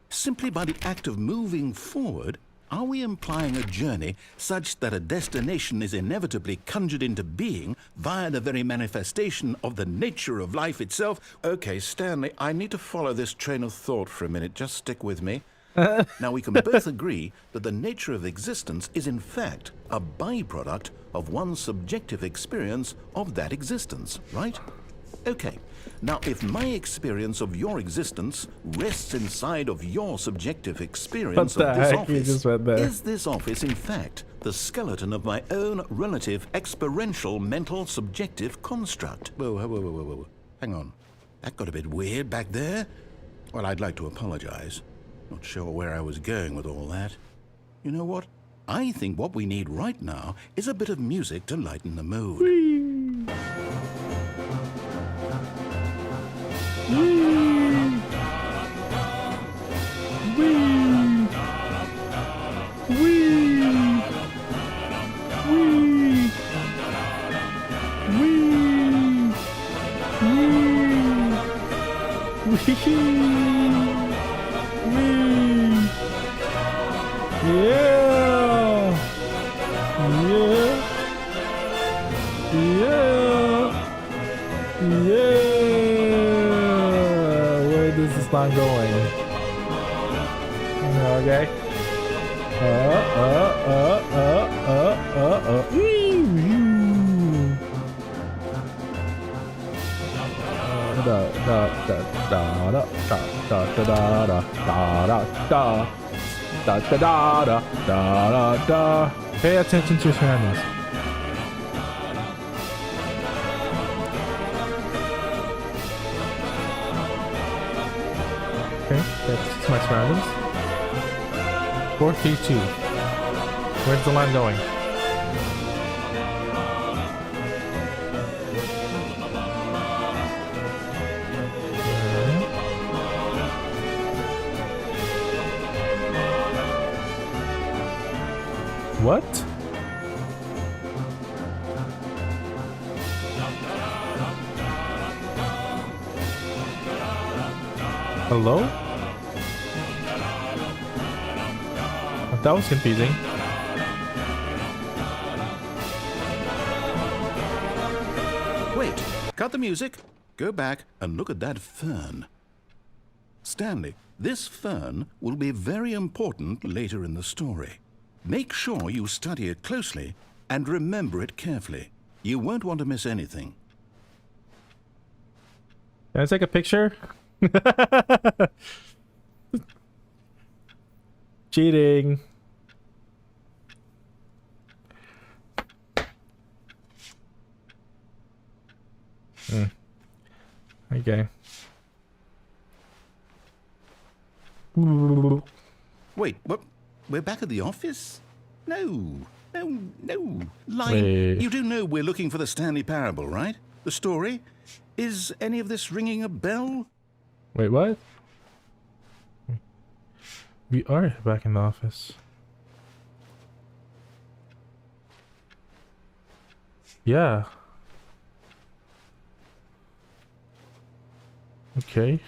Simply by the act of moving forward, are we implying a journey such that a destination is inevitably conjured into being via the very manifestation of the nature of life itself? Okay, Stanley, I need to follow this train of thought for a minute. Just stick with me. Now, we can both agree that the nature of existence is in fact a byproduct of one's subjective experience of that existence, right? Okay, now if my experience of your existence rests inside of your subjective experience of this office, is this office in fact the skeleton of my own relative experiential mental subjective construct? Whoa. Hang on. That got a bit weird back there. Well, I'd like to apologize. Not sure where I was going with all that. You know what? I think what we need right now is a bit of music to lighten the mood. Where does this line going? Okay. Pay attention to your surroundings. Okay, that's my surroundings. 432. Where's the line going? What? Hello? That was confusing. Wait, cut the music. Go back and look at that fern. Stanley, this fern will be very important later in the story. Make sure you study it closely and remember it carefully. You won't want to miss anything. Can I take a picture? Cheating. Okay. Wait, what? We're back at the office? No. Line, Wait. you do know we're looking for the Stanley Parable, right? The story? Is any of this ringing a bell? Wait, what? We are back in the office. Yeah. Okay.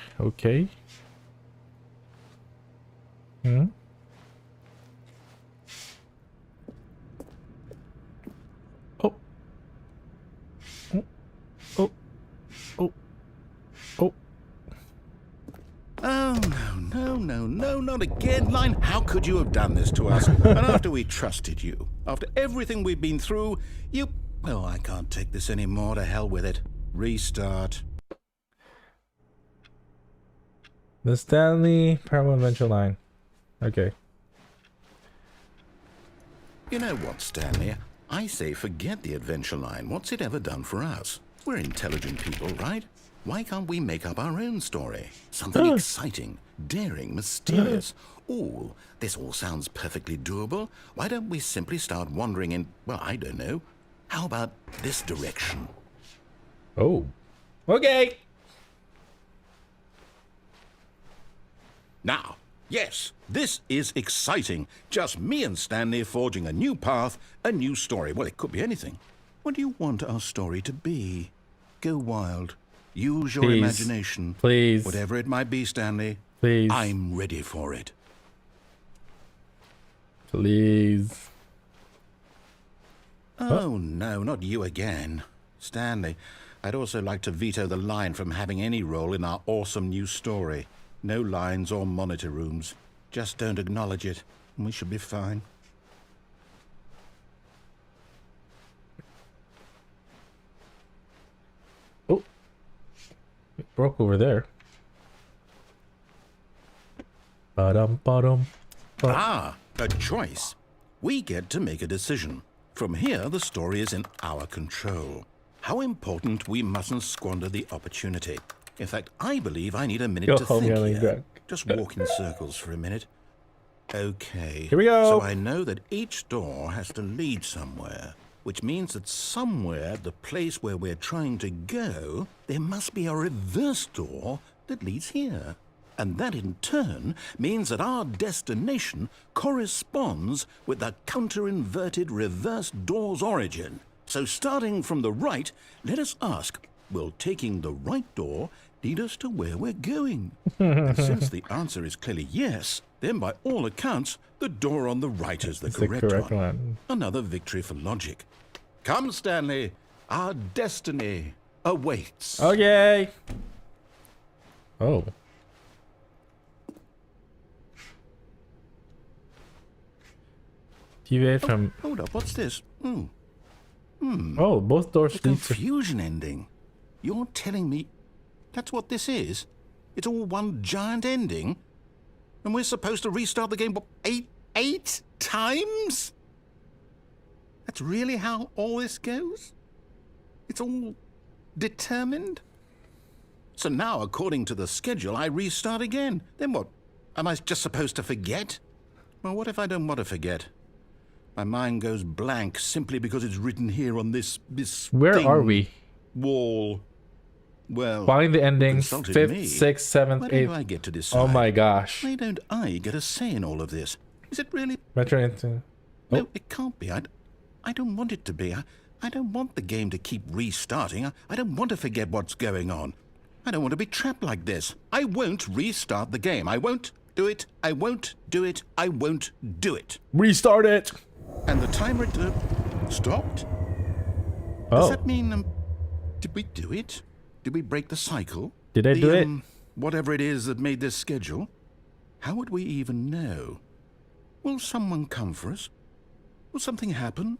Hmm? Oh. Oh. Oh. Oh. Oh, no, not again, Line. How could you have done this to us? And after we trusted you, after everything we've been through, you... Well, I can't take this anymore. To hell with it. Restart. The Stanley Parable Adventure line. Okay. You know what, Stanley? I say forget the adventure line. What's it ever done for us? We're intelligent people, right? Why can't we make up our own story? Something exciting, daring, mysterious. Oh, this all sounds perfectly doable. Why don't we simply start wandering in, well, I don't know. How about this direction? Oh. Okay. Now, yes, this is exciting. Just me and Stanley forging a new path, a new story. Well, it could be anything. What do you want our story to be? Go wild. Use your imagination. Please. Whatever it might be, Stanley. Please. I'm ready for it. Please. Oh, no, not you again. Stanley, I'd also like to veto the line from having any role in our awesome new story. No lines or monitor rooms. Just don't acknowledge it, and we should be fine. Oh. It broke over there. Ba-dum. Ah, a choice. We get to make a decision. From here, the story is in our control. How important we mustn't squander the opportunity. In fact, I believe I need a minute Go to home, think yelling here. drunk. Just walk in circles for a minute. Okay. Here we go. So I know that each door has to lead somewhere, which means that somewhere at the place where we're trying to go, there must be a reverse door that leads here. And that in turn means that our destination corresponds with the counter-inverted reverse door's origin. So starting from the right, let us ask, will taking the right door lead us to where we're going? And since the answer is clearly yes, then by all accounts, the door on the right is the correct one. Another victory for logic. Come, Stanley, our destiny awaits. Okay. Oh. Deviate from... Hold up, what's this? Oh, both doors The lead to... confusion ending. You're telling me that's what this is? It's all one giant ending? And we're supposed to restart the game, what, eight times? That's really how all this goes? It's all determined? So now, according to the schedule, I restart again. Then what? Am I just supposed to forget? Well, what if I don't want to forget? My mind goes blank simply because it's written here on this Where thing, are we? Wall. Well, Find the endings. consulted 5th, me. 6th, 7th, Why do 8th. I get to decide? Oh my gosh. Why don't I get a say in all of this? Is it really? Metro into. No, it can't be. I don't want it to be. I don't want the game to keep restarting. I don't want to forget what's going on. I don't want to be trapped like this. I won't restart the game. I won't do it. I won't do it. I won't do it. Restart it. And the timer stopped? Does Oh. that mean, did we do it? Did we break the cycle? Did I do it? Whatever it is that made this schedule? How would we even know? Will someone come for us? Will something happen?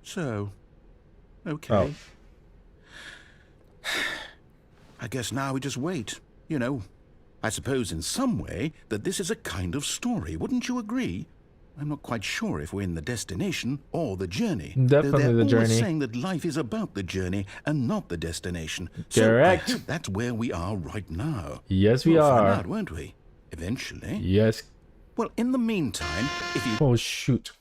So, okay. I guess now we just wait. You know, I suppose in some way that this is a kind of story. Wouldn't you agree? I'm not quite sure if we're in the destination or the journey. Definitely They're the always journey. saying that life is about the journey and not the destination. Correct. So I hope that's where we are right now. Yes, we We'll are. find out, won't we? Eventually. Yes. Well, in the meantime, if you... Oh shoot.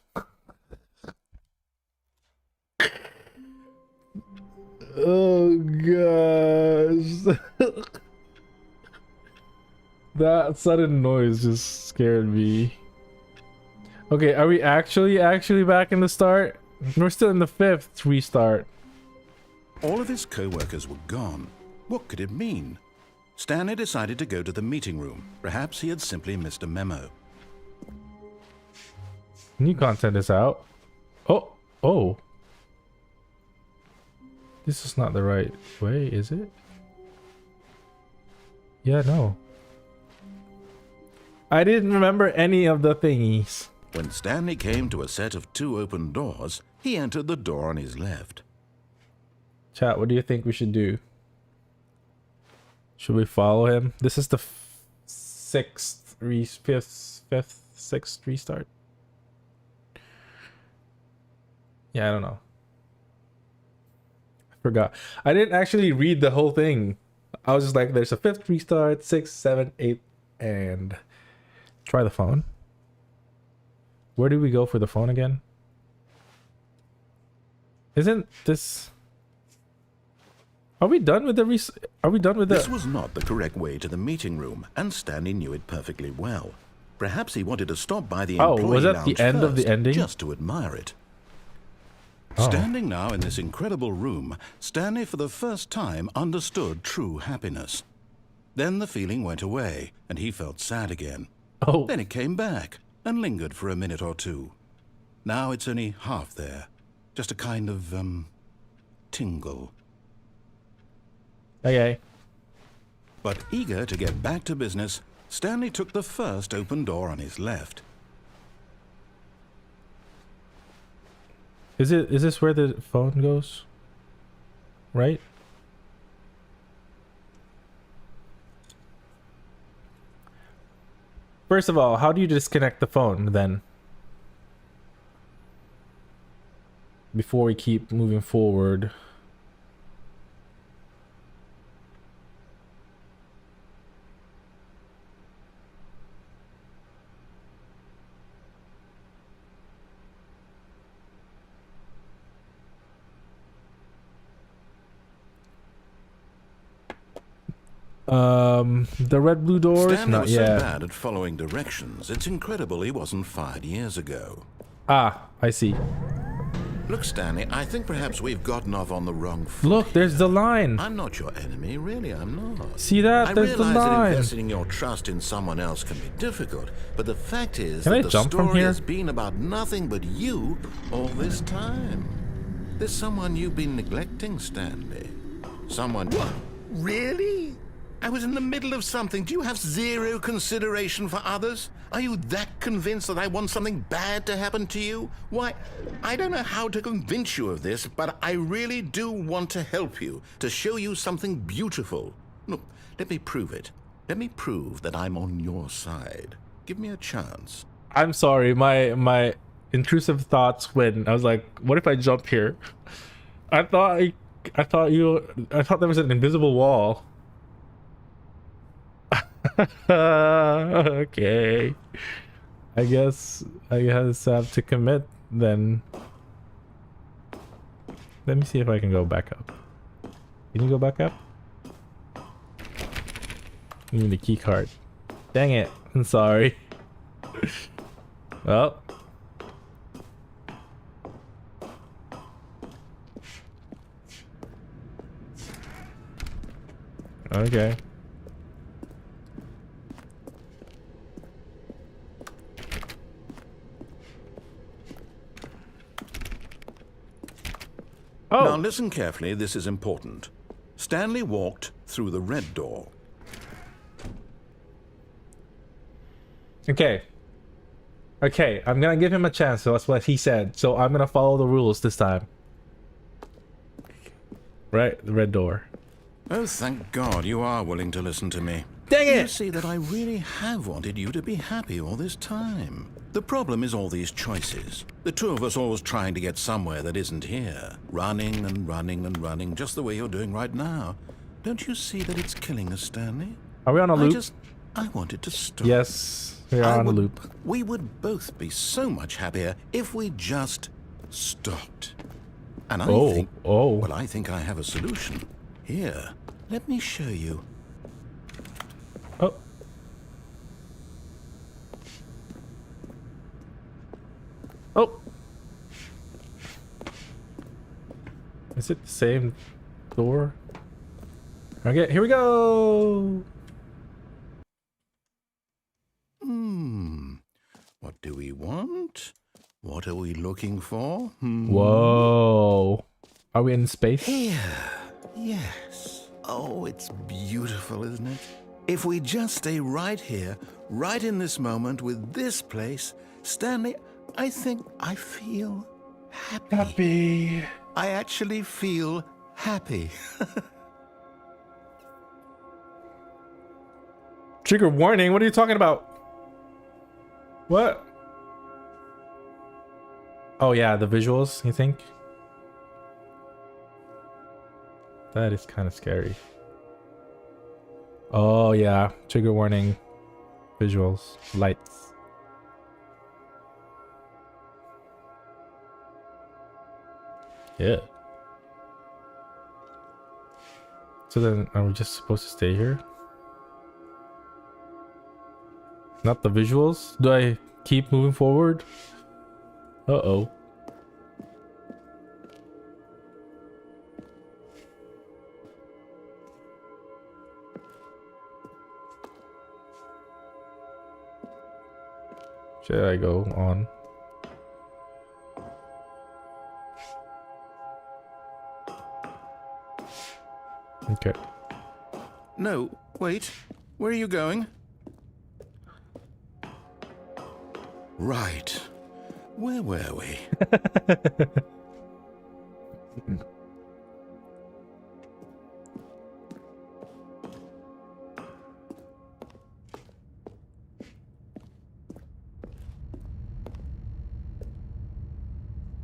Oh gosh. That sudden noise just scared me. Okay, are we actually back in the start? We're still in the 5th restart. All of his co-workers were gone. What could it mean? Stanley decided to go to the meeting room. Perhaps he had simply missed a memo. New content is out. Oh. This is not the right way, is it? Yeah, no. I didn't remember any of the thingies. When Stanley came to a set of 2 open doors, he entered the door on his left. Chat, what do you think we should do? Should we follow him? This is the 6th, 6th restart. Yeah, I don't know. I forgot. I didn't actually read the whole thing. I was just like, there's a 5th restart, 6th, 7th, 8th, and try the phone. Where do we go for the phone again? Isn't this... Are we done with the This was not the correct way to the meeting room, and Stanley knew it perfectly well. Perhaps he wanted to stop by the Oh, employee was that the lounge end of the first, ending? just to admire it. Oh. Standing now in this incredible room, Stanley for the first time understood true happiness. Then the feeling went away, and he felt sad again. Oh. Then it came back, and lingered for a minute or two. Now it's only half there. Just a kind of, tingle. Okay. But eager to get back to business, Stanley took the first open door on his left. Is this where the phone goes? Right? First of all, how do you disconnect the phone then? Before we keep moving forward. The red blue doors? Stanley Not was so yet. bad at following directions, it's incredible he wasn't fired years ago. Ah, I see. Look, Stanley, I think perhaps we've gotten off on the wrong foot. Look, there's the line. I'm not your enemy, really, I'm not. See that? I There's the realize that line. investing your trust in someone else can be difficult, but the fact is Can I that the jump from story here? has been about nothing but you all this time. There's someone you've been neglecting, Stanley. Someone... What? Really? I was in the middle of something. Do you have zero consideration for others? Are you that convinced that I want something bad to happen to you? Why, I don't know how to convince you of this, but I really do want to help you, to show you something beautiful. Look, let me prove it. Let me prove that I'm on your side. Give me a chance. I'm sorry, my intrusive thoughts when I was like, what if I jump here? I thought I thought there was an invisible wall. Okay. I guess I have to commit then. Let me see if I can go back up. Can you go back up? You need the key card. Dang it. I'm sorry. Well. Okay. Oh. Now listen carefully, this is important. Stanley walked through the red door. Okay. Okay, I'm gonna give him a chance, so that's what he said. So I'm gonna follow the rules this time. Right, the red door. Oh, thank God you are willing to listen to me. Dang You it! see that I really have wanted you to be happy all this time. The problem is all these choices. The two of us always trying to get somewhere that isn't here. Running and running and running, just the way you're doing right now. Don't you see that it's killing us, Stanley? Are we on a loop? I wanted to stop. Yes, we are on a loop. We would both be so much happier if we just stopped. And I think... Well, I think I have a solution. Here, let me show you. Oh. Oh. Is it the same door? Okay, here we go. What do we want? What are we looking for? Whoa. Are we in space? Here. Yes. Oh, it's beautiful, isn't it? If we just stay right here, right in this moment with this place, Stanley, I think I feel happy. Happy. I actually feel happy. Trigger warning, what are you talking about? What? Oh yeah, the visuals, you think? That is kind of scary. Oh yeah, trigger warning. Visuals, lights. Yeah. So then, are we just supposed to stay here? Not the visuals? Do I keep moving forward? Uh-oh. Should I go on? Okay. No, wait. Where are you going? Right. Where were we?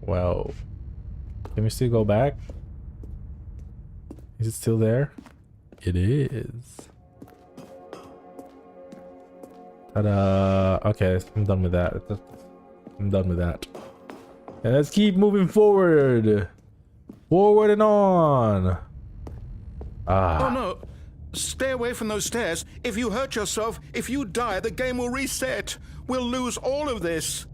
Wow. Can we still go back? Is it still there? It is. Ta-da. Okay, I'm done with that. I'm done with that. And let's keep moving forward. Forward and on. Oh no! Stay away from those stairs. If you hurt yourself, if you die, the game will reset. We'll lose all of this.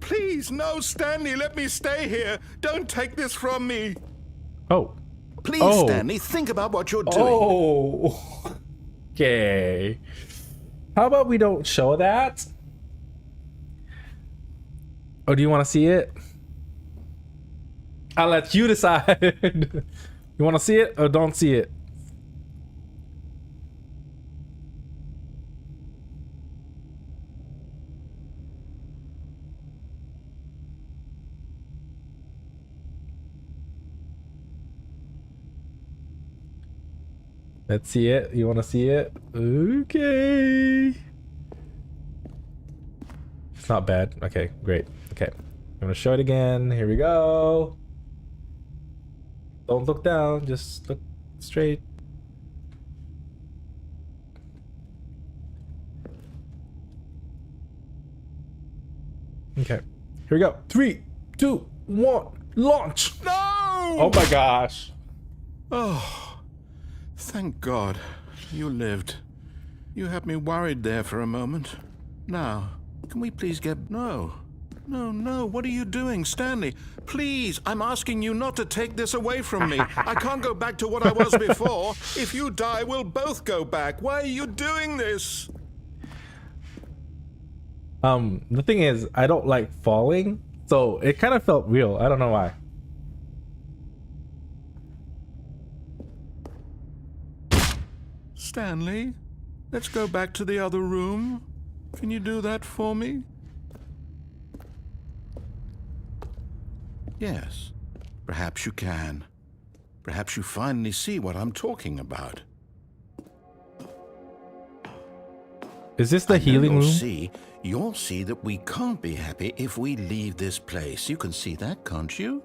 Please, no, Stanley, let me stay here. Don't take this from me. Oh. Please, Oh. Stanley, think about what you're doing. Oh. Okay. How about we don't show that? Or do you want to see it? I'll let you decide. You want to see it or don't see it? Let's see it. You want to see it? Okay. It's not bad. Okay, great. Okay. I'm gonna show it again. Here we go. Don't look down, just look straight. Okay. Here we go. 3, 2, 1, launch! No! Oh my gosh. Oh, thank God. You lived. You had me worried there for a moment. Now, can we please get... No. No, what are you doing, Stanley? Please, I'm asking you not to take this away from me. I can't go back to what I was before. If you die, we'll both go back. Why are you doing this? The thing is, I don't like falling, so it kind of felt real. I don't know why. Stanley, let's go back to the other room. Can you do that for me? Yes, perhaps you can. Perhaps you finally see what I'm talking about. Is this the healing room? You'll see that we can't be happy if we leave this place. You can see that, can't you?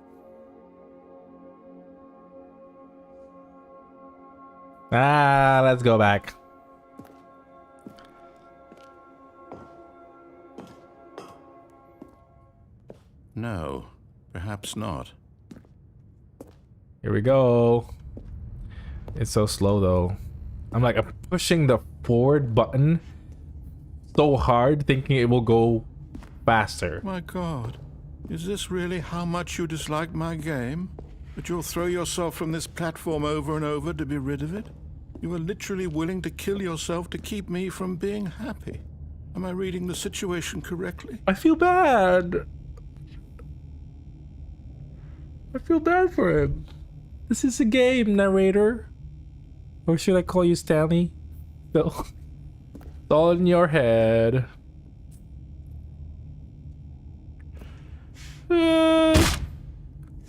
Ah, let's go back. No, perhaps not. Here we go. It's so slow though. I'm pushing the forward button so hard, thinking it will go faster. My God, is this really how much you dislike my game? That you'll throw yourself from this platform over and over to be rid of it? You are literally willing to kill yourself to keep me from being happy. Am I reading the situation correctly? I feel bad. I feel bad for him. This is a game, narrator. Or should I call you Stanley? Phil. It's all in your head.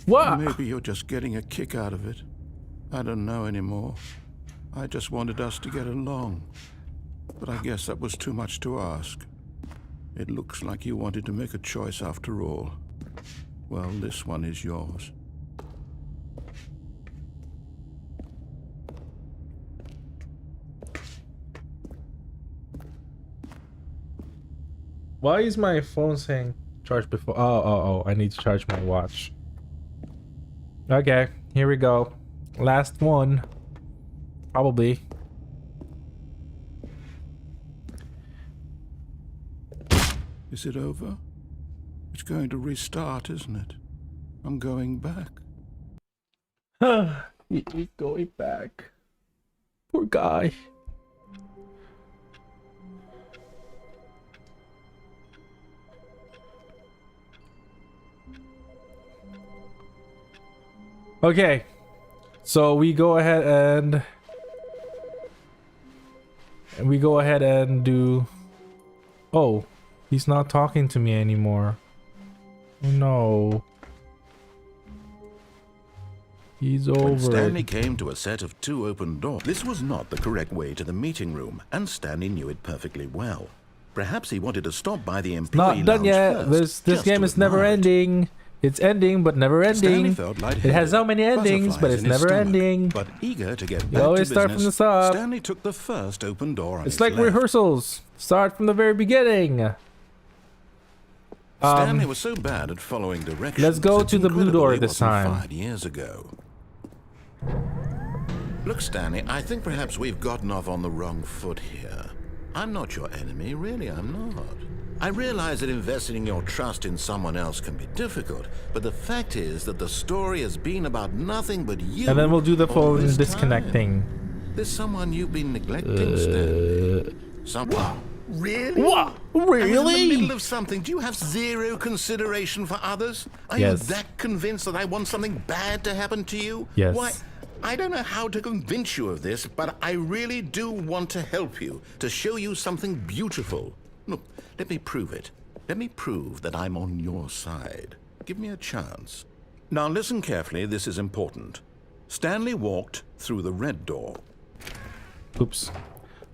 What? Maybe you're just getting a kick out of it. I don't know anymore. I just wanted us to get along. But I guess that was too much to ask. It looks like you wanted to make a choice after all. Well, this one is yours. Why is my phone saying charge before? Oh, I need to charge my watch. Okay, here we go. Last one. Probably. Is it over? It's going to restart, isn't it? I'm going back. He's going back. Poor guy. Okay, so we go ahead and do. Oh, he's not talking to me anymore. Oh no. He's over. When Stanley came to a set of 2 open doors, this was not the correct way to the meeting room, and Stanley knew it perfectly well. Perhaps he wanted to stop by the employee Not done lounge yet. first, This game is never ending. It's ending, but never ending. It has so many endings, but it's never ending. But eager to get You back always to start from the business, top. Stanley took the first open door on It's his like left. rehearsals. Start from the very beginning. Stanley was so bad at following directions. let's go it to the blue door incredibly this wasn't time. 5 years ago. Look, Stanley, I think perhaps we've gotten off on the wrong foot here. I'm not your enemy, really, I'm not. I realize that investing your trust in someone else can be difficult, but the fact is that the story has been about nothing but you. And then we'll do the all phone this disconnecting. time. There's someone you've been neglecting, Stanley. Someone. Really? What? I'm in the Really? middle of something. Do you have zero consideration for others? Are Yes. you that convinced that I want something bad to happen to you? Yes. Why, I don't know how to convince you of this, but I really do want to help you, to show you something beautiful. Look, let me prove it. Let me prove that I'm on your side. Give me a chance. Now listen carefully, this is important. Stanley walked through the red door. Oops.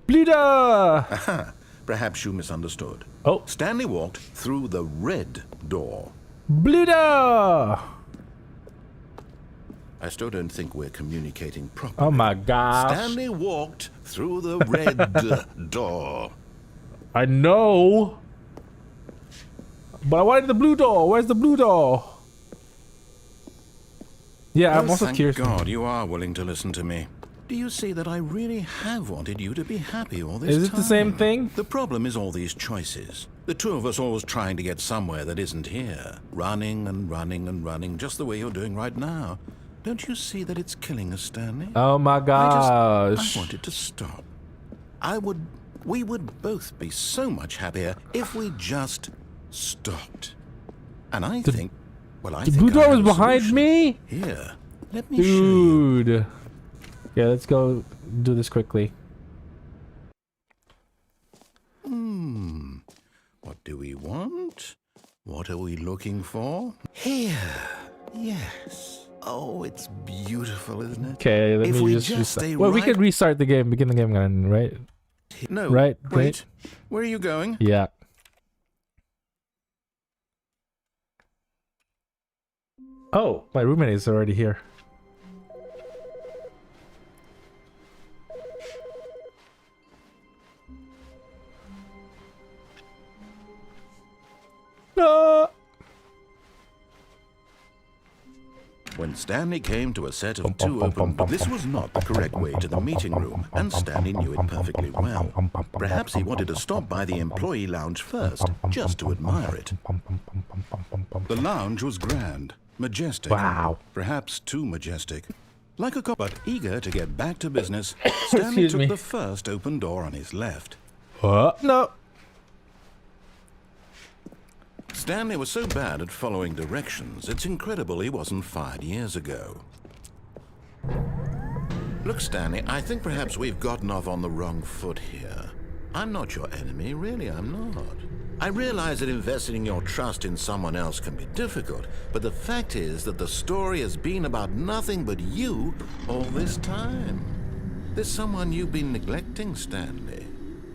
Bleeder! Perhaps you misunderstood. Oh. Stanley walked through the red door. Blue door! I still don't think we're communicating properly. Oh my gosh. Stanley walked through the red door. I know. But I wanted the blue door. Where's the blue door? Yeah, I'm also thank curious. God you are willing to listen to me. Do you see that I really have wanted you to be happy all this time? Is it the same thing? The problem is all these choices. The two of us always trying to get somewhere that isn't here. Running and running and running, just the way you're doing right now. Don't you see that it's killing us, Stanley? Oh my gosh. I wanted to stop. We would both be so much happier if we just stopped. And I think, well, I The think blue I door have was a behind solution. me? Here, let me show you. Dude. Yeah, let's go do this quickly. What do we want? What are we looking for? Here. Yes. Oh, it's beautiful, isn't it? Okay, let If me we just just stay restart. Well, we right- could restart the game, begin the game again, right? No. Right, Wait. Where are you going? Yeah. Oh, my roommate is already here. No. When Stanley came to a set of two open, this was not the correct way to the meeting room, and Stanley knew it perfectly well. Perhaps he wanted to stop by the employee lounge first, just to admire it. The lounge was grand, majestic. Wow. Perhaps too majestic. Like a cop, but eager to get back to business, Stanley Excuse took me. the first open door on his left. No. Stanley was so bad at following directions, it's incredible he wasn't fired years ago. Look, Stanley, I think perhaps we've gotten off on the wrong foot here. I'm not your enemy, really, I'm not. I realize that investing your trust in someone else can be difficult, but the fact is that the story has been about nothing but you all this time. There's someone you've been neglecting, Stanley.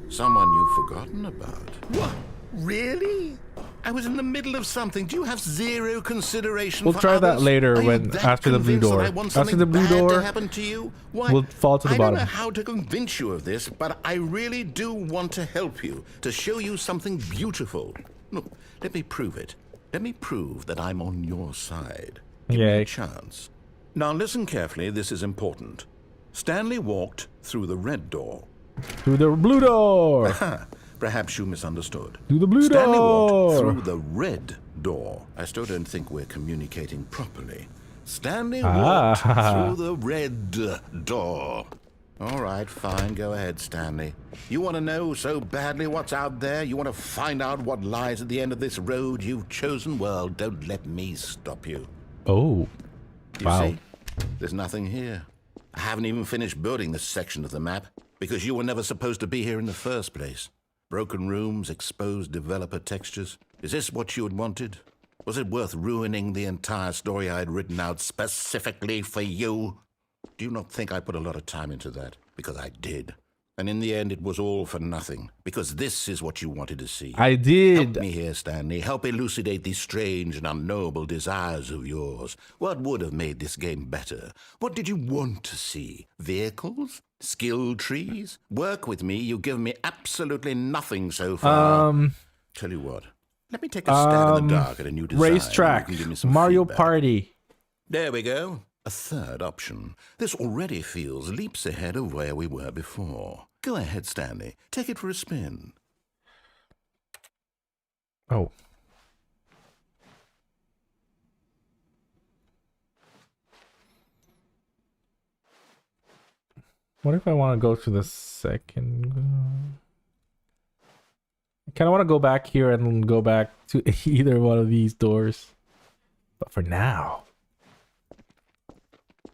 Someone you've forgotten about. What? Really? I was in the middle of something. Do you have zero consideration We'll for try that others? later Are you when that after the blue convinced that door. I want After something the blue bad to door, happen to you? Why, we'll fall to the I bottom. don't know how to convince you of this, but I really do want to help you, to show you something beautiful. Look, let me prove it. Let me prove that I'm on your side. Give me Yay. a chance. Now listen carefully, this is important. Stanley walked through the red door. Through the blue door. Perhaps you misunderstood. Through the blue Stanley door. walked through the red door. I still don't think we're communicating properly. Stanley walked through the red door. All right, fine. Go ahead, Stanley. You want to know so badly what's out there? You want to find out what lies at the end of this road you've chosen? Well, don't let me stop you. Oh. You Wow. see, there's nothing here. I haven't even finished building this section of the map because you were never supposed to be here in the first place. Broken rooms, exposed developer textures. Is this what you had wanted? Was it worth ruining the entire story I had written out specifically for you? Do you not think I put a lot of time into that? Because I did. And in the end, it was all for nothing. Because this is what you wanted to see. I did. Help me here, Stanley. Help elucidate these strange and unknowable desires of yours. What would have made this game better? What did you want to see? Vehicles? Skill trees? Work with me. You've given me absolutely nothing so far. Tell you what. Let me take a stab in the dark at a new design. Racetrack. You can give me some Mario feedback. Party. There we go. A third option. This already feels leaps ahead of where we were before. Go ahead, Stanley. Take it for a spin. Oh. What if I want to go to the second? I kind of want to go back here and go back to either one of these doors. But for now,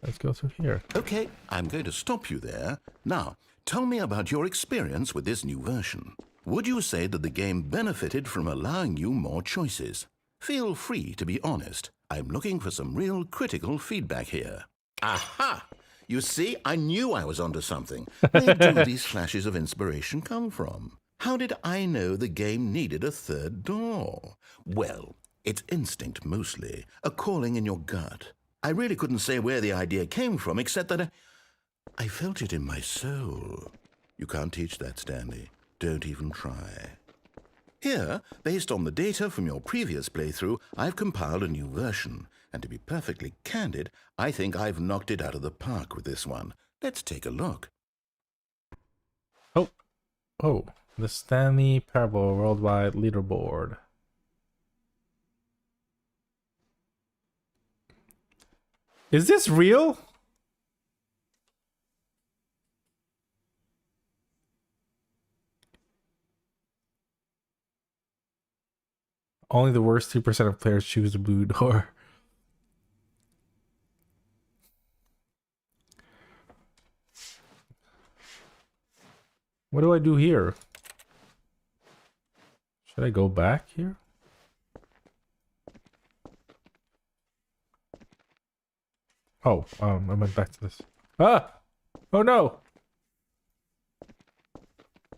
let's go through here. Okay, I'm going to stop you there. Now, tell me about your experience with this new version. Would you say that the game benefited from allowing you more choices? Feel free to be honest. I'm looking for some real critical feedback here. Aha! You see, I knew I was onto something. Where do these flashes of inspiration come from? How did I know the game needed a third door? Well, it's instinct mostly, a calling in your gut. I really couldn't say where the idea came from, except that I felt it in my soul. You can't teach that, Stanley. Don't even try. Here, based on the data from your previous playthrough, I've compiled a new version. And to be perfectly candid, I think I've knocked it out of the park with this one. Let's take a look. Oh, the Stanley Parable Worldwide Leaderboard. Is this real? Only the worst 2% of players choose the blue door. What do I do here? Should I go back here? Oh, I went back to this. Ah! Oh no!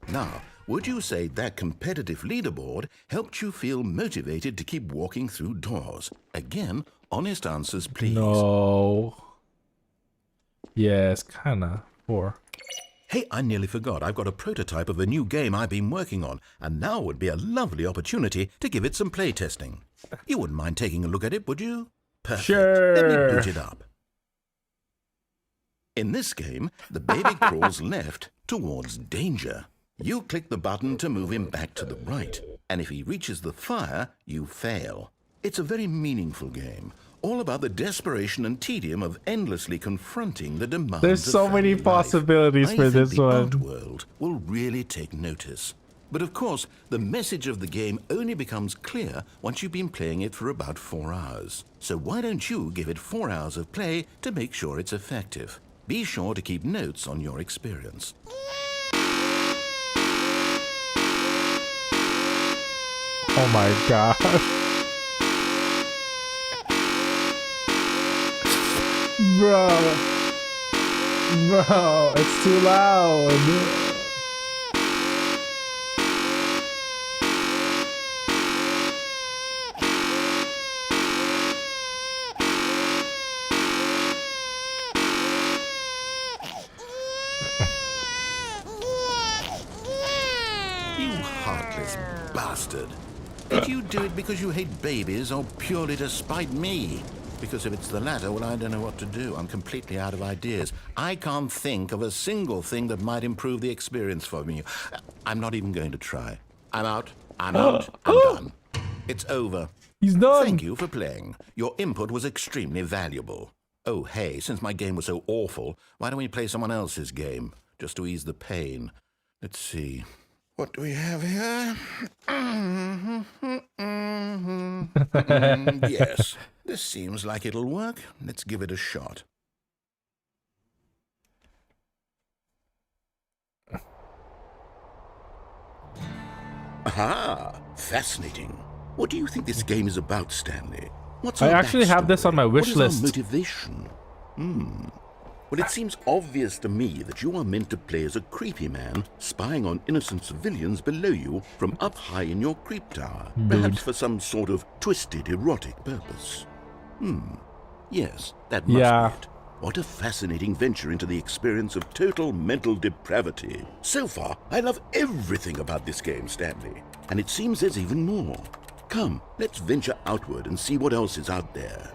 Now, would you say that competitive leaderboard helped you feel motivated to keep walking through doors? Again, honest answers, please. No. Yes, kinda. Or. Hey, I nearly forgot. I've got a prototype of a new game I've been working on, and now would be a lovely opportunity to give it some playtesting. You wouldn't mind taking a look at it, would you? Perfect. Sure. Let me boot it up. In this game, the baby crawls left towards danger. You click the button to move him back to the right, and if he reaches the fire, you fail. It's a very meaningful game, all about the desperation and tedium of endlessly confronting the demands There's of so many family life. possibilities for this I think the one. art world will really take notice. But of course, the message of the game only becomes clear once you've been playing it for about 4 hours. So why don't you give it 4 hours of play to make sure it's effective? Be sure to keep notes on your experience. Oh my god. Bro, it's too loud. You heartless bastard. Did you do it because you hate babies or purely to spite me? Because if it's the latter, well, I don't know what to do. I'm completely out of ideas. I can't think of a single thing that might improve the experience for me. I'm not even going to try. I'm out. I'm out. I'm done. It's over. He's done. Thank you for playing. Your input was extremely valuable. Oh, hey, since my game was so awful, why don't we play someone else's game? Just to ease the pain. Let's see. What do we have here? Yes, this seems like it'll work. Let's give it a shot. Aha! Fascinating. What do you think this game is about, Stanley? What's I our actually have this backstory? on my wish What list. is our motivation? Well, it seems obvious to me that you are meant to play as a creepy man spying on innocent civilians below you from up high in your creep tower, perhaps for some sort of twisted erotic purpose. Yes, that must Yeah. be it. What a fascinating venture into the experience of total mental depravity. So far, I love everything about this game, Stanley. And it seems there's even more. Come, let's venture outward and see what else is out there.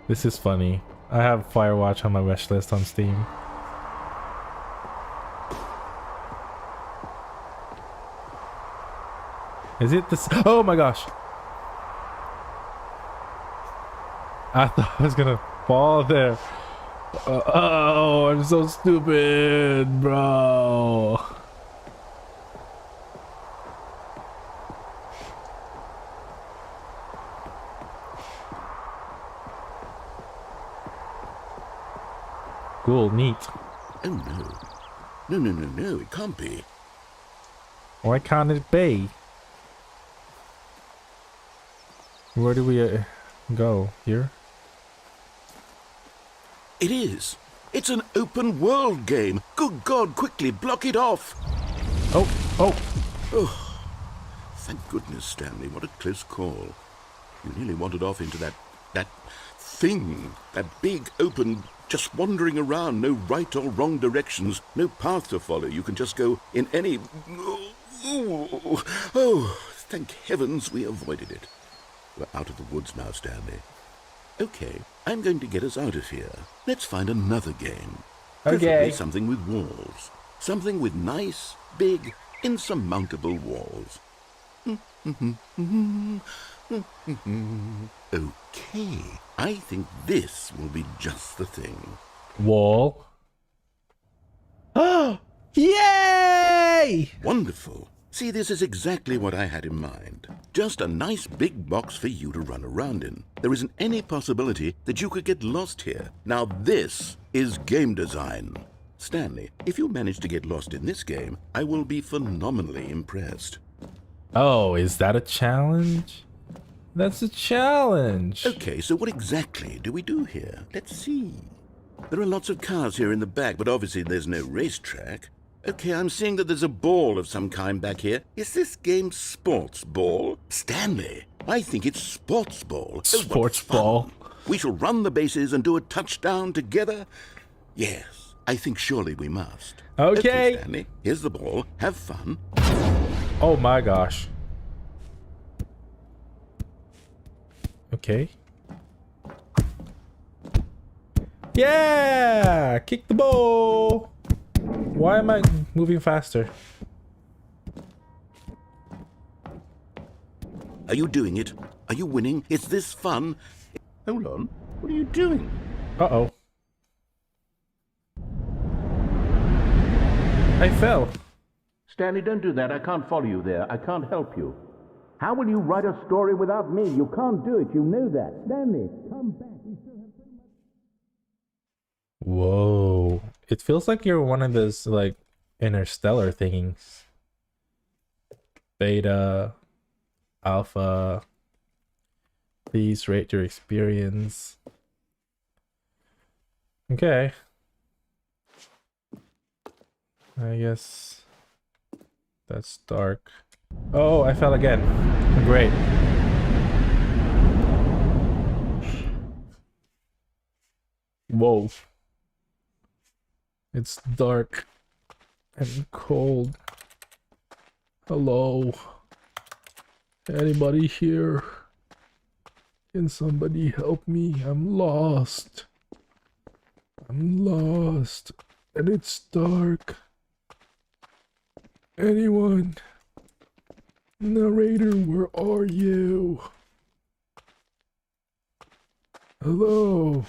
This is funny. I have Firewatch on my wish list on Steam. Is it this? Oh my gosh. I thought I was gonna fall there. Oh, I'm so stupid, bro. Cool, neat. Oh no. No, it can't be. Why can't it be? Where do we go? Here? It is. It's an open world game. Good God, quickly block it off. Oh, Oh, thank goodness, Stanley. What a close call. You nearly wandered off into that thing. That big, open, just wandering around. No right or wrong directions. No path to follow. You can just go in any... Oh, thank heavens we avoided it. We're out of the woods now, Stanley. Okay, I'm going to get us out of here. Let's find another game. Preferably Okay. something with walls. Something with nice, big, insurmountable walls. Okay, I think this will be just the thing. Wall. Oh! Yay! Wonderful. See, this is exactly what I had in mind. Just a nice big box for you to run around in. There isn't any possibility that you could get lost here. Now this is game design. Stanley, if you manage to get lost in this game, I will be phenomenally impressed. Oh, is that a challenge? That's a challenge. Okay, so what exactly do we do here? Let's see. There are lots of cars here in the back, but obviously there's no racetrack. Okay, I'm seeing that there's a ball of some kind back here. Is this game sports ball? Stanley, I think it's sports ball. Oh, what Sports fun. ball. We shall run the bases and do a touchdown together? Yes, I think surely we must. Okay. Stanley, here's the ball. Have fun. Oh my gosh. Okay. Yeah! Kick the ball! Why am I moving faster? Are you doing it? Are you winning? Is this fun? Hold on. What are you doing? Uh-oh. I fell. Stanley, don't do that. I can't follow you there. I can't help you. How will you write a story without me? You can't do it. You know that. Stanley, come back. We still have so much... Whoa. It feels like you're one of those, like, interstellar things. Beta, alpha. Please rate your experience. Okay. I guess that's dark. Oh, I fell again. Great. Whoa. It's dark and cold. Hello. Anybody here? Can somebody help me? I'm lost. I'm lost. And it's dark. Anyone? Narrator, where are you? Hello?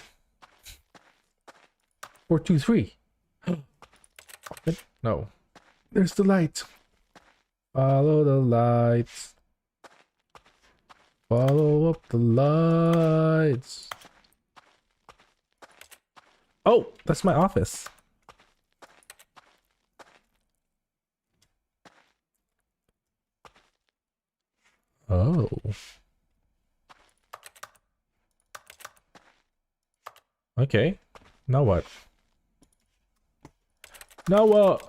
423. No. There's the light. Follow the lights. Follow up the lights. Oh, that's my office. Oh. Okay. Now what? Now what?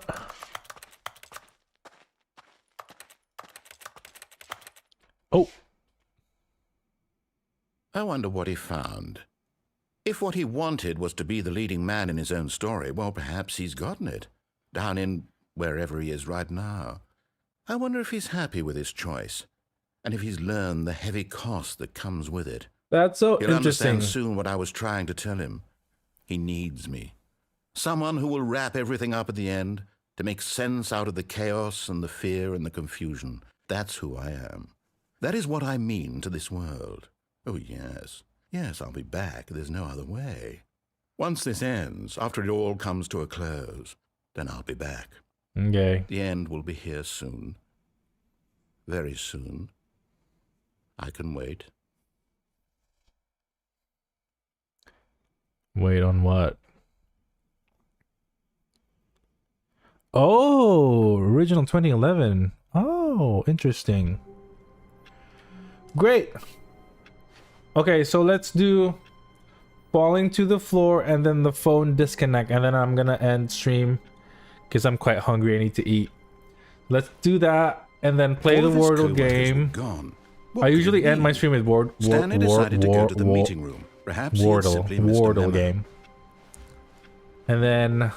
Oh. I wonder what he found. If what he wanted was to be the leading man in his own story, well, perhaps he's gotten it. Down in wherever he is right now. I wonder if he's happy with his choice. And if he's learned the heavy cost that comes with it. That's so He'll interesting. understand soon what I was trying to tell him. He needs me. Someone who will wrap everything up at the end, to make sense out of the chaos and the fear and the confusion. That's who I am. That is what I mean to this world. Oh, yes. Yes, I'll be back. There's no other way. Once this ends, after it all comes to a close, then I'll be back. Okay. The end will be here soon. Very soon. I can wait. Wait on what? Oh, original 2011. Oh, interesting. Great. Okay, so let's do falling to the floor and then the phone disconnect, and then I'm gonna end stream because I'm quite hungry. I need to eat. Let's do that, and then play the All of his Wordle co-workers were game. gone. I What usually could it end my mean? stream with Stanley decided to go to the meeting room. Perhaps he had simply missed a Wordle memo. game. And then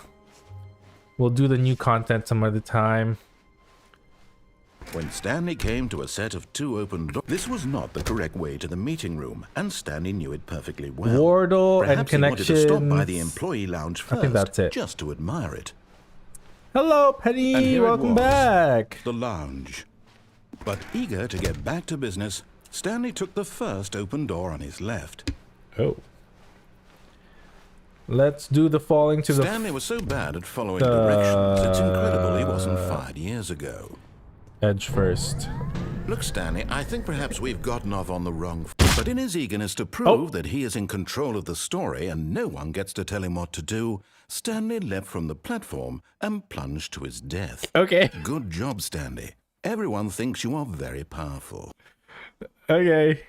we'll do the new content some other time. When Stanley came to a set of 2 open doors, this was not the correct way to the meeting room, and Stanley knew it perfectly well. Wordle and Perhaps he wanted to stop by connections. the employee lounge I first, think that's it. just to admire it. Hello, And Penny. here it Welcome was, back. The lounge. But eager to get back to business, Stanley took the first open door on his left. Oh. Let's do the falling to Stanley was so bad at following directions, it's incredible he wasn't fired years ago. the edge first. Look, Stanley, I think perhaps we've gotten off on the wrong foot. But in his eagerness to prove that he is in control of the story and no one gets to tell him what to do, Stanley leapt from the platform and plunged to his death. Okay. Good job, Stanley. Everyone thinks you are very powerful. Okay.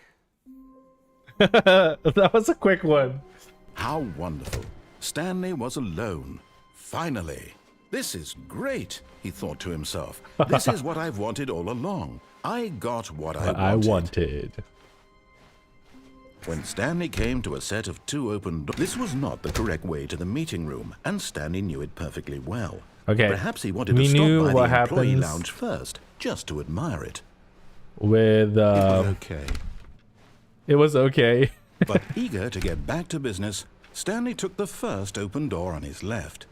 That was a quick one. How wonderful. Stanley was alone. Finally. This is great, he thought to himself. This is what I've wanted all along. I got what I wanted. When Stanley came to a set of 2 open doors, this was not the correct way to the meeting room, and Stanley knew it perfectly well. Okay. Perhaps he wanted We to stop knew by what the employee happens. lounge first, just to admire it. With It was okay. it was okay. But eager to get back to business, Stanley took the first open door on his left.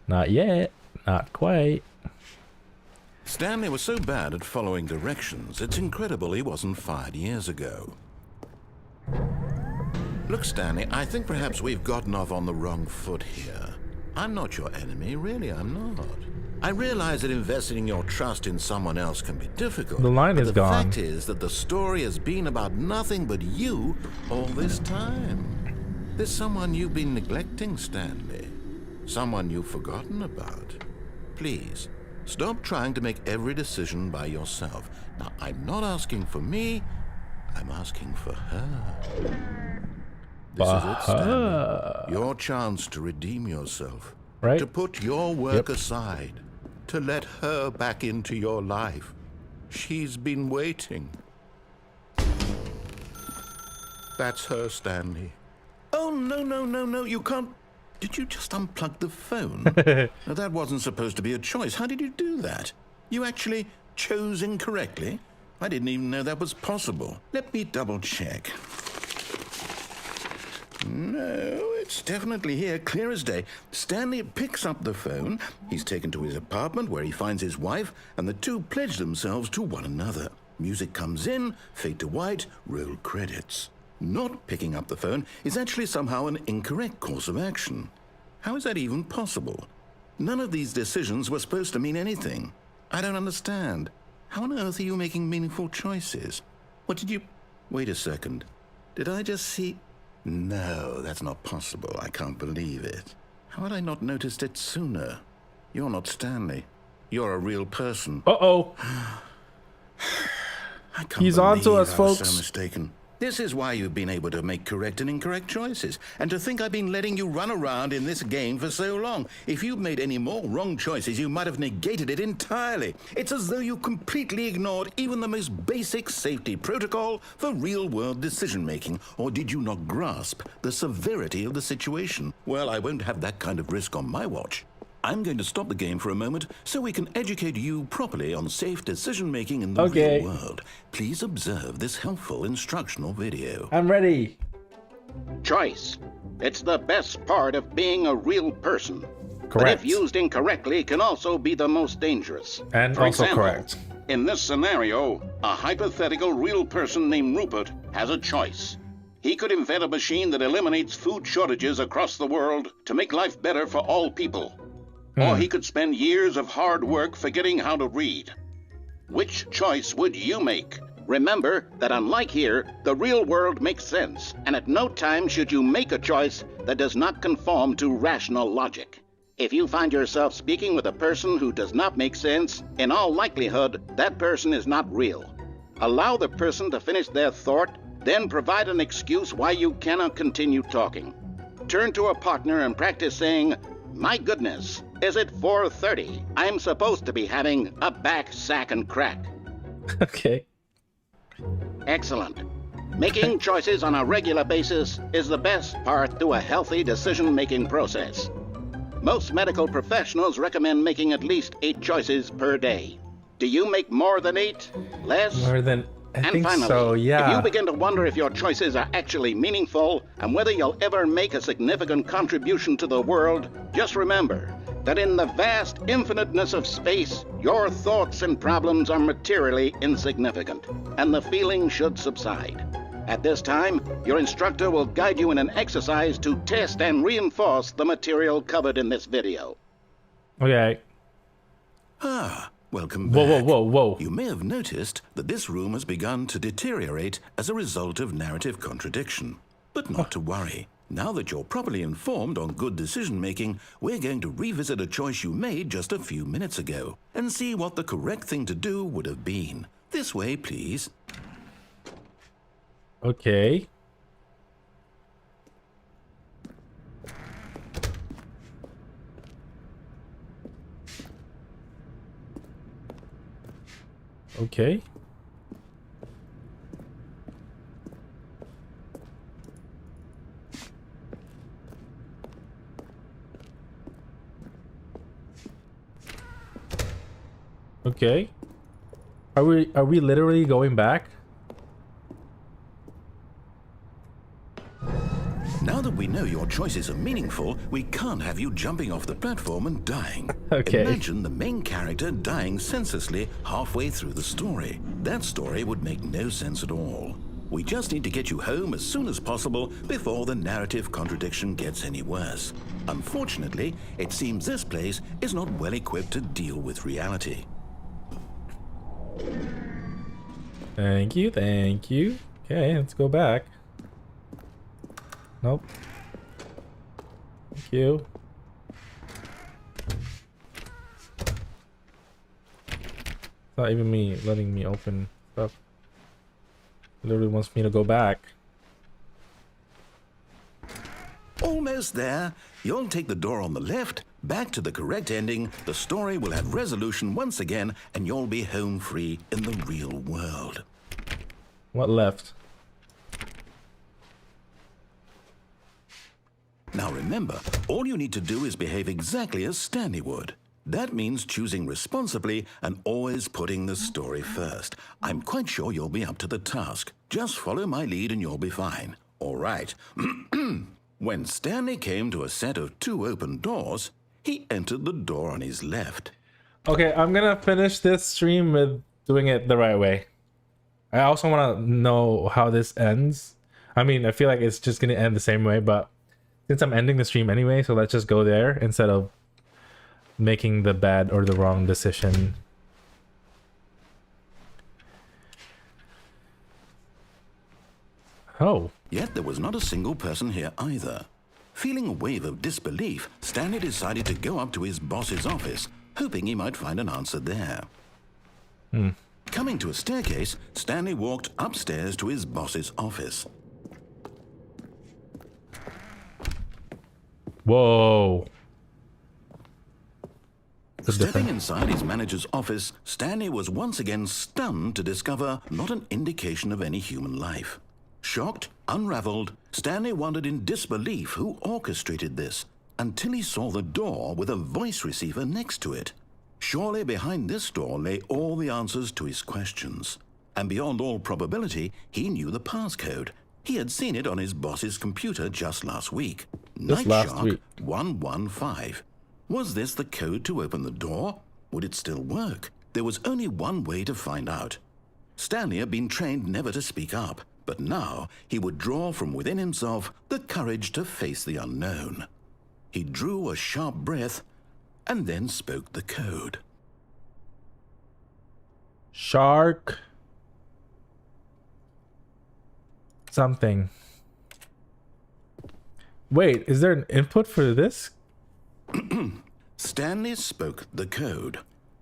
Not yet. Not quite. Stanley was so bad at following directions, it's incredible he wasn't fired years ago. Look, Stanley, I think perhaps we've gotten off on the wrong foot here. I'm not your enemy, really, I'm not. I realize that investing your trust in someone else can be difficult. The line but is the gone. fact is that the story has been about nothing but you all this time. There's someone you've been neglecting, Stanley. Someone you've forgotten about. Please, stop trying to make every decision by yourself. Now, I'm not asking for me, I'm asking for her. This is it, Stanley. Your chance to redeem yourself. Right? To put your work aside. To let her back into your life. She's been waiting. That's her, Stanley. Oh, no, you can't. Did you just unplug the phone? Now, that wasn't supposed to be a choice. How did you do that? You actually chose incorrectly? I didn't even know that was possible. Let me double check. No, it's definitely here, clear as day. Stanley picks up the phone. He's taken to his apartment where he finds his wife, and the two pledge themselves to one another. Music comes in, fade to white, roll credits. Not picking up the phone is actually somehow an incorrect course of action. How is that even possible? None of these decisions were supposed to mean anything. I don't understand. How on earth are you making meaningful choices? What did you... Wait a second. Did I just see... No, that's not possible. I can't believe it. How had I not noticed it sooner? You're not Stanley. You're a real person. Uh-oh. I can't He's on to believe us, I was folks. so mistaken. This is why you've been able to make correct and incorrect choices. And to think I've been letting you run around in this game for so long. If you'd made any more wrong choices, you might have negated it entirely. It's as though you completely ignored even the most basic safety protocol for real-world decision-making. Or did you not grasp the severity of the situation? Well, I won't have that kind of risk on my watch. I'm going to stop the game for a moment so we can educate you properly on safe decision-making in the real world. Please observe this helpful instructional video. I'm ready. Choice. It's the best part of being a real person. But Correct. if used incorrectly, can also be the most dangerous. And For also example, correct. In this scenario, a hypothetical real person named Rupert has a choice. He could invent a machine that eliminates food shortages across the world to make life better for all people. Or he could spend years of hard work forgetting how to read. Which choice would you make? Remember that unlike here, the real world makes sense, and at no time should you make a choice that does not conform to rational logic. If you find yourself speaking with a person who does not make sense, in all likelihood, that person is not real. Allow the person to finish their thought, then provide an excuse why you cannot continue talking. Turn to a partner and practice saying, "My goodness," is it 4:30? I'm supposed to be having a back, sack, and crack. Okay. Excellent. Making choices on a regular basis is the best part to a healthy decision-making process. Most medical professionals recommend making at least 8 choices per day. Do you make more than 8? Less? More than I And think finally, so. Yeah. if you begin to wonder if your choices are actually meaningful and whether you'll ever make a significant contribution to the world, just remember that in the vast infiniteness of space, your thoughts and problems are materially insignificant, and the feeling should subside. At this time, your instructor will guide you in an exercise to test and reinforce the material covered in this video. Okay. Ah, welcome Whoa, back. whoa, whoa, whoa. You may have noticed that this room has begun to deteriorate as a result of narrative contradiction. But not to worry. Now that you're properly informed on good decision-making, we're going to revisit a choice you made just a few minutes ago and see what the correct thing to do would have been. This way, please. Okay. Okay. Okay. Are we literally going back? Now that we know your choices are meaningful, we can't have you jumping off the platform and dying. Okay. Imagine the main character dying senselessly halfway through the story. That story would make no sense at all. We just need to get you home as soon as possible before the narrative contradiction gets any worse. Unfortunately, it seems this place is not well equipped to deal with reality. Thank you, thank you. Okay, let's go back. Nope. Thank you. It's not even me letting me open stuff. It literally wants me to go back. Almost there. You'll take the door on the left, back to the correct ending, the story will have resolution once again, and you'll be home free in the real world. What left? Now remember, all you need to do is behave exactly as Stanley would. That means choosing responsibly and always putting the story first. I'm quite sure you'll be up to the task. Just follow my lead and you'll be fine. All right. When Stanley came to a set of 2 open doors, he entered the door on his left. Okay, I'm gonna finish this stream with doing it the right way. I also want to know how this ends. I mean, I feel like it's just gonna end the same way, but since I'm ending the stream anyway, so let's just go there instead of making the bad or the wrong decision. Oh. Yet there was not a single person here either. Feeling a wave of disbelief, Stanley decided to go up to his boss's office, hoping he might find an answer there. Coming to a staircase, Stanley walked upstairs to his boss's office. Whoa. Stepping inside his manager's office, Stanley was once again stunned to discover not an indication of any human life. Shocked, unraveled, Stanley wondered in disbelief who orchestrated this, until he saw the door with a voice receiver next to it. Surely behind this door lay all the answers to his questions. And beyond all probability, he knew the passcode. He had seen it on his boss's computer just last week. Just last week. 115. Was this the code to open the door? Would it still work? There was only one way to find out. Stanley had been trained never to speak up, but now he would draw from within himself the courage to face the unknown. He drew a sharp breath and then spoke the code. Shark. Something. Wait, is there an input for this? Stanley spoke the code.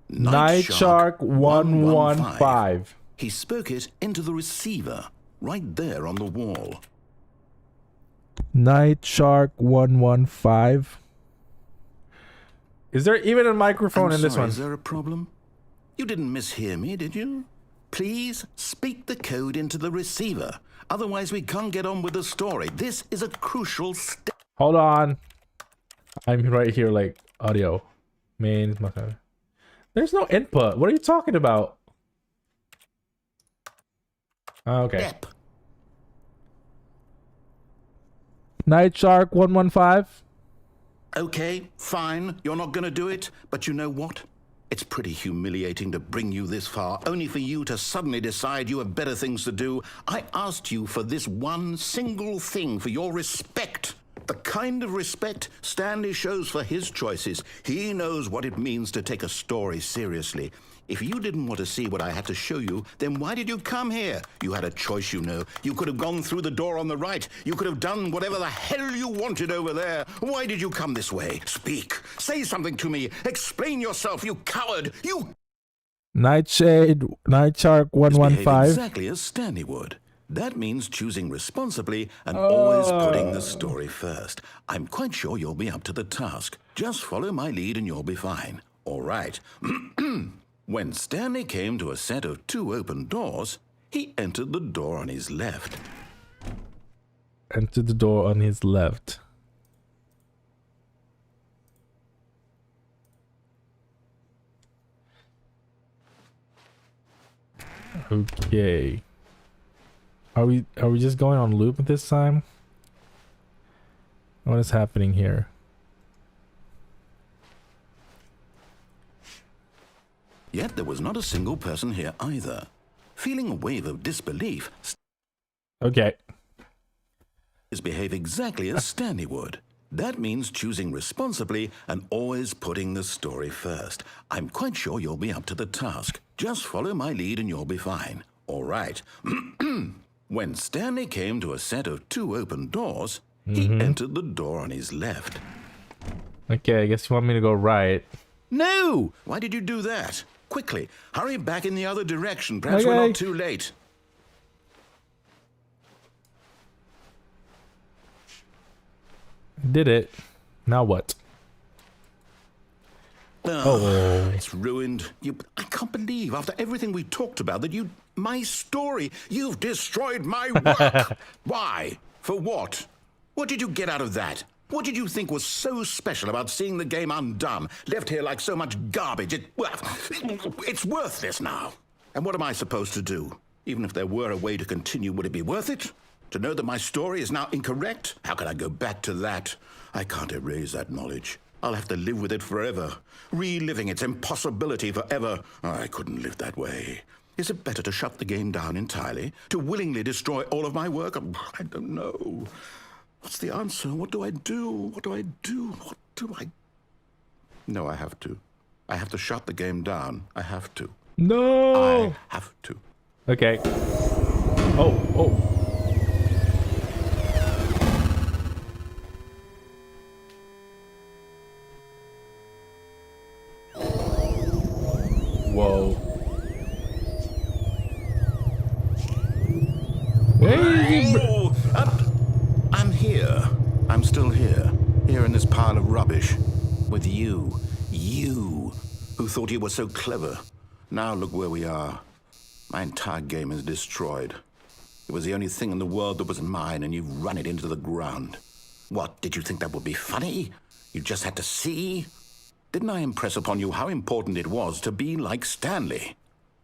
Night Shark 115. He spoke it into the receiver, right there on the wall. Night Shark 115. Is there even a microphone in this sorry, one? Is there a problem? You didn't mishear me, did you? Please speak the code into the receiver. Otherwise, we can't get on with the story. This is a crucial step. Hold on. I'm right here, like, audio. Main. There's no input. What are you talking about? Okay. Night Shark 115. Okay, fine. You're not going to do it. But you know what? It's pretty humiliating to bring you this far, only for you to suddenly decide you have better things to do. I asked you for this one single thing, for your respect. The kind of respect Stanley shows for his choices. He knows what it means to take a story seriously. If you didn't want to see what I had to show you, then why did you come here? You had a choice, you know. You could have gone through the door on the right. You could have done whatever the hell you wanted over there. Why did you come this way? Speak. Say something to me. Explain yourself, you coward. You... Night Shark Behave 115. exactly as Stanley would. That means choosing responsibly and always putting the story first. I'm quite sure you'll be up to the task. Just follow my lead and you'll be fine. All right. When Stanley came to a set of 2 open doors, he entered the door on his left. Enter the door on his left. Okay. Are we just going on loop this time? What is happening here? Yet there was not a single person here either. Feeling a wave of disbelief, Okay. behave exactly as Stanley would. That means choosing responsibly and always putting the story first. I'm quite sure you'll be up to the task. Just follow my lead and you'll be fine. All right. When Stanley came to a set of 2 open doors, he entered the door on his left. Okay, I guess you want me to go right. No! Why did you do that? Quickly, hurry back in the other direction. Perhaps we're Okay. not too late. Did it. Now what? Oh. It's ruined. I can't believe, after everything we talked about, that my story, you've destroyed my work. Why? For what? What did you get out of that? What did you think was so special about seeing the game undone, left here like so much garbage? It's worthless now. And what am I supposed to do? Even if there were a way to continue, would it be worth it? To know that my story is now incorrect? How can I go back to that? I can't erase that knowledge. I'll have to live with it forever, reliving its impossibility forever. I couldn't live that way. Is it better to shut the game down entirely? To willingly destroy all of my work? I don't know. What's the answer? What do I do? What do I do? What do I... No, I have to. I have to shut the game down. I have to. No! I have to. Okay. Oh. Whoa. Oh, I'm here. I'm still here. Here in this pile of rubbish. With you. You, who thought you were so clever. Now look where we are. My entire game is destroyed. It was the only thing in the world that was mine, and you've run it into the ground. What, did you think that would be funny? You just had to see? Didn't I impress upon you how important it was to be like Stanley?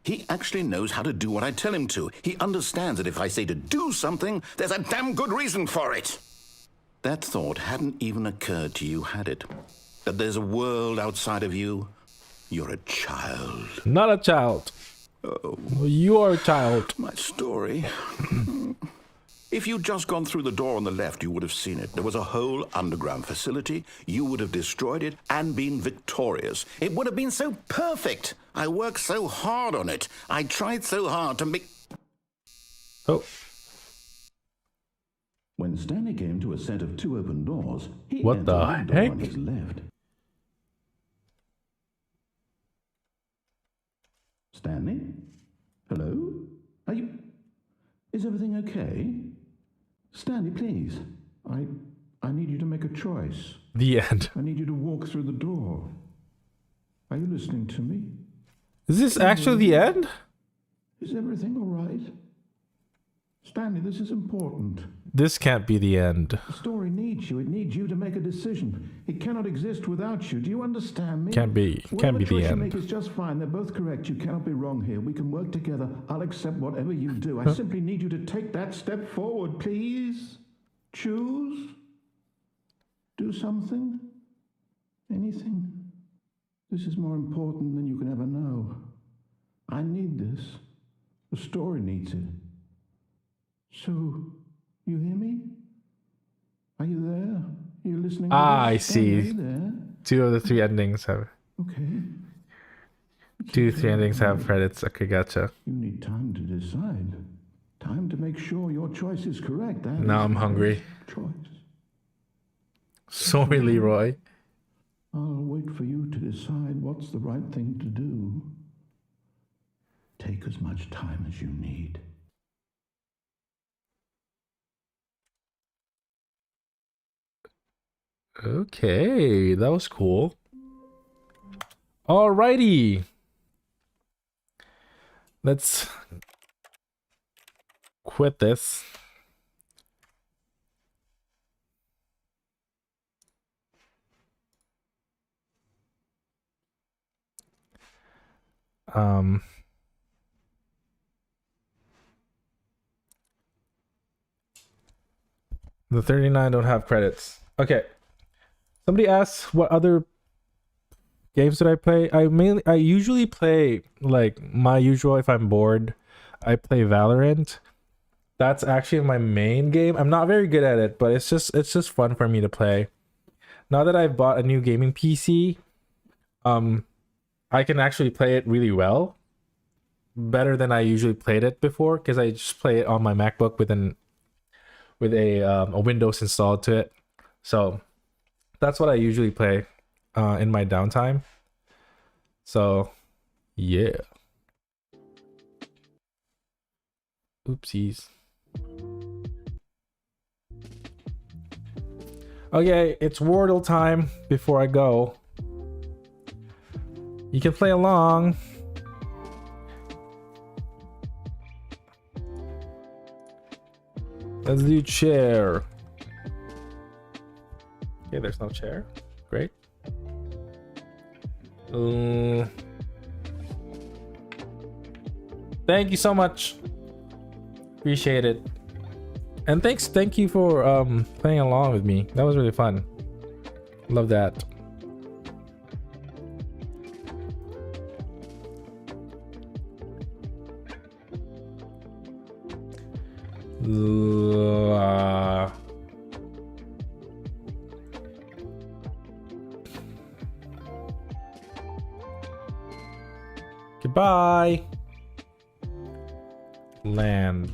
He actually knows how to do what I tell him to. He understands that if I say to do something, there's a damn good reason for it. That thought hadn't even occurred to you, had it? That there's a world outside of you? You're a child. Not a child. Oh. You are a child. My story. If you'd just gone through the door on the left, you would have seen it. There was a whole underground facility. You would have destroyed it and been victorious. It would have been so perfect. I worked so hard on it. I tried so hard to make... Oh. When Stanley came to a set of 2 open doors, he What entered the door heck? on his left. Stanley? Hello? Are you... Is everything okay? Stanley, please. I need you to make a choice. The end. I need you to walk through the door. Are you listening to me? Is this actually the end? Is everything all right? Stanley, this is important. This can't be the end. The story needs you. It needs you to make a decision. It cannot exist without you. Do you understand me? Can't be the Whatever choice you end. make is just fine. They're both correct. You cannot be wrong here. We can work together. I'll accept whatever you do. I simply need you to take that step forward, please. Choose. Do something. Anything. This is more important than you can ever know. I need this. The story needs it. So, you hear me? Are you there? Are you listening? I Stanley, see. there? 2 of the 3 endings have. Okay. 2 3 endings have credits. Okay, gotcha. You need time to decide. Time to make sure your choice is correct. That Now is I'm the hungry. best choice. Sorry, Leroy. I'll wait for you to decide what's the right thing to do. Take as much time as you need. Okay, that was cool. Alrighty. Let's quit this. The 39 don't have credits. Okay. Somebody asked what other games did I play? I usually play like my usual if I'm bored. I play Valorant. That's actually my main game. I'm not very good at it, but it's just fun for me to play. Now that I've bought a new gaming PC, I can actually play it really well. Better than I usually played it before because I just play it on my MacBook with a Windows installed to it. So that's what I usually play in my downtime. So yeah. Oopsies. Okay, it's Wordle time before I go. You can play along. Let's do chair. Okay, there's no chair. Great. Thank you so much. Appreciate it. And thank you for playing along with me. That was really fun. Love that. Goodbye. Land.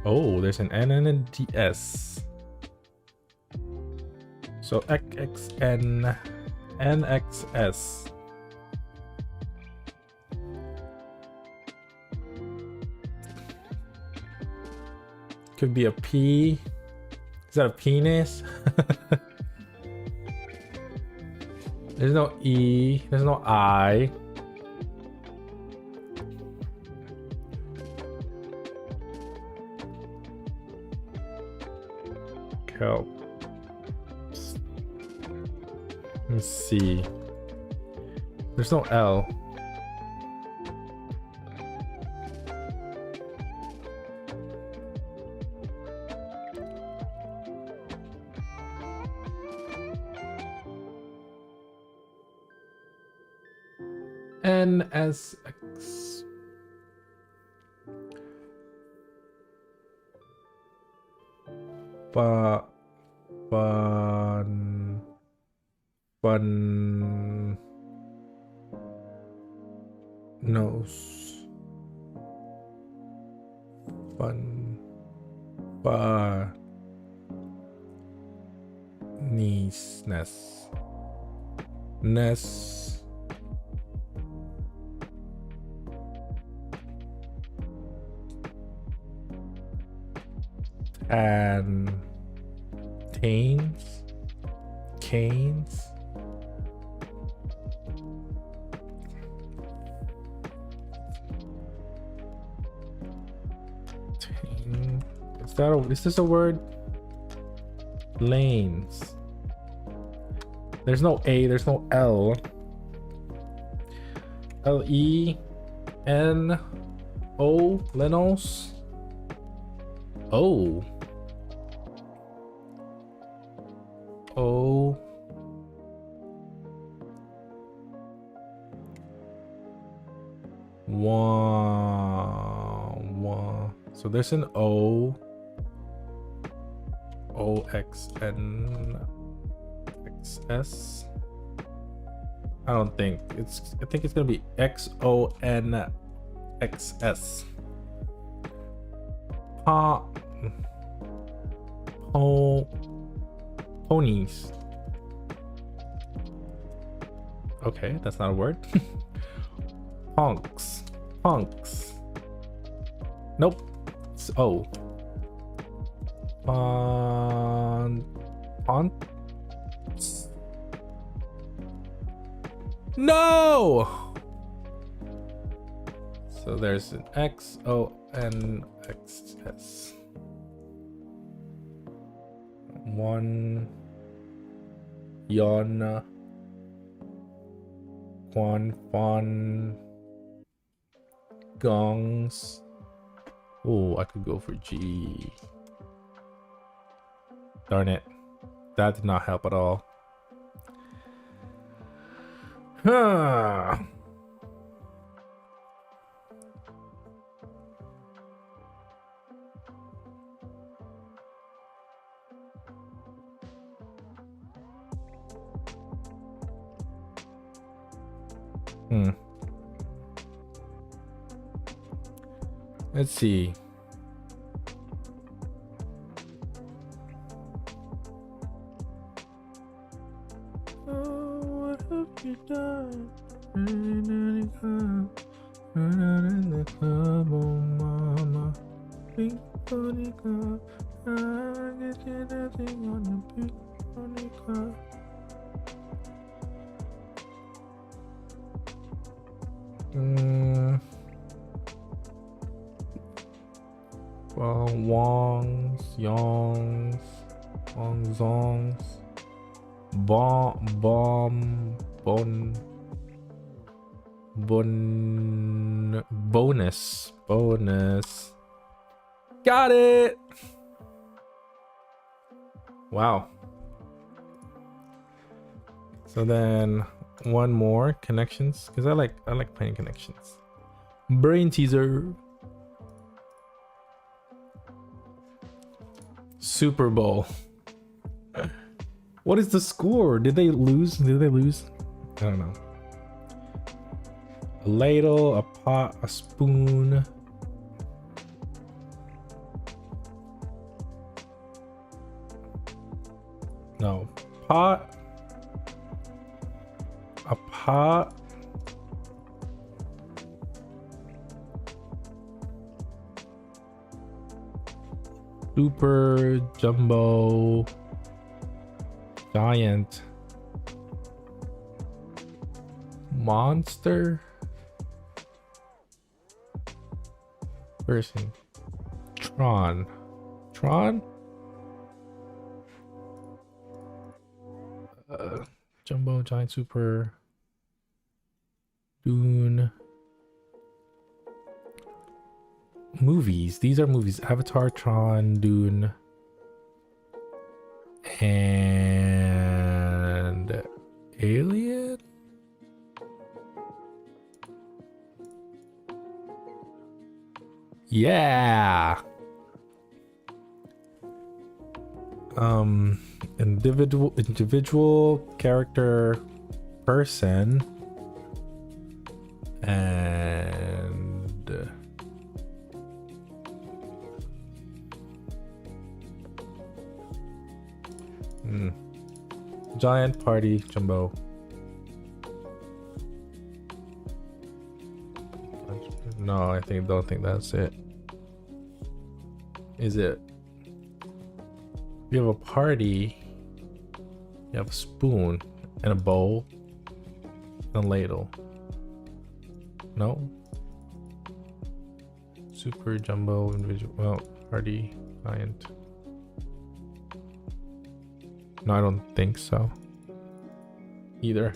Oh, there's an N and a DS. So XXN, NXS. Could be a P. Is that a penis? There's no E. There's no I. Help. Let me see. There's no L. NSX. Fun nose. Ness. And canes. Is this a word? Lanes. There's no A, there's no L. L-E-N-O, Lenos. O. O. One. So there's an O. O-X-N-X-S. I don't think I think it's gonna be X-O-N-X-S. Ponies. Okay, that's not a word. Punks. Nope. It's O. No. So there's an X-O-N-X-S. One. Yon. Quan. Fon. Gongs. Oh, I could go for G. Darn it. That did not help at all. Huh. Let's see. Oh, what have you done? In the club, oh mama. Pink Monica. I get you dancing on the pink Monica. Well, Wongs, Yongs, Wongzongs, bonus. Got it. Wow. So then one more connections, because I like playing connections. Brain teaser. Super Bowl. What is the score? Did they lose? I don't know. A ladle, a pot, a spoon. No. Pot. A pot. Super jumbo giant monster person. Tron. Jumbo giant super Dune. Movies. These are movies. Avatar, Tron, Dune, and Alien. Yeah. Individual character person and giant party jumbo. No, don't think that's it. Is it? You have a party. You have a spoon and a bowl and a ladle. No. Super jumbo individual. Well, party. Giant. No, I don't think so. Either.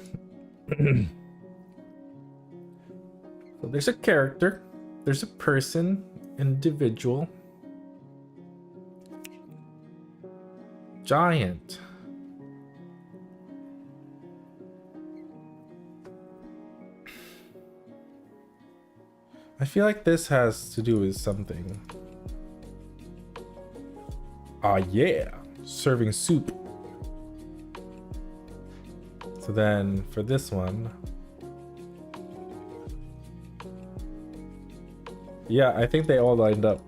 So there's a character, there's a person, individual, giant. I feel like this has to do with something. Ah, yeah, serving soup. So then for this one, yeah, I think they all lined up.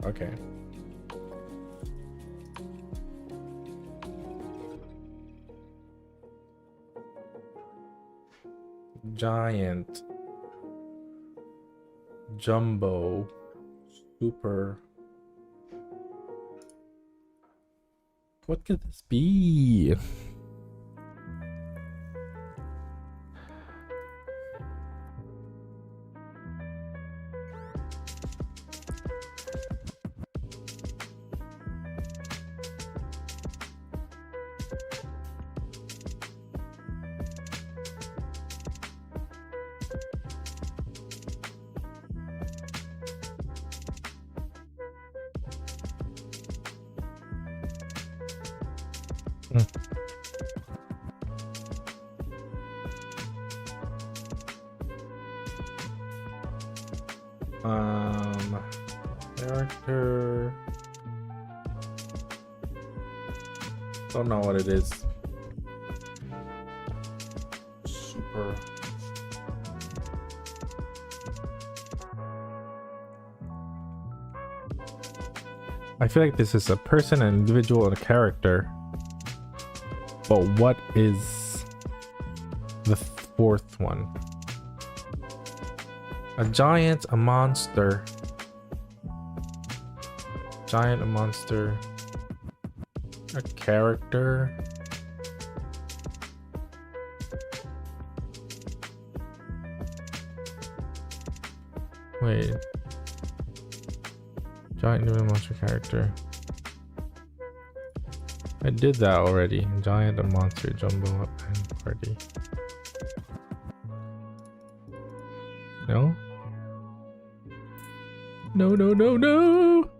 Okay. Giant, jumbo, super. What could this be? Character. Don't know what it is. Super. I feel like this is a person, an individual, and a character. But what is the fourth one? A giant, a monster. Giant, a monster. A character. Wait. Giant, individual, monster, character. I did that already. Giant, a monster, jumbo, and party. No? No, no, no, no!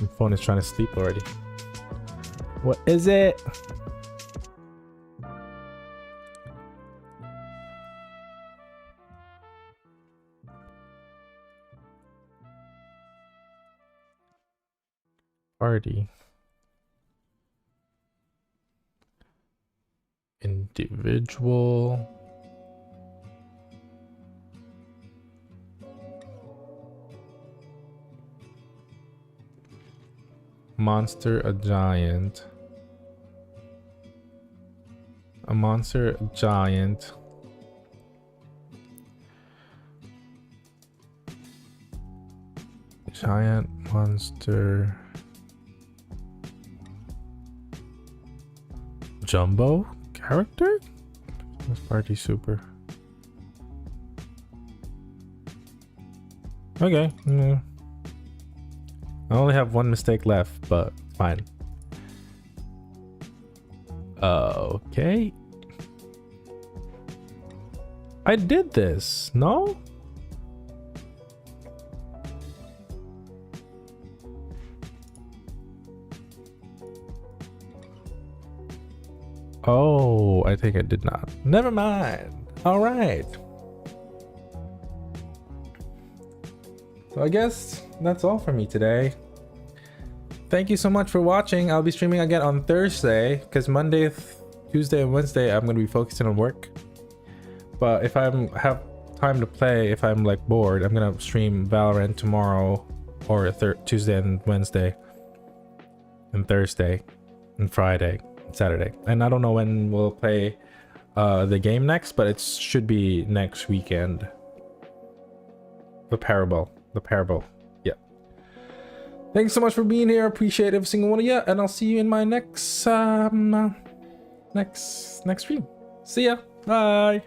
My phone is trying to sleep already. What is it? Party. Individual. Monster, a giant. A monster, a giant. Giant, monster. Jumbo character? This party super. Okay. I only have one mistake left, but fine. Okay. I did this, no? Oh, I think I did not. Never mind. All right. So I guess that's all for me today. Thank you so much for watching. I'll be streaming again on Thursday because Monday, Tuesday, and Wednesday I'm going to be focusing on work. But if I have time to play, if I'm like bored, I'm going to stream Valorant tomorrow or Tuesday and Wednesday and Thursday and Friday. Saturday, and I don't know when we'll play the game next, but it should be next weekend. The parable, yeah. Thanks so much for being here. Appreciate every single one of you, and I'll see you in my next stream. See ya. Bye.